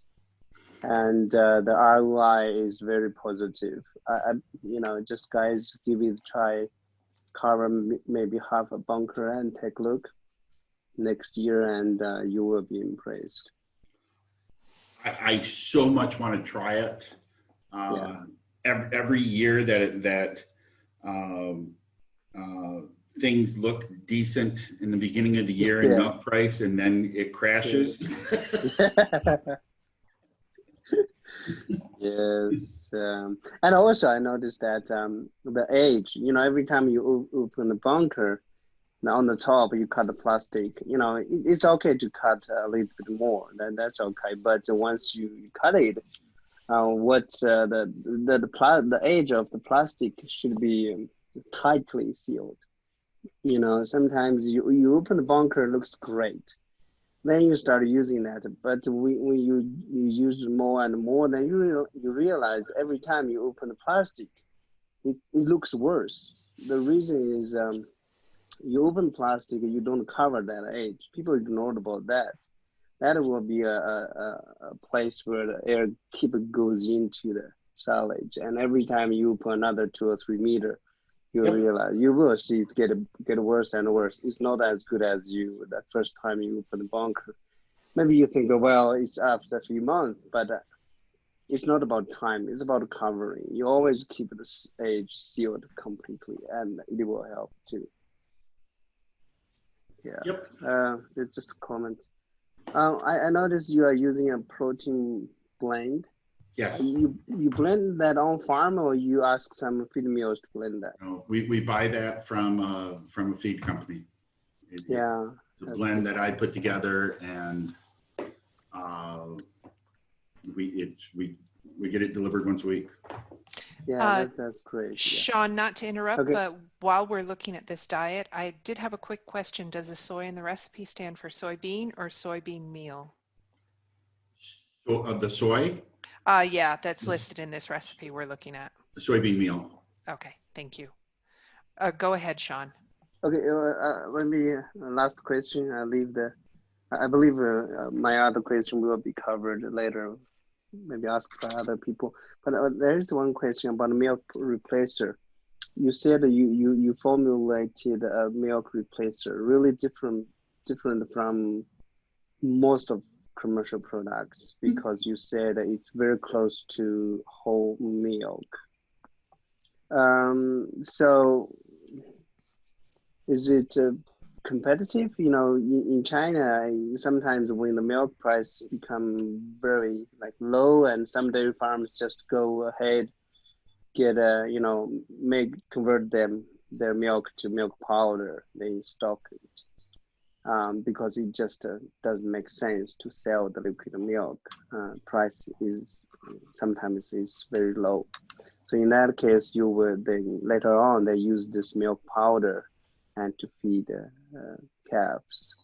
and the ROI is very positive. Just guys give it a try. Cover maybe half a bunker and take a look next year, and you will be impressed. I so much want to try it. Every year that things look decent in the beginning of the year in milk price, and then it crashes. Yes, and also I noticed that the age, every time you open the bunker, now on the top you cut the plastic. It's okay to cut a little bit more. That's okay. But once you cut it, the edge of the plastic should be tightly sealed. Sometimes you open the bunker, it looks great. Then you start using that, but when you use more and more, then you realize every time you open the plastic, it looks worse. The reason is you open plastic, you don't cover that edge. People ignored about that. That will be a place where the air goes into the silage, and every time you open another 2 or 3 meter, you realize, you will see it's get worse and worse. It's not as good as that first time you open the bunker. Maybe you think, well, it's after a few months, but it's not about time. It's about covering. You always keep the edge sealed completely, and it will help too. Yeah. Yep. It's just a comment. I noticed you are using a protein blend. Yes. You blend that on farm, or you ask some feed mills to blend that? No, we buy that from a feed company. It's a blend that I put together, and we get it delivered once a week. Yeah, that's great. Sean, not to interrupt, but while we're looking at this diet, I did have a quick question. Does the soy in the recipe stand for soybean or soybean meal? So the soy? Yeah, that's listed in this recipe we're looking at. Soybean meal. Okay, thank you. Go ahead, Sean. Okay, let me last question. I believe my other question will be covered later. Maybe asked by other people. But there is one question about milk replacer. You said you formulated a milk replacer really different from most of commercial products, because you said it's very close to whole milk. So is it competitive? In China, sometimes when the milk price become very low, and some dairy farms just go ahead, get convert their milk to milk powder. They stock it because it just doesn't make sense to sell the liquid milk. Price is sometimes very low. So in that case, you would then later on they use this milk powder and to feed calves.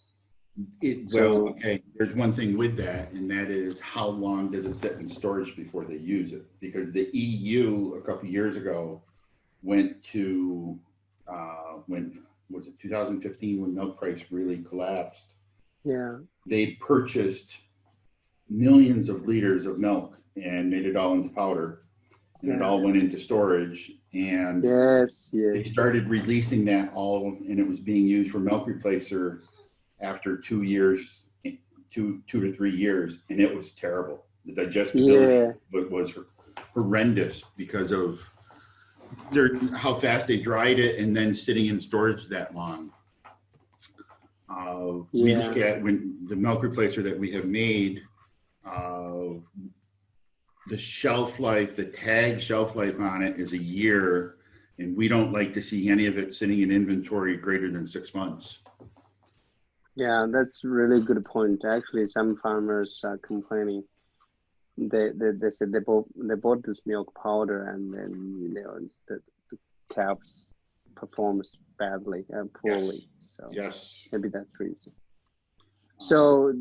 Okay, there's one thing with that, and that is how long does it sit in storage before they use it? Because the EU a couple of years ago went to when was it 2015, when milk price really collapsed? Yeah. They purchased millions of liters of milk and made it all into powder, and it all went into storage. And Yes, they yes. started releasing that all, and it was being used for milk replacer after 2 years, 2 to 3 years, and it was terrible. The digestibility was horrendous because of how fast they dried it and then sitting in storage that long. We look at when the milk replacer that we have made, the shelf life, the tag shelf life on it is a year, and we don't like to see any of it sitting in inventory greater than 6 months. Yeah, that's a really good point. Actually, some farmers are complaining. They said they bought this milk powder, and then the calves performs badly and poorly. So maybe that's the reason. So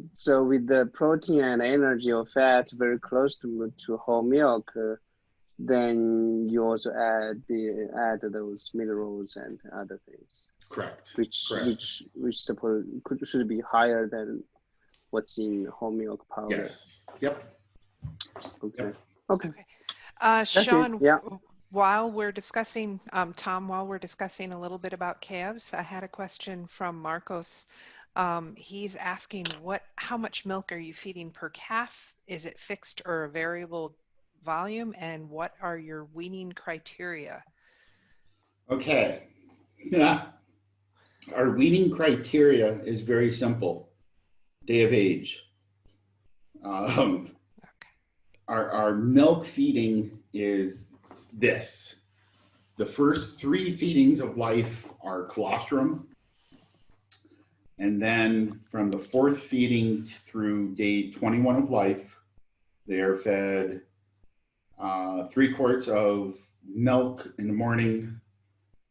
with the protein and energy or fat very close to whole milk, then you also add those minerals and other things. Correct. Which should be higher than what's in whole milk powder. Yes. Yep. Okay. Yep. Okay. Sean, yeah. While we're discussing, Tom, while we're discussing a little bit about calves, I had a question from Marcos. He's asking how much milk are you feeding per calf? Is it fixed or a variable volume? And what are your weaning criteria? Okay. Yeah. Our weaning criteria is very simple. Day of age. Our milk feeding is this. The first 3 feedings of life are colostrum. And then from the 4th feeding through day 21 of life, they are fed 3 quarts of milk in the morning,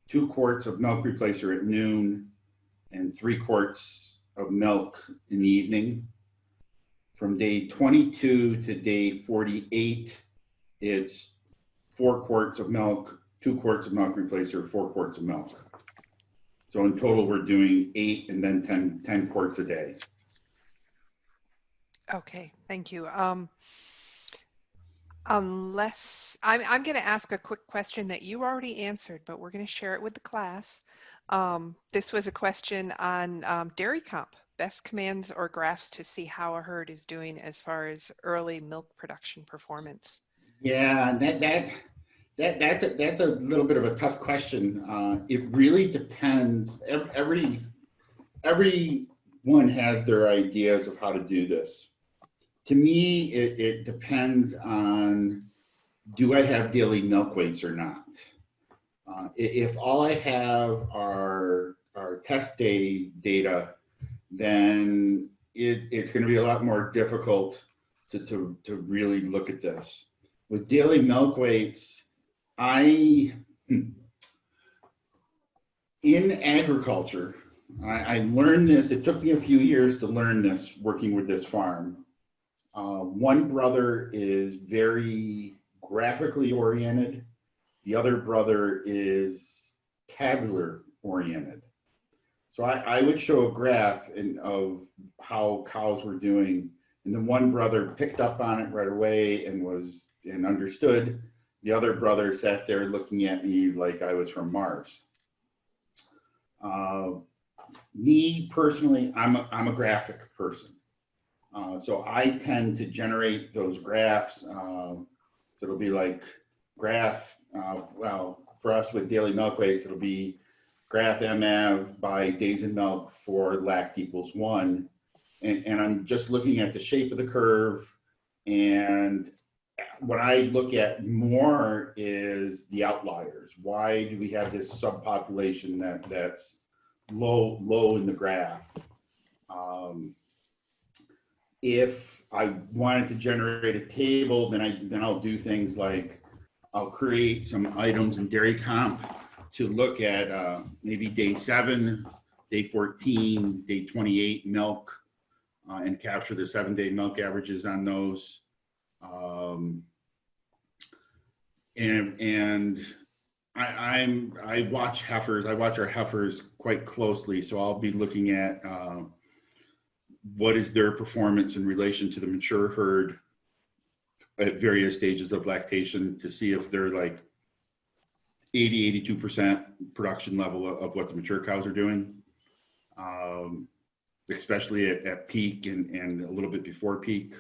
2 quarts of milk replacer at noon, and 3 quarts of milk in the evening. From day 22 to day 48, it's 4 quarts of milk, 2 quarts of milk replacer, 4 quarts of milk. So in total, we're doing 8 and then 10 quarts a day. Okay, thank you. Unless I'm going to ask a quick question that you already answered, but we're going to share it with the class. This was a question on dairy comp, best commands or graphs to see how a herd is doing as far as early milk production performance. Yeah, that's a little bit of a tough question. It really depends. Everyone has their ideas of how to do this. To me, it depends on, do I have daily milk weights or not? If all I have are test day data, then it's going to be a lot more difficult to really look at this. With daily milk weights, in agriculture, I learned this. It took me a few years to learn this working with this farm. One brother is very graphically oriented. The other brother is tabular oriented. So I would show a graph of how cows were doing, and the one brother picked up on it right away and understood. The other brother sat there looking at me like I was from Mars. Me personally, I'm a graphic person. So I tend to generate those graphs. So it'll be like graph, well, for us with daily milk weights, it'll be graph MAV by days in milk for lact equals 1. And I'm just looking at the shape of the curve. And what I look at more is the outliers. Why do we have this subpopulation that's low in the graph? If I wanted to generate a table, then I'll do things like I'll create some items in dairy comp to look at maybe day 7, day 14, day 28 milk, and capture the 7-day milk averages on those. And I watch heifers. I watch our heifers quite closely, so I'll be looking at what is their performance in relation to the mature herd at various stages of lactation to see if they're like 82% production level of what the mature cows are doing, especially at peak and a little bit before peak.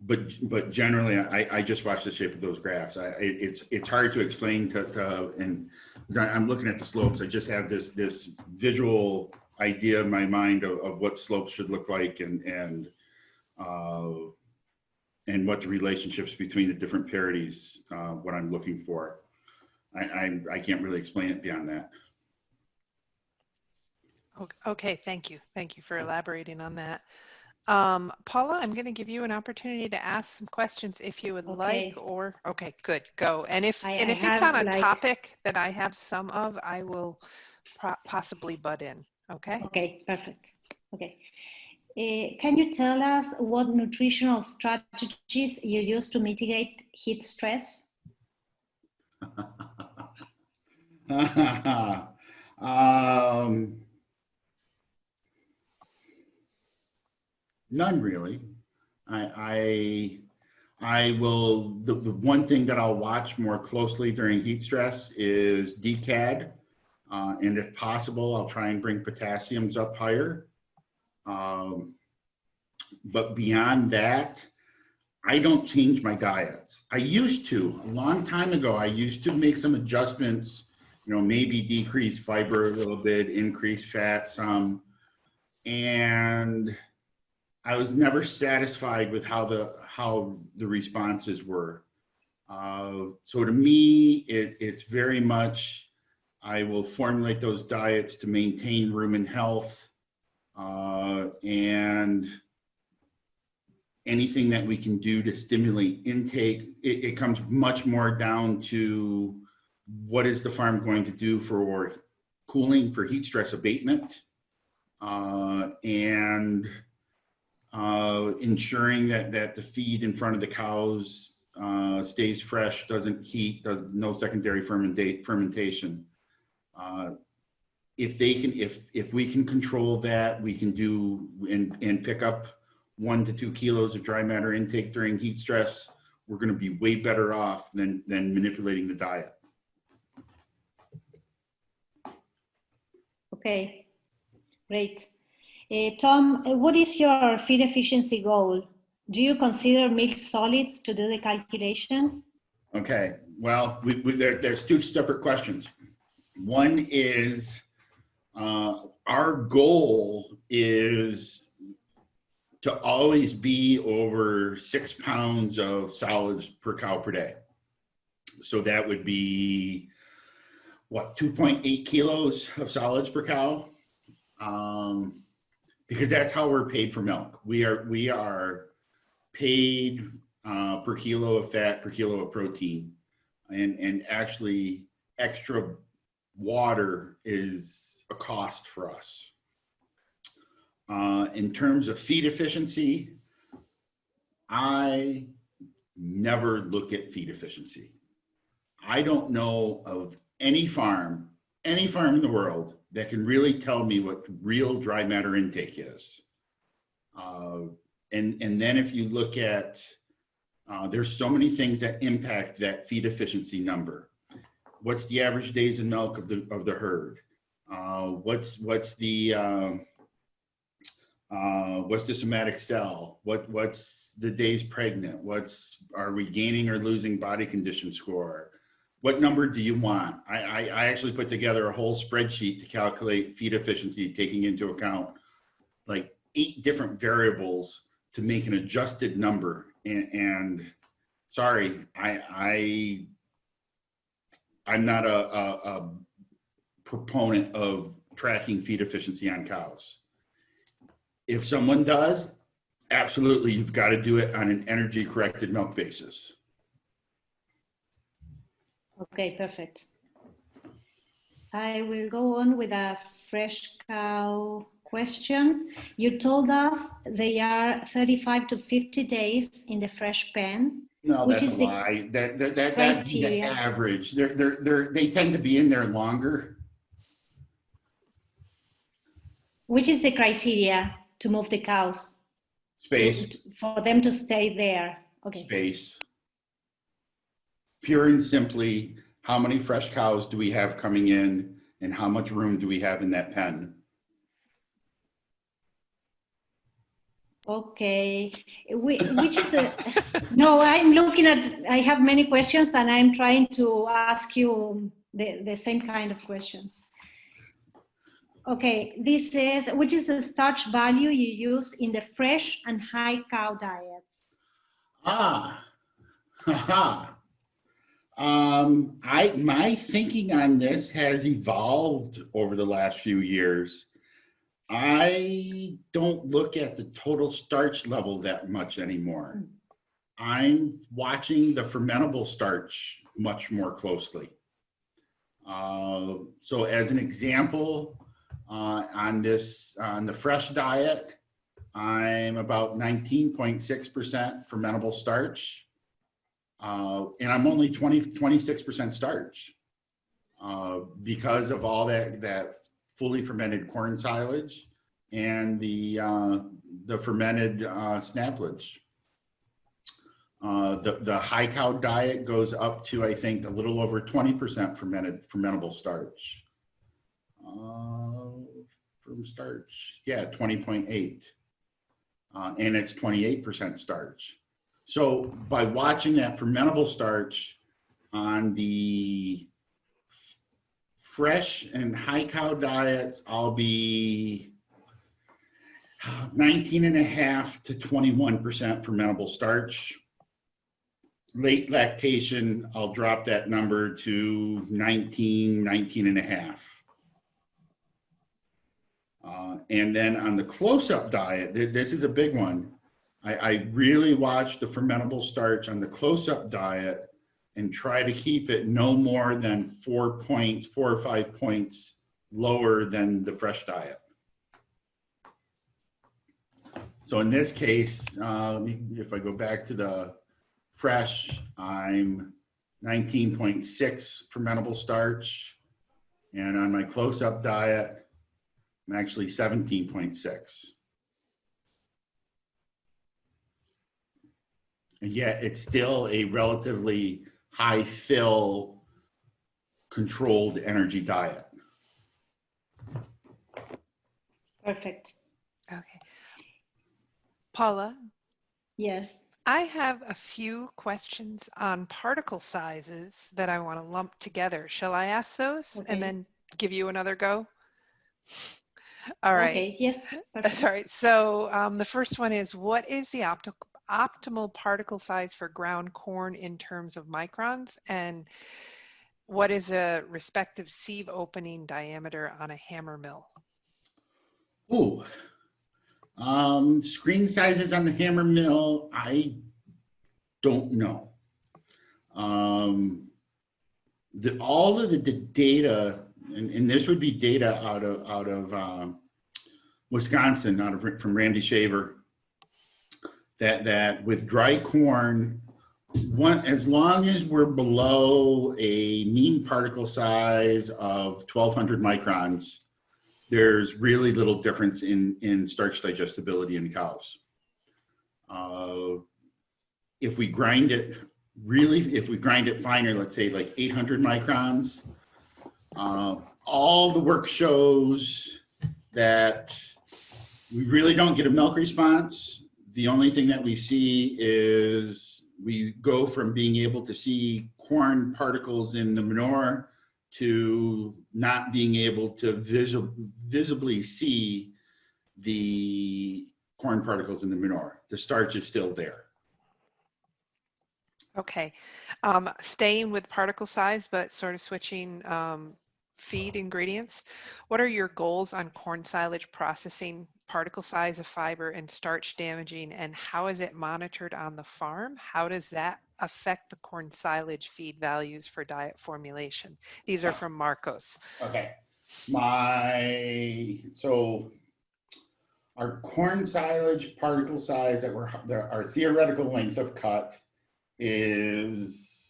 But generally, I just watch the shape of those graphs. It's hard to explain and I'm looking at the slopes. I just have this visual idea in my mind of what slopes should look like and what the relationships between the different parities, what I'm looking for. I can't really explain it beyond that. Okay, thank you. Thank you for elaborating on that. Paula, I'm going to give you an opportunity to ask some questions if you would like, or okay, good, go. And if it's on a topic that I have some of, I will possibly butt in. Okay. Okay, perfect. Okay. Can you tell us what nutritional strategies you use to mitigate heat stress? None really. I will, the one thing that I'll watch more closely during heat stress is DCAD. And if possible, I'll try and bring potassiums up higher. But beyond that, I don't change my diets. I used to, a long time ago, I used to make some adjustments, maybe decrease fiber a little bit, increase fat some. And I was never satisfied with how the responses were. So to me, it's very much, I will formulate those diets to maintain rumen health, and anything that we can do to stimulate intake. It comes much more down to what is the farm going to do for cooling, for heat stress abatement, and ensuring that the feed in front of the cows stays fresh, doesn't heat, no secondary fermentation. If we can control that, we can do and pick up 1 to 2 kilos of dry matter intake during heat stress. We're going to be way better off than manipulating the diet. Okay, great. Tom, what is your feed efficiency goal? Do you consider milk solids to do the calculations? Okay, well, there's 2 separate questions. One is, our goal is to always be over 6 pounds of solids per cow per day. So that would be, what, 2.8 kilos of solids per cow? Because that's how we're paid for milk. We are paid per kilo of fat, per kilo of protein, and actually extra water is a cost for us. In terms of feed efficiency, I never look at feed efficiency. I don't know of any farm in the world that can really tell me what real dry matter intake is. And then if you look at, there's so many things that impact that feed efficiency number. What's the average days of milk of the herd? What's the somatic cell? What's the days pregnant? Are we gaining or losing body condition score? What number do you want? I actually put together a whole spreadsheet to calculate feed efficiency, taking into account like 8 different variables to make an adjusted number. And sorry, I'm not a proponent of tracking feed efficiency on cows. If someone does, absolutely, you've got to do it on an energy corrected milk basis. Okay, perfect. I will go on with a fresh cow question. You told us they are 35 to 50 days in the fresh pen. No, that's a lie. That's the average. They tend to be in there longer. Which is the criteria to move the cows? Space. For them to stay there. Okay. Space. Pure and simply, how many fresh cows do we have coming in and how much room do we have in that pen? Okay, which is a, no, I'm looking at, I have many questions and I'm trying to ask you the same kind of questions. Okay, this is, which is the starch value you use in the fresh and high cow diets? Haha. My thinking on this has evolved over the last few years. I don't look at the total starch level that much anymore. I'm watching the fermentable starch much more closely. So as an example, on the fresh diet, I'm about 19.6% fermentable starch. And I'm only 26% starch because of all that fully fermented corn silage and the fermented snaplage. The high cow diet goes up to, I think, a little over 20% fermentable starch. From starch, yeah, 20.8, and it's 28% starch. So by watching that fermentable starch on the fresh and high cow diets, I'll be 19.5 to 21% fermentable starch. Late lactation, I'll drop that number to 19.5. And then on the close-up diet, this is a big one. I really watch the fermentable starch on the close-up diet and try to keep it no more than 4 or 5 points lower than the fresh diet. So in this case, if I go back to the fresh, I'm 19.6 fermentable starch. And on my close-up diet, I'm actually 17.6. And yet it's still a relatively high fill controlled energy diet. Perfect. Okay. Paula? Yes. I have a few questions on particle sizes that I want to lump together. Shall I ask those and then give you another go? All right. Okay, yes. Perfect. All right. So the first one is, what is the optimal particle size for ground corn in terms of microns? And what is a respective sieve opening diameter on a hammer mill? Ooh. Screen sizes on the hammer mill, I don't know. All of the data, and this would be data out of Wisconsin, from Randy Shaver, that with dry corn, as long as we're below a mean particle size of 1,200 microns, there's really little difference in starch digestibility in cows. If we grind it finer, let's say like 800 microns, all the work shows that we really don't get a milk response. The only thing that we see is we go from being able to see corn particles in the manure to not being able to visibly see the corn particles in the manure. The starch is still there. Okay. Staying with particle size, but sort of switching feed ingredients. What are your goals on corn silage processing, particle size of fiber, and starch damaging, and how is it monitored on the farm? How does that affect the corn silage feed values for diet formulation? These are from Marcos. Okay. So our corn silage particle size our theoretical length of cut is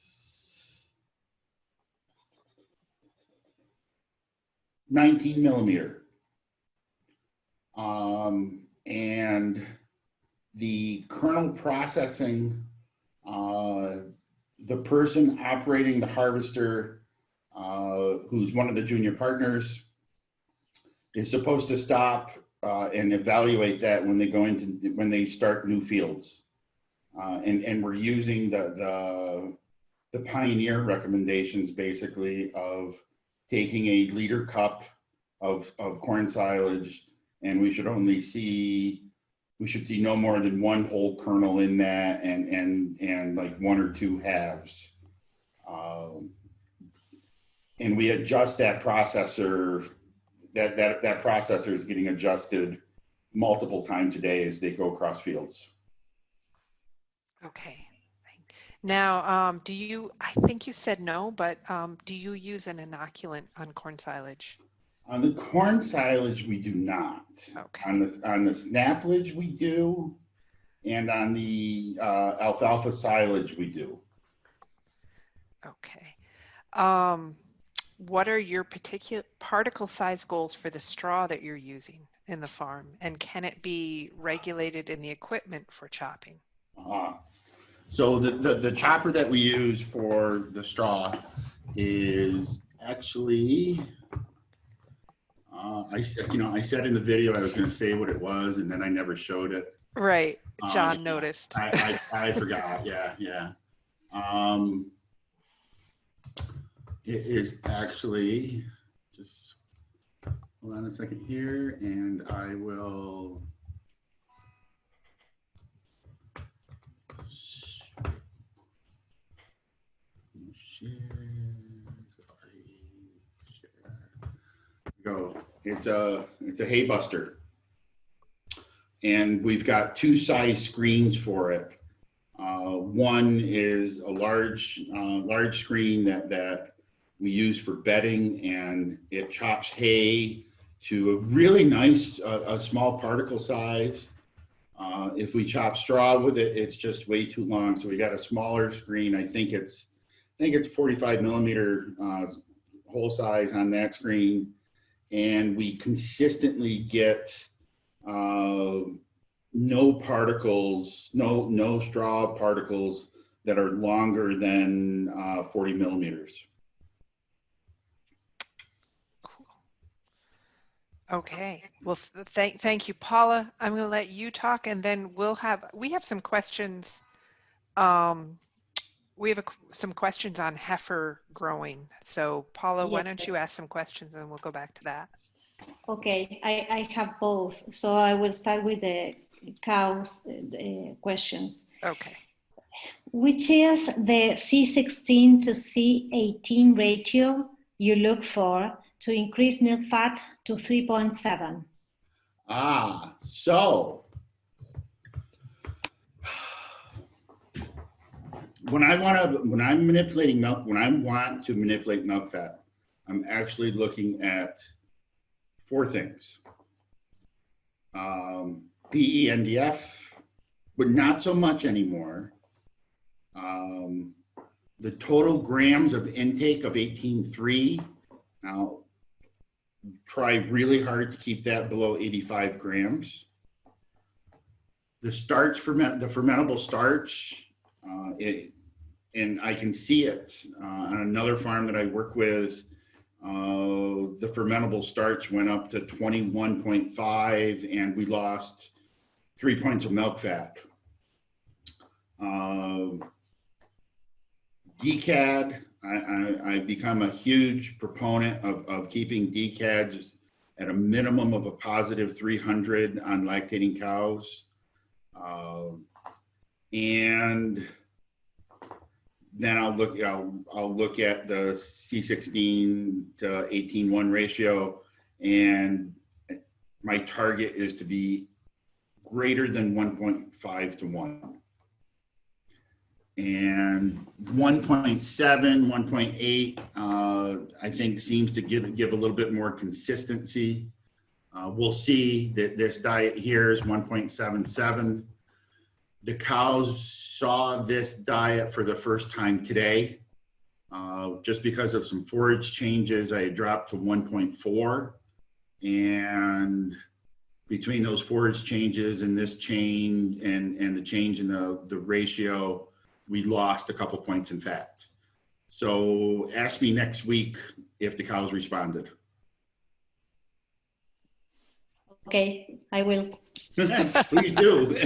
19 millimeter. And the kernel processing, the person operating the harvester, who's one of the junior partners, is supposed to stop and evaluate that when they start new fields. And we're using the pioneer recommendations, basically, of taking a liter cup of corn silage, and we should see no more than one whole kernel in that, and like 1 or 2 halves. And we adjust that processor. That processor is getting adjusted multiple times a day as they go across fields. Okay. Now, do you, I think you said no, but do you use an inoculant on corn silage? On the corn silage, we do not. Okay. On the snaplage, we do. And on the alfalfa silage, we do. Okay. What are your particular particle size goals for the straw that you're using in the farm? And can it be regulated in the equipment for chopping? So the chopper that we use for the straw is actually, I said in the video I was going to say what it was, and then I never showed it. Right. John noticed. I forgot. Yeah. It is actually, just hold on a second here, and I will. Go. It's a hay buster, and we've got 2 size screens for it. One is a large screen that we use for bedding, and it chops hay to a really nice a small particle size. If we chop straw with it, it's just way too long. So we got a smaller screen. I think it's 45 millimeter hole size on that screen, and we consistently get no particles, no straw particles that are longer than 40 millimeters. Cool. Okay. Well, thank you, Paula. I'm going to let you talk, and then we have some questions. We have some questions on heifer growing. So Paula, why don't you ask some questions and we'll go back to that. Okay, I have both. So I will start with the cows questions. Okay. Which is the C16 to C18 ratio you look for to increase milk fat to 3.7? So when I want to manipulate milk fat, I'm actually looking at 4 things. PENDF, but not so much anymore. The total grams of intake of 18.3. I'll try really hard to keep that below 85 grams. The starch, the fermentable starch, and I can see it on another farm that I work with. The fermentable starch went up to 21.5, and we lost 3 points of milk fat. DCAD, I become a huge proponent of keeping DCADs at a minimum of a positive 300 on lactating cows. And then I'll look at the C16 to 18:1 ratio, and my target is to be greater than 1.5 to 1. And 1.7, 1.8, I think seems to give a little bit more consistency. We'll see that this diet here is 1.77. The cows saw this diet for the first time today. Just because of some forage changes, I dropped to 1.4. And between those forage changes and this change and the change in the ratio, we lost a couple points in fat. So ask me next week if the cows responded. Okay, I will. Please do.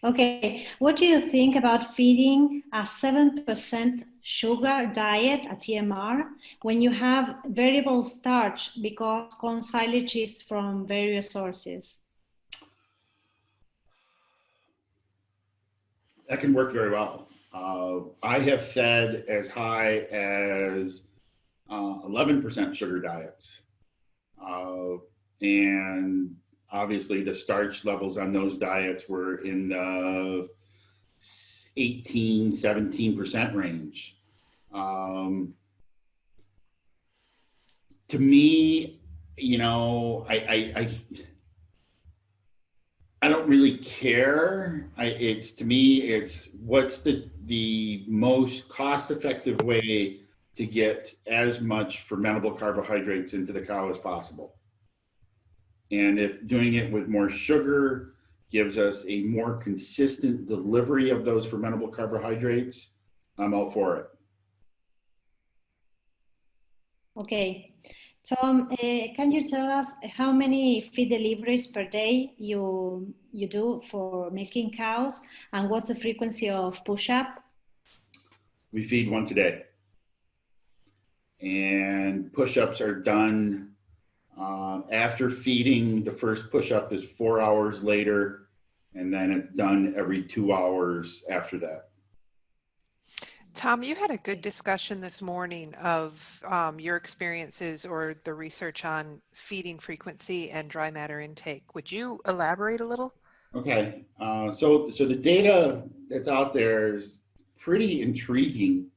Okay, what do you think about feeding a 7% sugar diet, a TMR, when you have variable starch because corn silage is from various sources? That can work very well. I have fed as high as 11% sugar diets. And obviously the starch levels on those diets were in the 18, 17% range. To me, you know, I don't really care. To me, it's what's the most cost-effective way to get as much fermentable carbohydrates into the cow as possible. And if doing it with more sugar gives us a more consistent delivery of those fermentable carbohydrates, I'm all for it. Okay. Tom, can you tell us how many feed deliveries per day you do for milking cows, and what's the frequency of push-up? We feed once a day. And push-ups are done after feeding. The first push-up is 4 hours later, and then it's done every 2 hours after that. Tom, you had a good discussion this morning of your experiences or the research on feeding frequency and dry matter intake. Would you elaborate a little? Okay, so the data that's out there is pretty intriguing.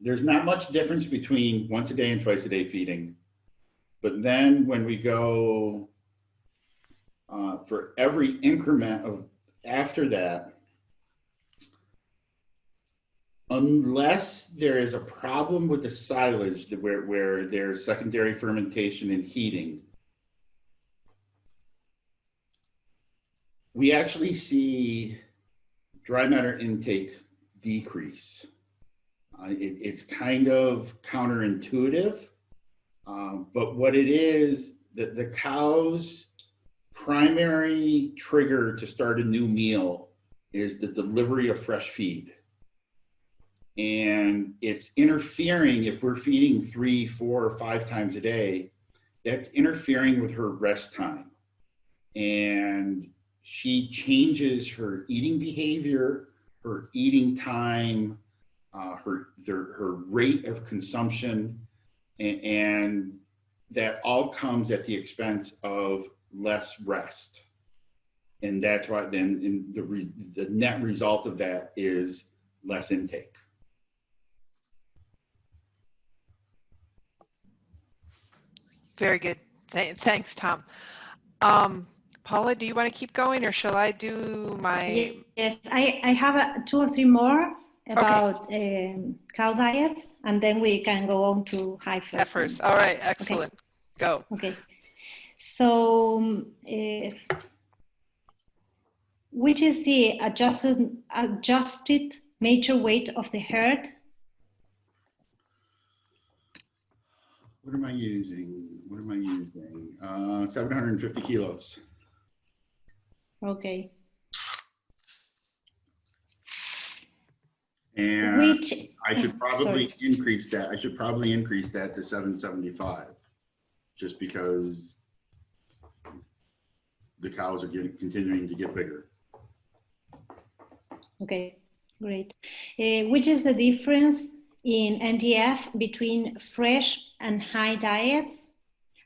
There's not much difference between once a day and twice a day feeding. But then when we go for every increment of after that, unless there is a problem with the silage where there's secondary fermentation and heating, we actually see dry matter intake decrease. It's kind of counterintuitive, but what it is, the cow's primary trigger to start a new meal is the delivery of fresh feed. And it's interfering, if we're feeding 3, 4, or 5 times a day, that's interfering with her rest time. And she changes her eating behavior, her eating time, her rate of consumption, and that all comes at the expense of less rest. And that's why then the net result of that is less intake. Very good. Thanks, Tom. Paula, do you want to keep going, or shall I do my? Yes, I have 2 or 3 more about cow diets, and then we can go on to Heifers. Heifers. All right, excellent. Okay. Go. Okay. So, which is the adjusted major weight of the herd? What am I using? 750 kilos. Okay. And I should probably increase that. I should probably increase that to 775, just because the cows are continuing to get bigger. Okay, great. Which is the difference in NDF between fresh and high diets?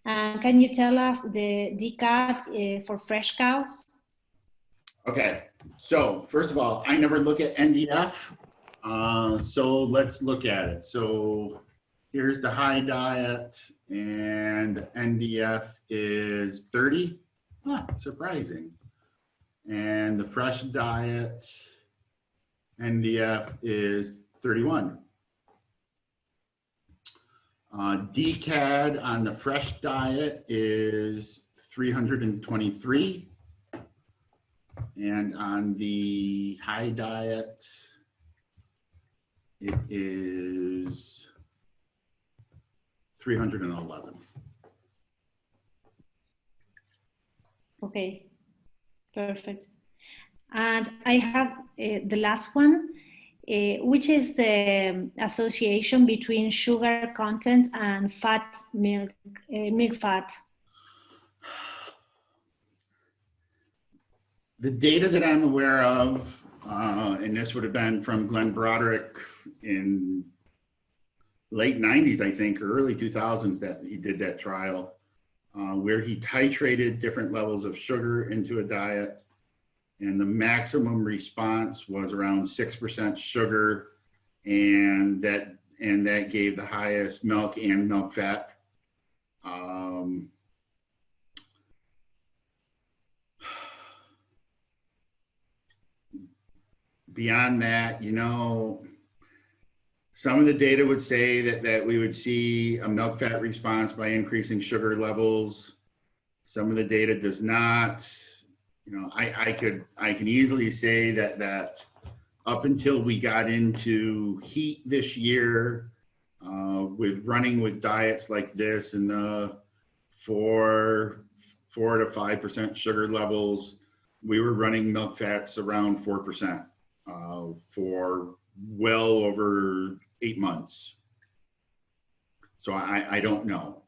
And can you tell us the DCAT for fresh cows? Okay, so first of all, I never look at NDF. So let's look at it. So here's the high diet, and the NDF is 30. Surprising. And the fresh diet NDF is 31. DCAD on the fresh diet is 323. And on the high diet, it is 311. Okay, perfect. And I have the last one, which is the association between sugar content and fat milk, milk fat. The data that I'm aware of, and this would have been from Glenn Broderick in late 90s, I think, or early 2000s, that he did that trial where he titrated different levels of sugar into a diet, and the maximum response was around 6% sugar, and that gave the highest milk and milk fat. Beyond that, you know, some of the data would say that we would see a milk fat response by increasing sugar levels. Some of the data does not. You know, I can easily say that up until we got into heat this year, with running with diets like this in the 4 to 5% sugar levels, we were running milk fats around 4%. For well over 8 months. So I don't know.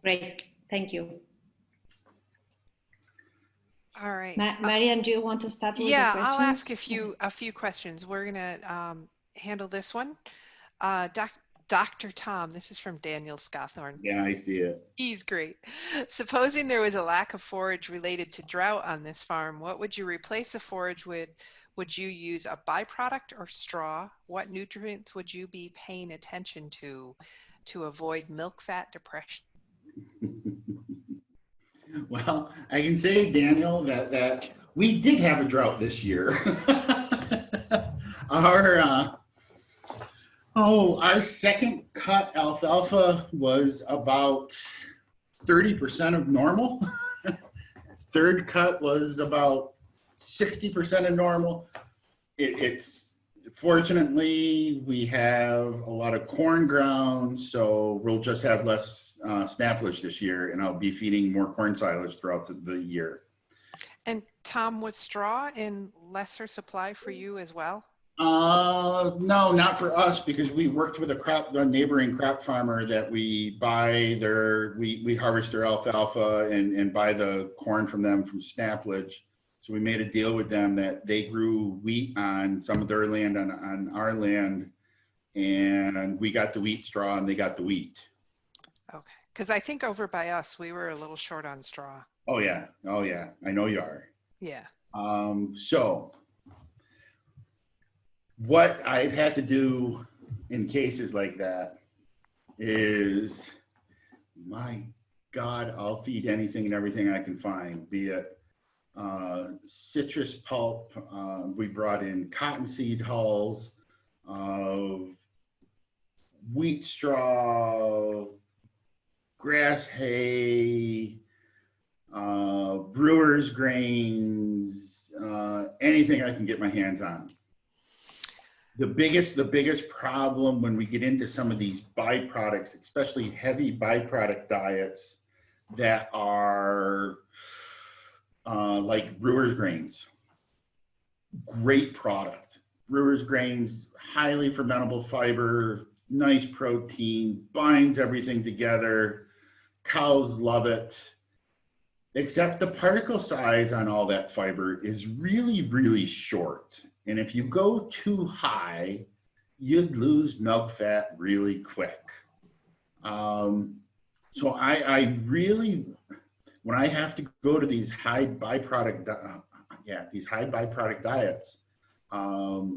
Great, thank you. All right. Marian, do you want to start with the Yeah, questions? I'll ask a few questions. We're gonna handle this one. Dr. Tom, this is from Daniel Scawthorne. Yeah, I see it. He's great. Supposing there was a lack of forage related to drought on this farm, what would you replace the forage with? Would you use a byproduct or straw? What nutrients would you be paying attention to avoid milk fat depression? Well, I can say, Daniel, that we did have a drought this year. Our second cut alfalfa was about 30% of normal. Third cut was about 60% of normal. It's fortunately we have a lot of corn ground, so we'll just have less snaplage this year, and I'll be feeding more corn silage throughout the year. And Tom, was straw in lesser supply for you as well? No, not for us, because we worked with a neighboring crop farmer that we buy we harvest their alfalfa and buy the corn from them from snaplage. So we made a deal with them that they grew wheat on some of their land on our land, and we got the wheat straw and they got the wheat. Okay, because I think over by us, we were a little short on straw. Oh yeah, I know you are. Yeah. So what I've had to do in cases like that is, my God, I'll feed anything and everything I can find, be it citrus pulp. We brought in cottonseed hulls, wheat straw, grass hay, brewer's grains, anything I can get my hands on. The biggest problem when we get into some of these byproducts, especially heavy byproduct diets that are like brewer's grains. Great product. Brewer's grains, highly fermentable fiber, nice protein, binds everything together. Cows love it. Except the particle size on all that fiber is really, really short. And if you go too high, you'd lose milk fat really quick. So I really, when I have to go to these high byproduct diets, not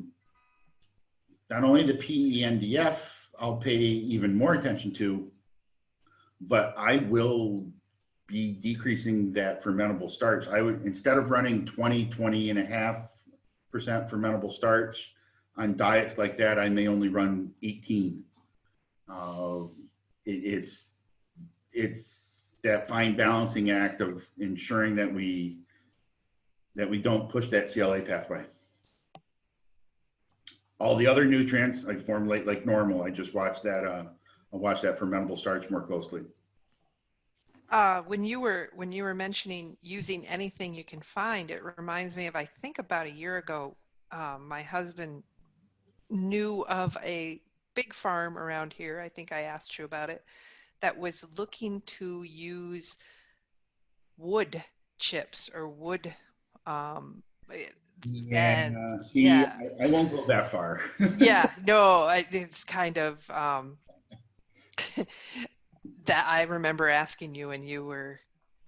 only the PENDF I'll pay even more attention to, but I will be decreasing that fermentable starch. I would, instead of running 20.5% fermentable starch, on diets like that, I may only run 18. It's that fine balancing act of ensuring that we don't push that CLA pathway. All the other nutrients I formulate like normal. I just watch that. I'll watch that fermentable starch more closely. When you were mentioning using anything you can find, it reminds me of, I think about a year ago, my husband knew of a big farm around here. I think I asked you about it, that was looking to use wood chips or wood. Yeah. See, yeah. I won't go that far. Yeah. No, it's kind of that I remember asking you, and you were.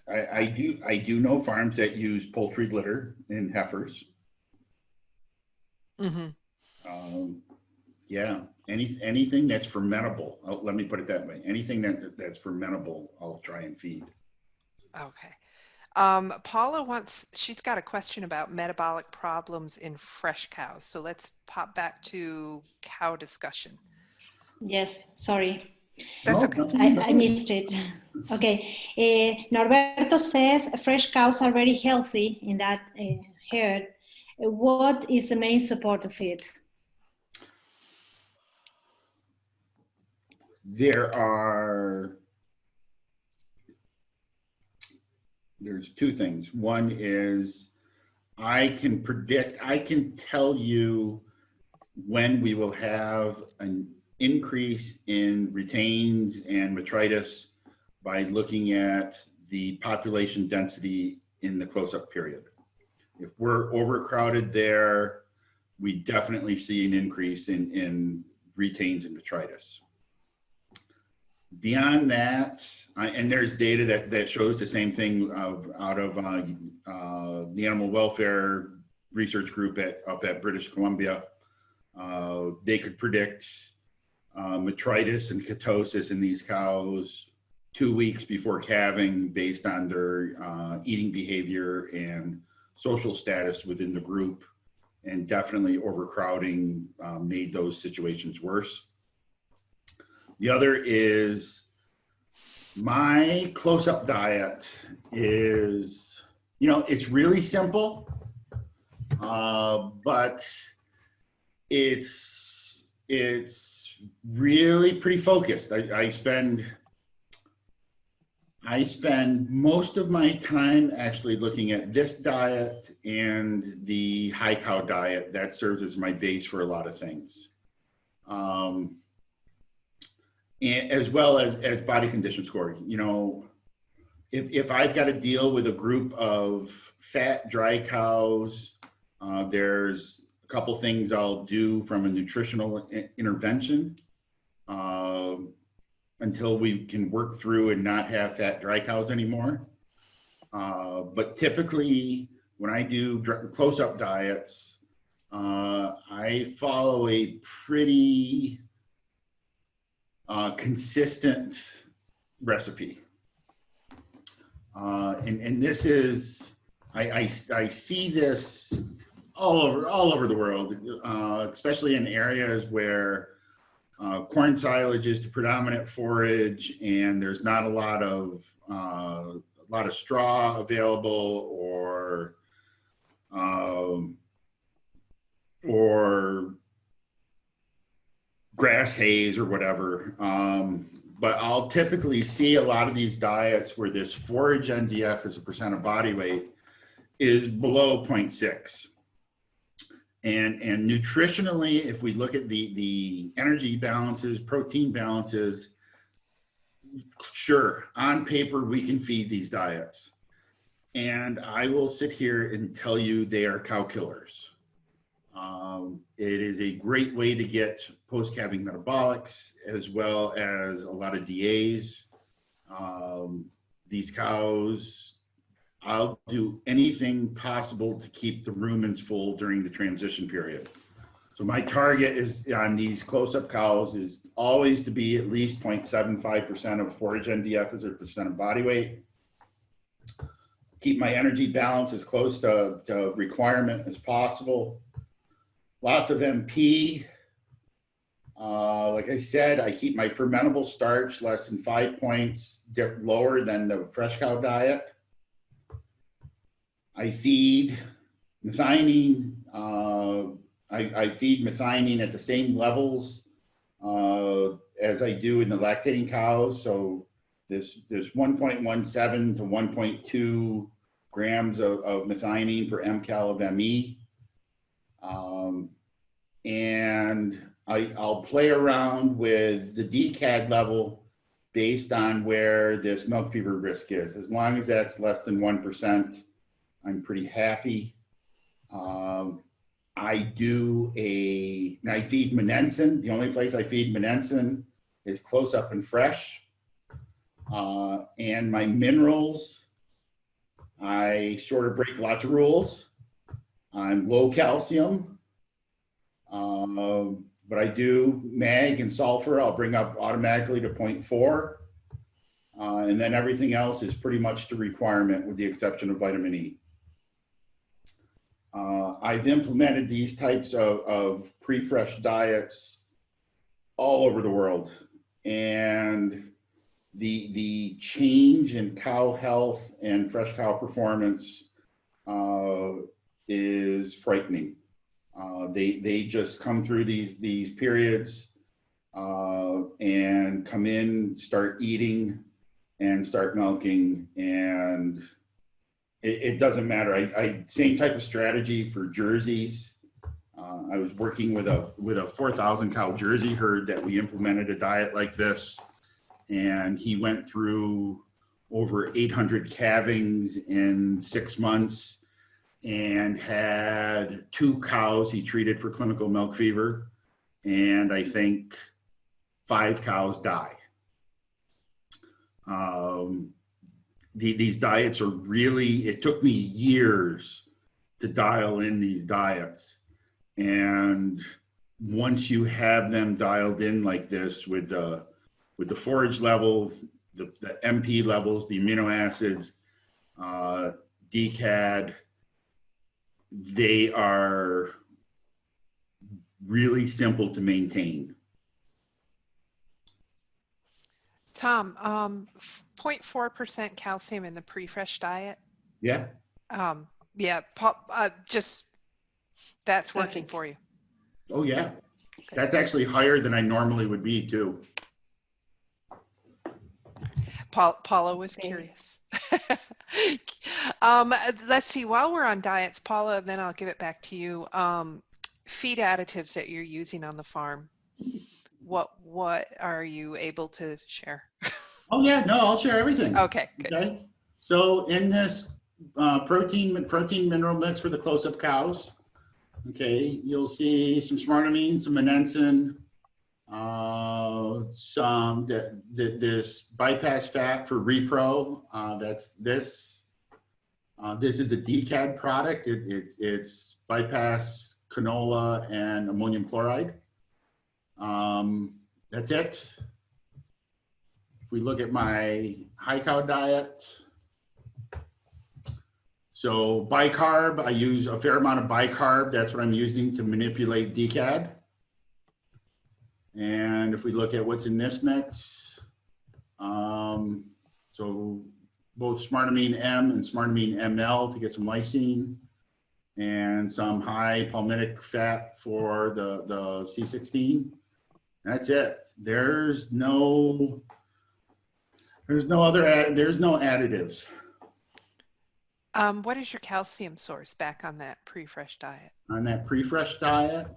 I do know farms that use poultry litter in heifers. Mm-hmm. Yeah, anything that's fermentable. Let me put it that way. Anything that's fermentable, I'll try and feed. Okay. Paula she's got a question about metabolic problems in fresh cows. So let's pop back to cow discussion. Yes, sorry. That's okay. I missed it. Okay. Norberto says fresh cows are very healthy in that herd. What is the main support of it? There's two things. One is I can tell you when we will have an increase in retains and metritis by looking at the population density in the close-up period. If we're overcrowded there, we definitely see an increase in retains and metritis. Beyond that, and there's data that shows the same thing out of the Animal Welfare Research Group up at British Columbia. They could predict metritis and ketosis in these cows 2 weeks before calving based on their eating behavior and social status within the group, and definitely overcrowding made those situations worse. The other is my close-up diet is, it's really simple, but it's really pretty focused. I spend most of my time actually looking at this diet and the high cow diet. That serves as my base for a lot of things. And as well as body condition score. If I've got to deal with a group of fat, dry cows, there's a couple things I'll do from a nutritional intervention until we can work through and not have fat, dry cows anymore. But typically, when I do close-up diets, I follow a pretty consistent recipe. And this is, I see this all over the world, especially in areas where corn silage is the predominant forage and there's not a lot of straw available or grass haze or whatever. But I'll typically see a lot of these diets where this forage NDF as a percent of body weight is below 0.6. And nutritionally, if we look at the energy balances, protein balances, sure, on paper, we can feed these diets. And I will sit here and tell you they are cow killers. It is a great way to get post-calving metabolics as well as a lot of DAs. These cows, I'll do anything possible to keep the rumens full during the transition period. So my target is on these close-up cows is always to be at least 0.75% of forage NDF as a percent of body weight. Keep my energy balance as close to requirement as possible. lots of MP. Like I said, I keep my fermentable starch less than 5 points lower than the fresh cow diet. I feed methionine. I feed methionine at the same levels as I do in the lactating cows. So there's 1.17 to 1.2 grams of methionine per mcal of ME. And I'll play around with the DCAD level based on where this milk fever risk is. As long as that's less than 1%, I'm pretty happy. I feed Monensin. The only place I feed Monensin is close up and fresh. And my minerals, I sort of break lots of rules. I'm low calcium. But I do mag and sulfur, I'll bring up automatically to 0.4. And then everything else is pretty much the requirement with the exception of vitamin E. I've implemented these types of pre-fresh diets all over the world. And the change in cow health and fresh cow performance is frightening. They just come through these periods and come in, start eating and start milking, and it doesn't matter. I same type of strategy for Jerseys. I was working with a 4,000 cow Jersey herd that we implemented a diet like this, and he went through over 800 calvings in 6 months and had 2 cows he treated for clinical milk fever, and I think 5 cows die. These diets are really, it took me years to dial in these diets. And once you have them dialed in like this with the forage levels, the MP levels, the amino acids, DCAD, they are really simple to maintain. Tom, 0.4% calcium in the pre-fresh diet. Yeah. Yeah, just that's working for you. Oh yeah. Okay. That's actually higher than I normally would be too. Paula was curious. Let's see, while we're on diets, Paula, then I'll give it back to you. Feed additives that you're using on the farm. What are you able to share? Oh yeah, no, I'll share everything. Okay, good. Okay. So in this protein mineral mix for the close-up cows, okay, you'll see some smartamine, some monensin, some this bypass fat for repro. That's this. This is a DCAD product. It's bypass canola and ammonium chloride. That's it. If we look at my high cow diet, so bicarb, I use a fair amount of bicarb. That's what I'm using to manipulate DCAD. And if we look at what's in this mix, so both smartamine M and smartamine ML to get some lysine, and some high palmitic fat for the C16. That's it. There's no additives. What is your calcium source back on that pre-fresh diet? On that pre-fresh diet,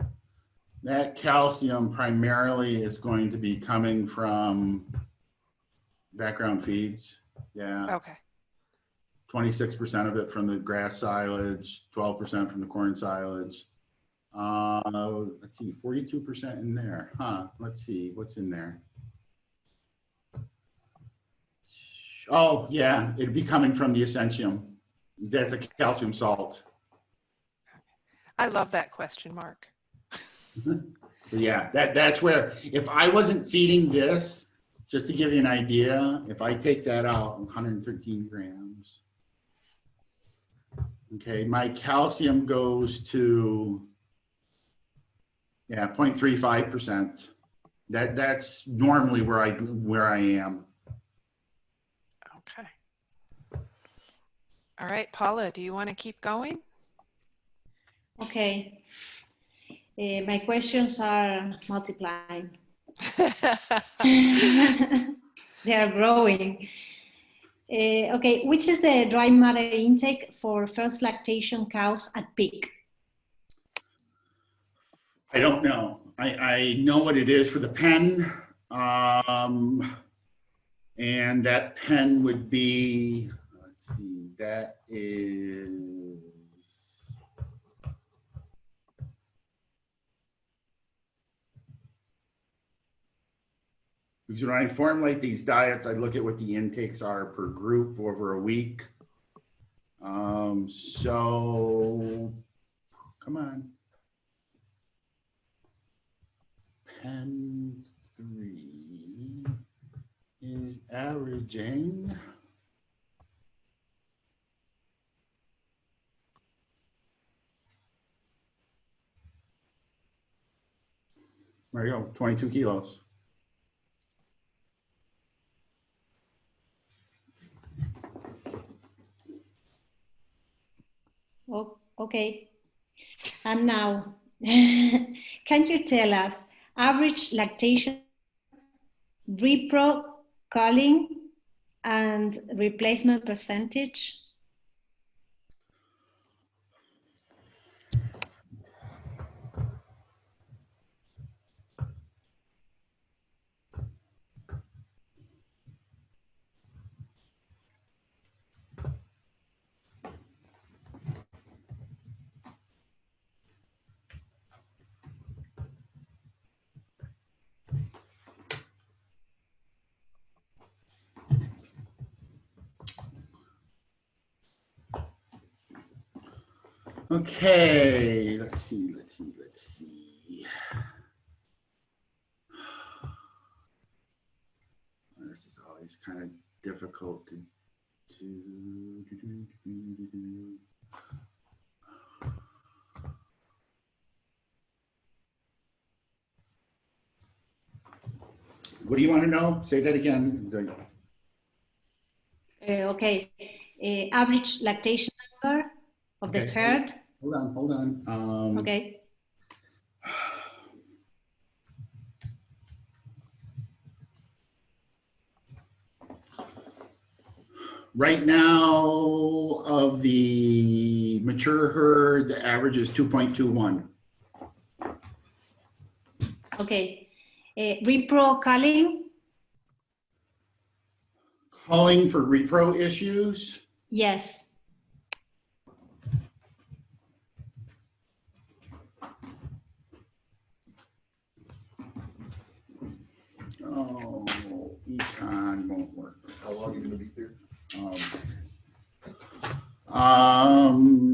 that calcium primarily is going to be coming from background feeds. Yeah. Okay. 26% of it from the grass silage, 12% from the corn silage. Let's see, 42% in there. Let's see, what's in there? Oh, yeah, it'd be coming from the Essentium. That's a calcium salt. I love that question mark. Yeah, that's where, if I wasn't feeding this, just to give you an idea, if I take that out, 113 grams. Okay, my calcium goes to Yeah, 0.35%. That's normally where I am. Okay. All right, Paula, do you want to keep going? Okay. My questions are multiplying. They are growing. Okay, which is the dry matter intake for first lactation cows at peak? I don't know. I know what it is for the pen. And that pen would be, let's see, that is, because when I formulate these diets, I look at what the intakes are per group over a week. So come on. Pen 3 is averaging. There you go, 22 kilos. Oh, okay. And now, can you tell us average lactation, repro, culling, and replacement percentage? Okay, let's see. This is always kind of difficult to do. What do you want to know? Say that again. Okay, average lactation number of the herd. Hold on. Okay. Right now, of the mature herd, the average is 2.21. Okay. Repro culling? Calling for repro issues? Yes. Oh, econ won't work. How long are you gonna be there?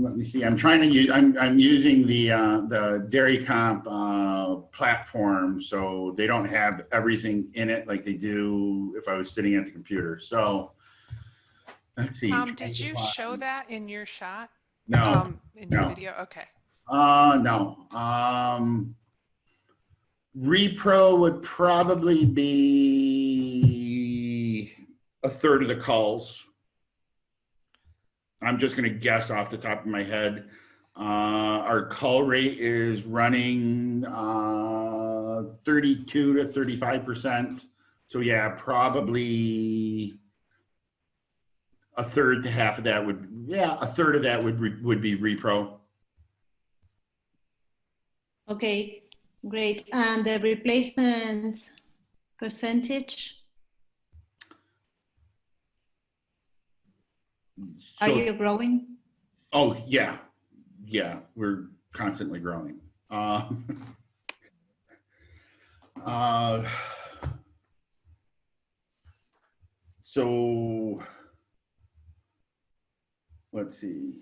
Let me see. I'm trying to use. I'm using the Dairy Comp platform, so they don't have everything in it like they do if I was sitting at the computer. So let's see. Did you show that in your shot? No. In your video? Okay. No. Repro would probably be a third of the calls. I'm just going to guess off the top of my head. Our call rate is running 32 to 35%. So yeah, probably a third to half of that would, a third of that would be repro. Okay, great. And the replacement percentage? Are you growing? Oh, yeah. We're constantly growing. So let's see.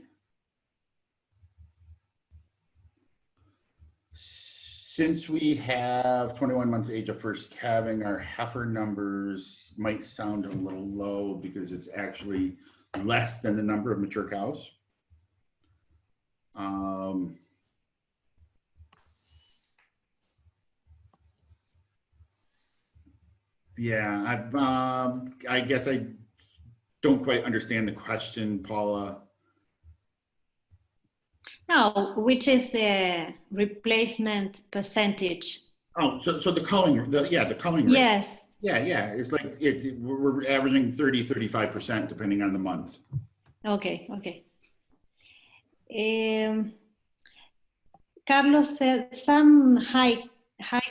Since we have 21 month age of first calving, our heifer numbers might sound a little low because it's actually less than the number of mature cows. Yeah, I guess I don't quite understand the question, Paula. No, which is the replacement percentage? Oh, so the culling, the culling rate. Yes. Yeah, it's like we're averaging 35% depending on the month. Okay. Carlos said some high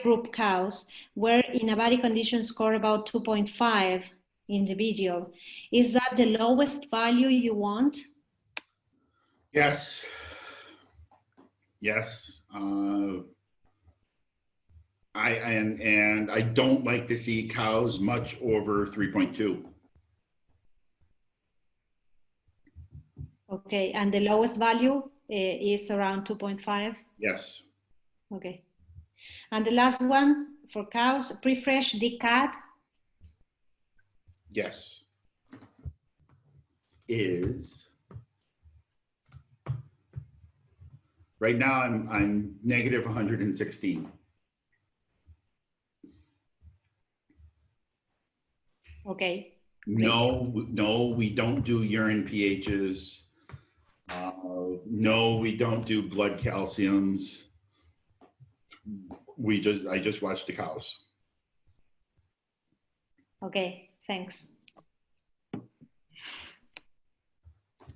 group cows were in a body condition score about 2.5 individual. Is that the lowest value you want? Yes. I don't like to see cows much over 3.2. Okay, and the lowest value is around 2.5? Yes. Okay. And the last one for cows, pre-fresh decad? Yes. Is right now I'm negative 116. Okay. No, we don't do urine pHs. No, we don't do blood calciums. I just watch the cows. Okay, thanks.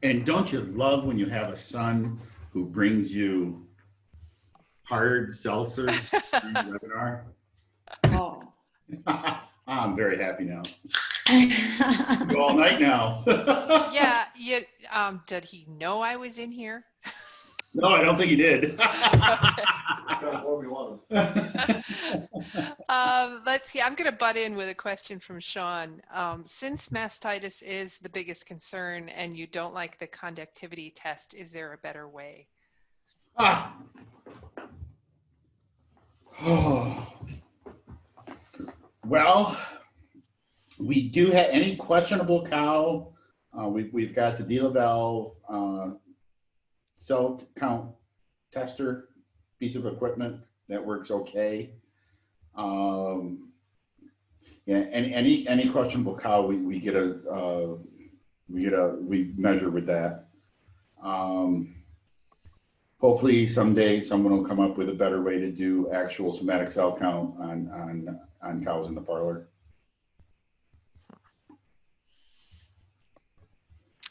And don't you love when you have a son who brings you hard seltzer during the webinar? Oh. I'm very happy now. All night now. Yeah, did he know I was in here? No, I don't think he did. Let's see, I'm going to butt in with a question from Sean. Since mastitis is the biggest concern and you don't like the conductivity test, is there a better way? Well, we do have any questionable cow. We've got the DILA valve cell count tester piece of equipment that works okay. Yeah, any questionable cow, we measure with that. Hopefully someday someone will come up with a better way to do actual somatic cell count on cows in the parlor.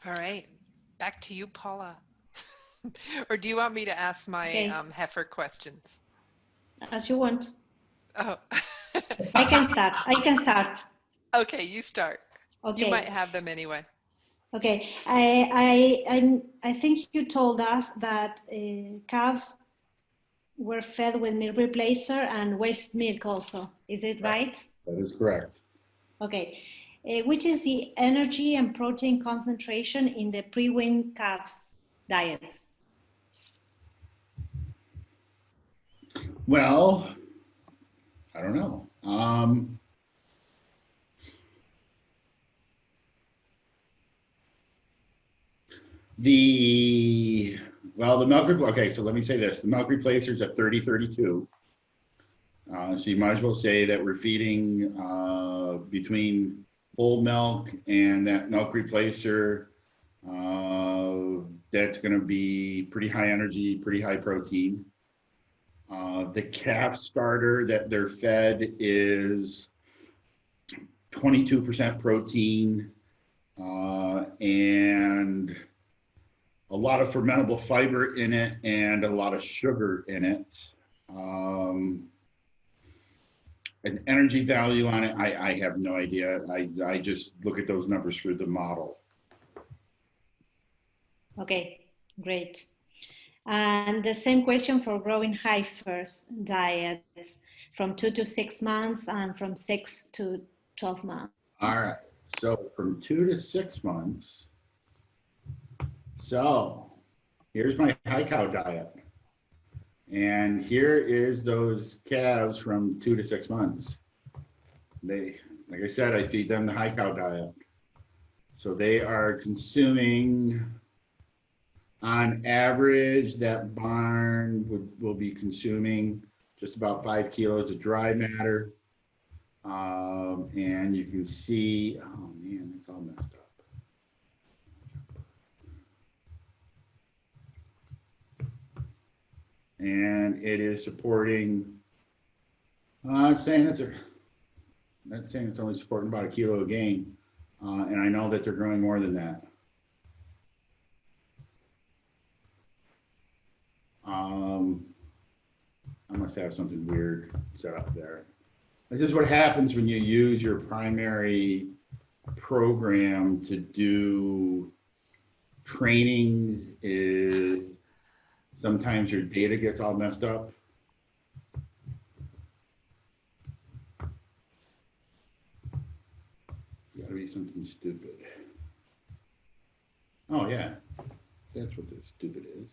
All right, back to you, Paula. Or do you want me to ask my heifer questions? As you want. Oh. I can start. Okay, you start. Okay. You might have them anyway. Okay, I think you told us that calves were fed with milk replacer and waste milk also. Is it right? That is correct. Okay, which is the energy and protein concentration in the pre-wean calves diets? Well, I don't know. The milk, okay, so let me say this. The milk replacer is at 30-32. So you might as well say that we're feeding between whole milk and that milk replacer. That's going to be pretty high energy, pretty high protein. The calf starter that they're fed is 22% protein and a lot of fermentable fiber in it and a lot of sugar in it. An energy value on it, I have no idea. I just look at those numbers through the model. Okay, great. And the same question for growing heifers diets from 2 to 6 months and from 6 to 12 months. All right, so from 2 to 6 months. So here's my high cow diet. And here is those calves from 2 to 6 months. Like I said, I feed them the high cow diet. So they are consuming, on average, that barn will be consuming just about 5 kilos of dry matter. And you can see, oh man, it's all messed up. And it is supporting, it's saying that's saying it's only supporting about 1 kilo a gain. And I know that they're growing more than that. I must have something weird set up there. This is what happens when you use your primary program to do trainings, is sometimes your data gets all messed up. It's gotta be something stupid. Oh yeah, that's what this stupid is.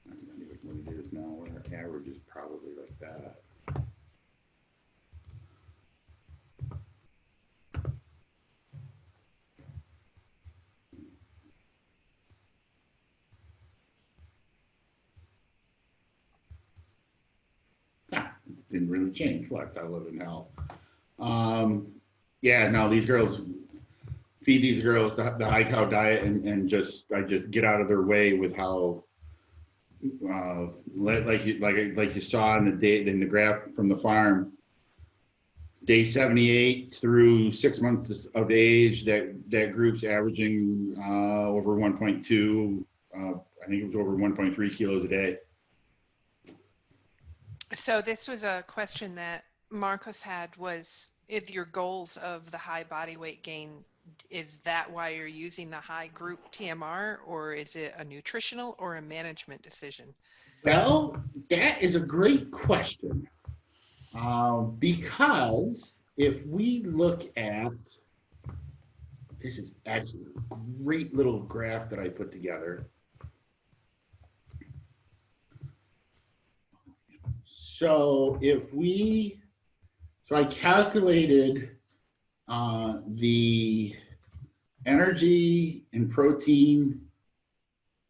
That's not even what it is now, where our average is probably like that. Didn't really change. What? I live in hell. Yeah, no, these girls, feed these girls the high cow diet, and I just get out of their way with how, like you saw in the graph from the farm, day 78 through 6 months of age, that group's averaging over 1.2. I think it was over 1.3 kilos a day. So this was a question that Marcos had, was if your goals of the high body weight gain, is that why you're using the high group TMR, or is it a nutritional or a management decision? Well, that is a great question. Because if we look at, this is actually a great little graph that I put together. So I calculated the energy and protein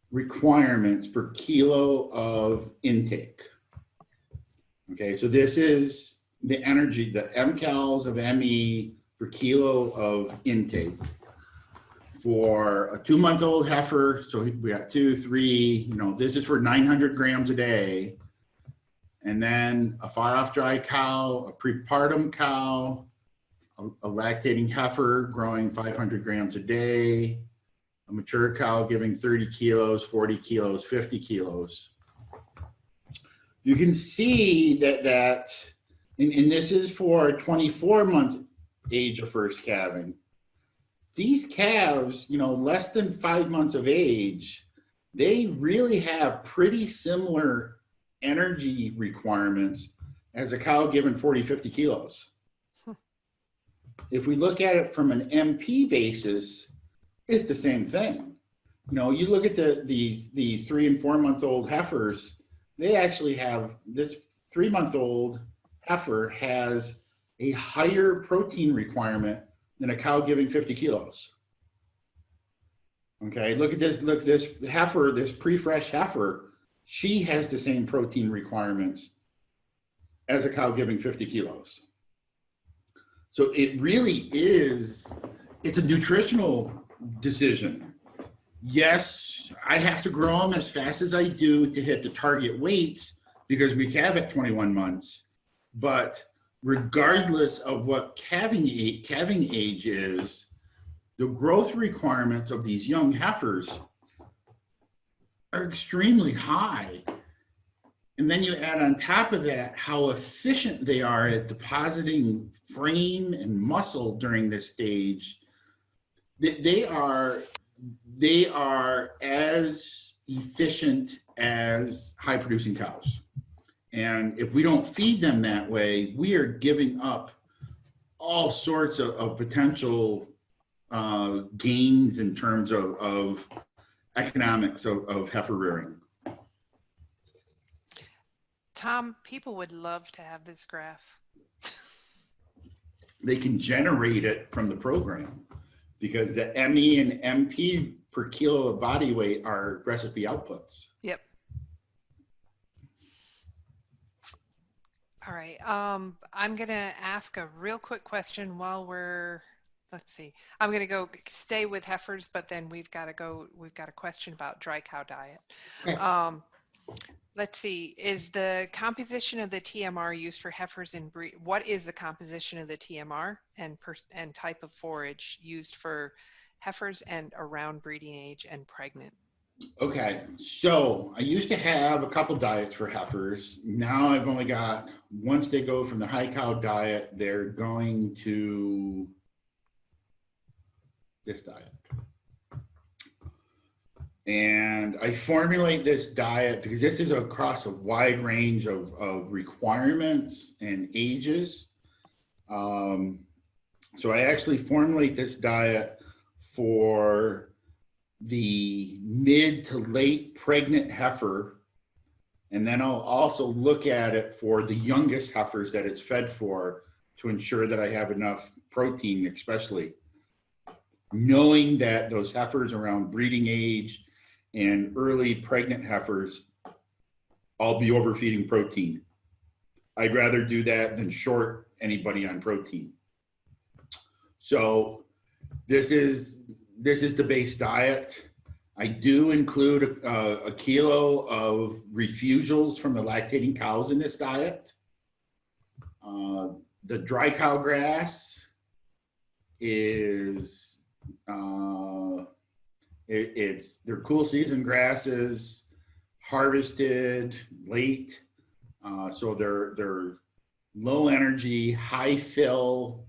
requirements per kilo of intake. Okay, so this is the energy, the mcals of ME per kilo of intake for a 2-month-old heifer. So we got 2, 3, this is for 900 grams a day. And then a far off dry cow, a prepartum cow, a lactating heifer growing 500 grams a day, a mature cow giving 30 kilos, 40 kilos, 50 kilos. You can see that and this is for a 24-month age of first calving. These calves, less than 5 months of age, they really have pretty similar energy requirements as a cow given 40, 50 kilos. If we look at it from an MP basis, it's the same thing. You look at these 3 and 4 month old heifers, they actually have, this 3-month-old heifer has a higher protein requirement than a cow giving 50 kilos. Okay, look at this heifer, this pre-fresh heifer, she has the same protein requirements as a cow giving 50 kilos. So it really is, it's a nutritional decision. Yes, I have to grow them as fast as I do to hit the target weights because we calve at 21 months. But regardless of what calving age is, the growth requirements of these young heifers are extremely high. And then you add on top of that how efficient they are at depositing frame and muscle during this stage. They are as efficient as high producing cows. And if we don't feed them that way, we are giving up all sorts of potential gains in terms of economics of heifer rearing. Tom, people would love to have this graph. They can generate it from the program because the ME and MP per kilo of body weight are recipe outputs. Yep. All right. I'm going to ask a real quick question while let's see. I'm going to stay with heifers, but then we've got a question about dry cow diet. Okay. Let's see. Is the composition of the TMR used for heifers in breed? What is the composition of the TMR and type of forage used for heifers and around breeding age and pregnant? Okay, so I used to have a couple diets for heifers. Now I've only got, once they go from the high cow diet, they're going to this diet. And I formulate this diet because this is across a wide range of requirements and ages. So I actually formulate this diet for the mid to late pregnant heifer, and then I'll also look at it for the youngest heifers that it's fed for to ensure that I have enough protein, especially knowing that those heifers around breeding age and early pregnant heifers, I'll be overfeeding protein. I'd rather do that than short anybody on protein. So this is the base diet. I do include a kilo of refusals from the lactating cows in this diet. The dry cow grass is, they're cool season grasses, harvested late. So they're low energy, high fill,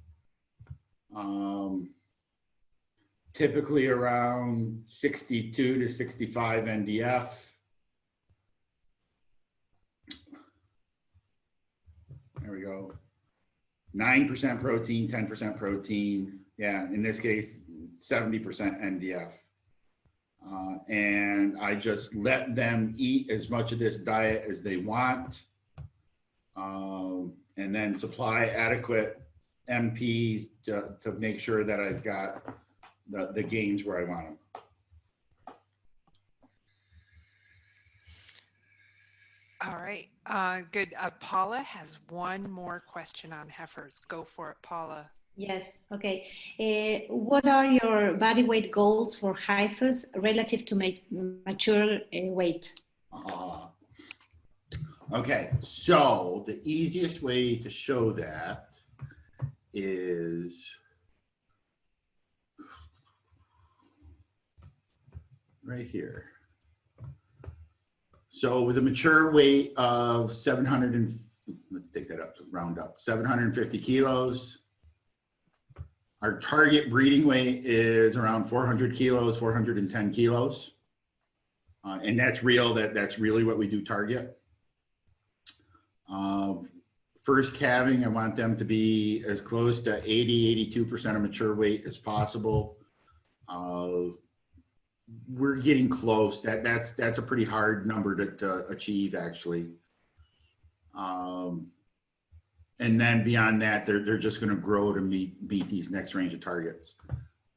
typically around 62 to 65 NDF. There we go. 9% protein, 10% protein. Yeah, in this case, 70% NDF. And I just let them eat as much of this diet as they want, and then supply adequate MPs to make sure that I've got the gains where I want them. All right, good. Paula has one more question on heifers. Go for it, Paula. Yes, okay. What are your body weight goals for heifers relative to mature weight? Okay, so the easiest way to show that is right here. So with a mature weight of 700 and let's take that up to round up, 750 kilos. Our target breeding weight is around 400 kilos, 410 kilos. And that's real, that's really what we do target. First calving, I want them to be as close to 80, 82% of mature weight as possible. We're getting close. That's a pretty hard number to achieve, actually. And then beyond that, they're just going to grow to meet these next range of targets.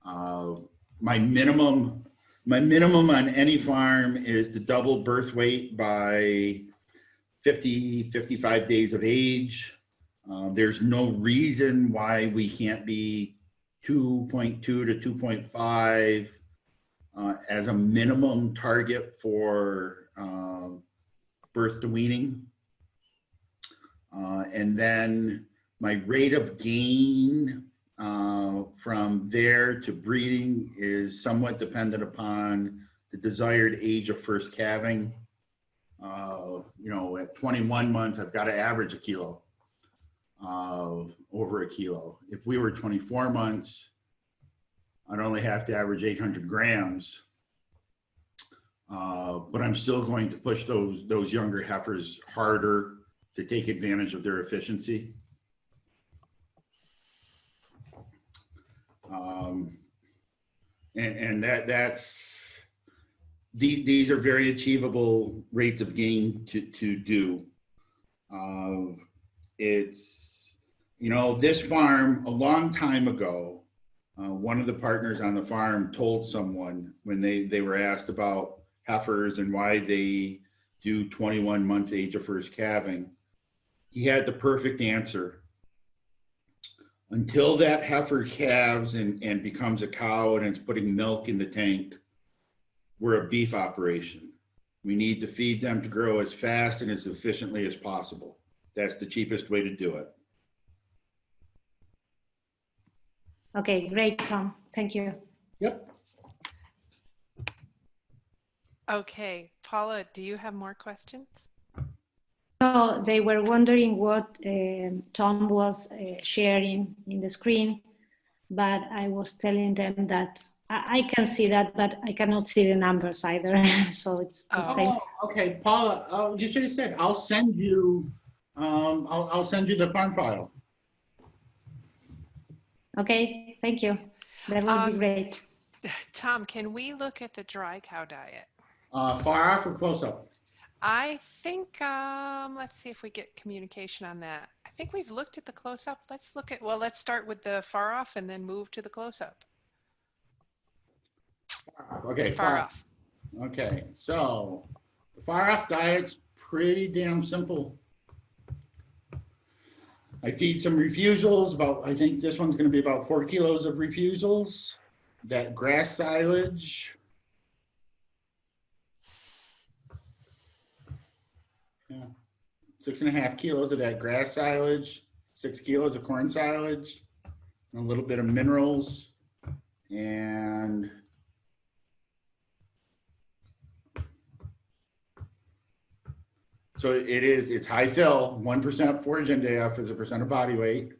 My minimum on any farm is to double birth weight by 50, 55 days of age. There's no reason why we can't be 2.2 to 2.5 as a minimum target for birth to weaning. And then my rate of gain from there to breeding is somewhat dependent upon the desired age of first calving. You know, at 21 months, I've got to average a kilo, over a kilo. If we were 24 months, I'd only have to average 800 grams. But I'm still going to push those younger heifers harder to take advantage of their efficiency. These are very achievable rates of gain to do. It's, you know, this farm a long time ago, one of the partners on the farm told someone when they were asked about heifers and why they do 21-month age of first calving. he had the perfect answer. Until that heifer calves and becomes a cow and it's putting milk in the tank, we're a beef operation. We need to feed them to grow as fast and as efficiently as possible. That's the cheapest way to do it. Okay, great, Tom. Thank you. Yep. Okay, Paula, do you have more questions? No, they were wondering what Tom was sharing in the screen, but I was telling them that I can see that, but I cannot see the numbers either. So it's the same. Oh, okay, Paula. You should have said I'll send you. I'll send you the farm file. Okay, thank you. That would be great. Tom, can we look at the dry cow diet? Far off or close up? I think, let's see if we get communication on that. I think we've looked at the close up. Let's look at, well, let's start with the far off and then move to the close up. Okay, Far off. Okay, so the far off diet's pretty damn simple. I feed some refusals, I think this one's going to be about 4 kilos of refusals. That grass silage. Yeah. 6.5 kilos of that grass silage, 6 kilos of corn silage, and a little bit of minerals, and so it's high fill, 1% forage NDF as a percent of body weight.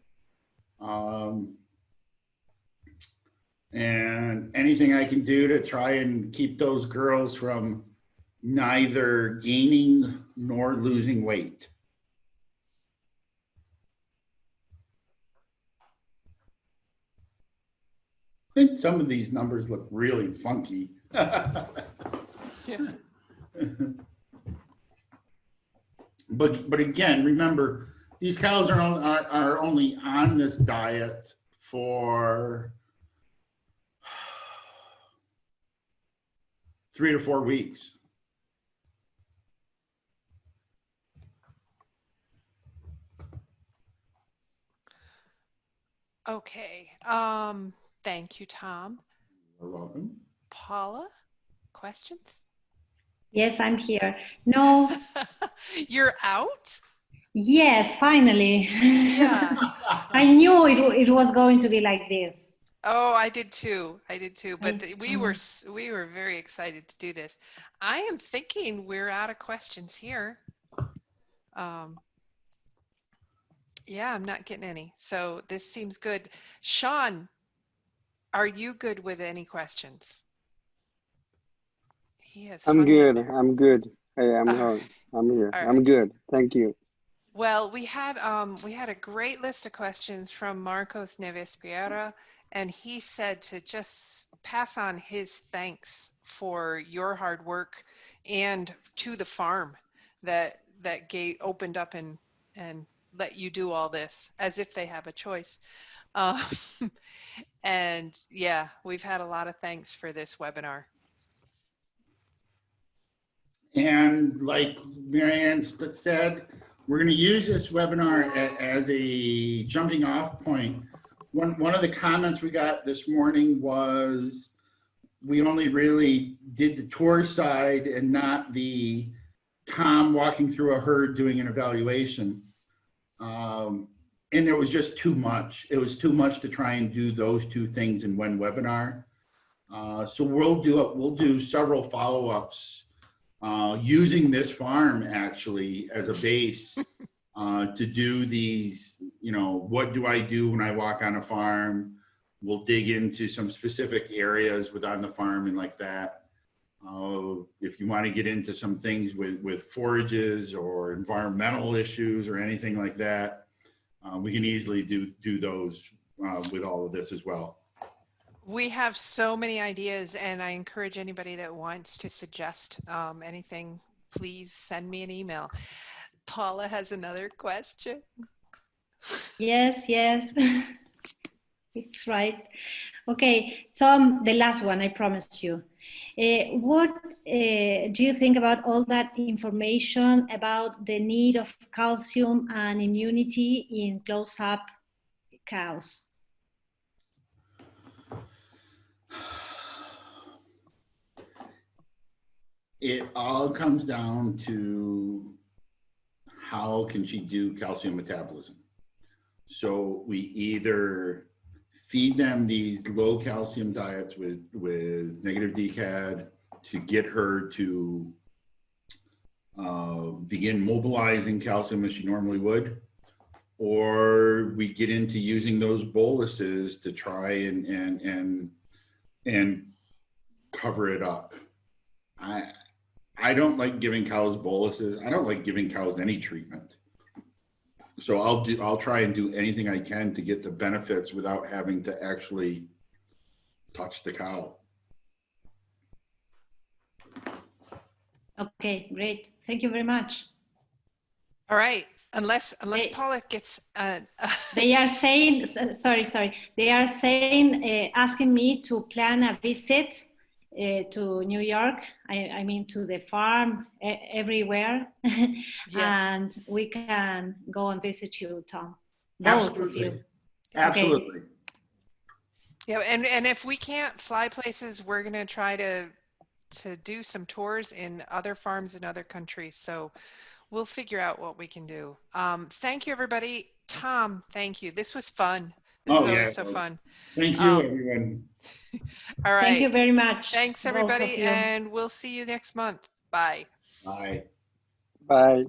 And anything I can do to try and keep those girls from neither gaining nor losing weight. I think some of these numbers look really funky. Yeah. But again, remember, these cows are only on this diet for 3 to 4 weeks. Okay. Thank you, Tom. You're welcome. Paula, questions? Yes, I'm here. No. You're out? Yes, finally. Yeah. I knew it was going to be like this. Oh, I did too. But we were very excited to do this. I am thinking we're out of questions here. Yeah, I'm not getting any. So this seems good. Sean, are you good with any questions? He has I'm hung in good. there. I'm good. Hey, I'm here. All I'm right. good. Thank you. Well, we had a great list of questions from Marcos Neves Piera, and he said to just pass on his thanks for your hard work and to the farm that gate opened up and let you do all this as if they have a choice. And yeah, we've had a lot of thanks for this webinar. And like Marianne said, we're going to use this webinar as a jumping off point. One of the comments we got this morning was we only really did the tour side and not the Tom walking through a herd doing an evaluation. And it was just too much. It was too much to try and do those two things in one webinar. So we'll do several follow-ups using this farm actually as a base to do these, what do I do when I walk on a farm? We'll dig into some specific areas on the farm and like that. If you want to get into some things with forages or environmental issues or anything like that, we can easily do those with all of this as well. We have so many ideas, and I encourage anybody that wants to suggest anything, please send me an email. Paula has another question. Yes. It's right. Okay, Tom, the last one, I promised you. What do you think about all that information about the need of calcium and immunity in close-up cows? It all comes down to how can she do calcium metabolism. So we either feed them these low calcium diets with negative DCAD to get her to begin mobilizing calcium as she normally would, or we get into using those boluses to try and cover it up. I don't like giving cows boluses. I don't like giving cows any treatment. So I'll try and do anything I can to get the benefits without having to actually touch the cow. Okay, great. Thank you very much. All right. Unless Paula gets. They are saying, sorry. They are saying, asking me to plan a visit to New York. I mean, to the farm, everywhere, and we can go and visit you, Tom. Both Absolutely. of you. Absolutely. Okay. Yeah, and if we can't fly places, we're gonna try to do some tours in other farms in other countries. So we'll figure out what we can do. Thank you, everybody. Tom, thank you. This was fun. This is always so fun. Thank you, everyone. All right. Thank you very much. Thanks, everybody, and we'll see you next month. Bye. Bye. Bye.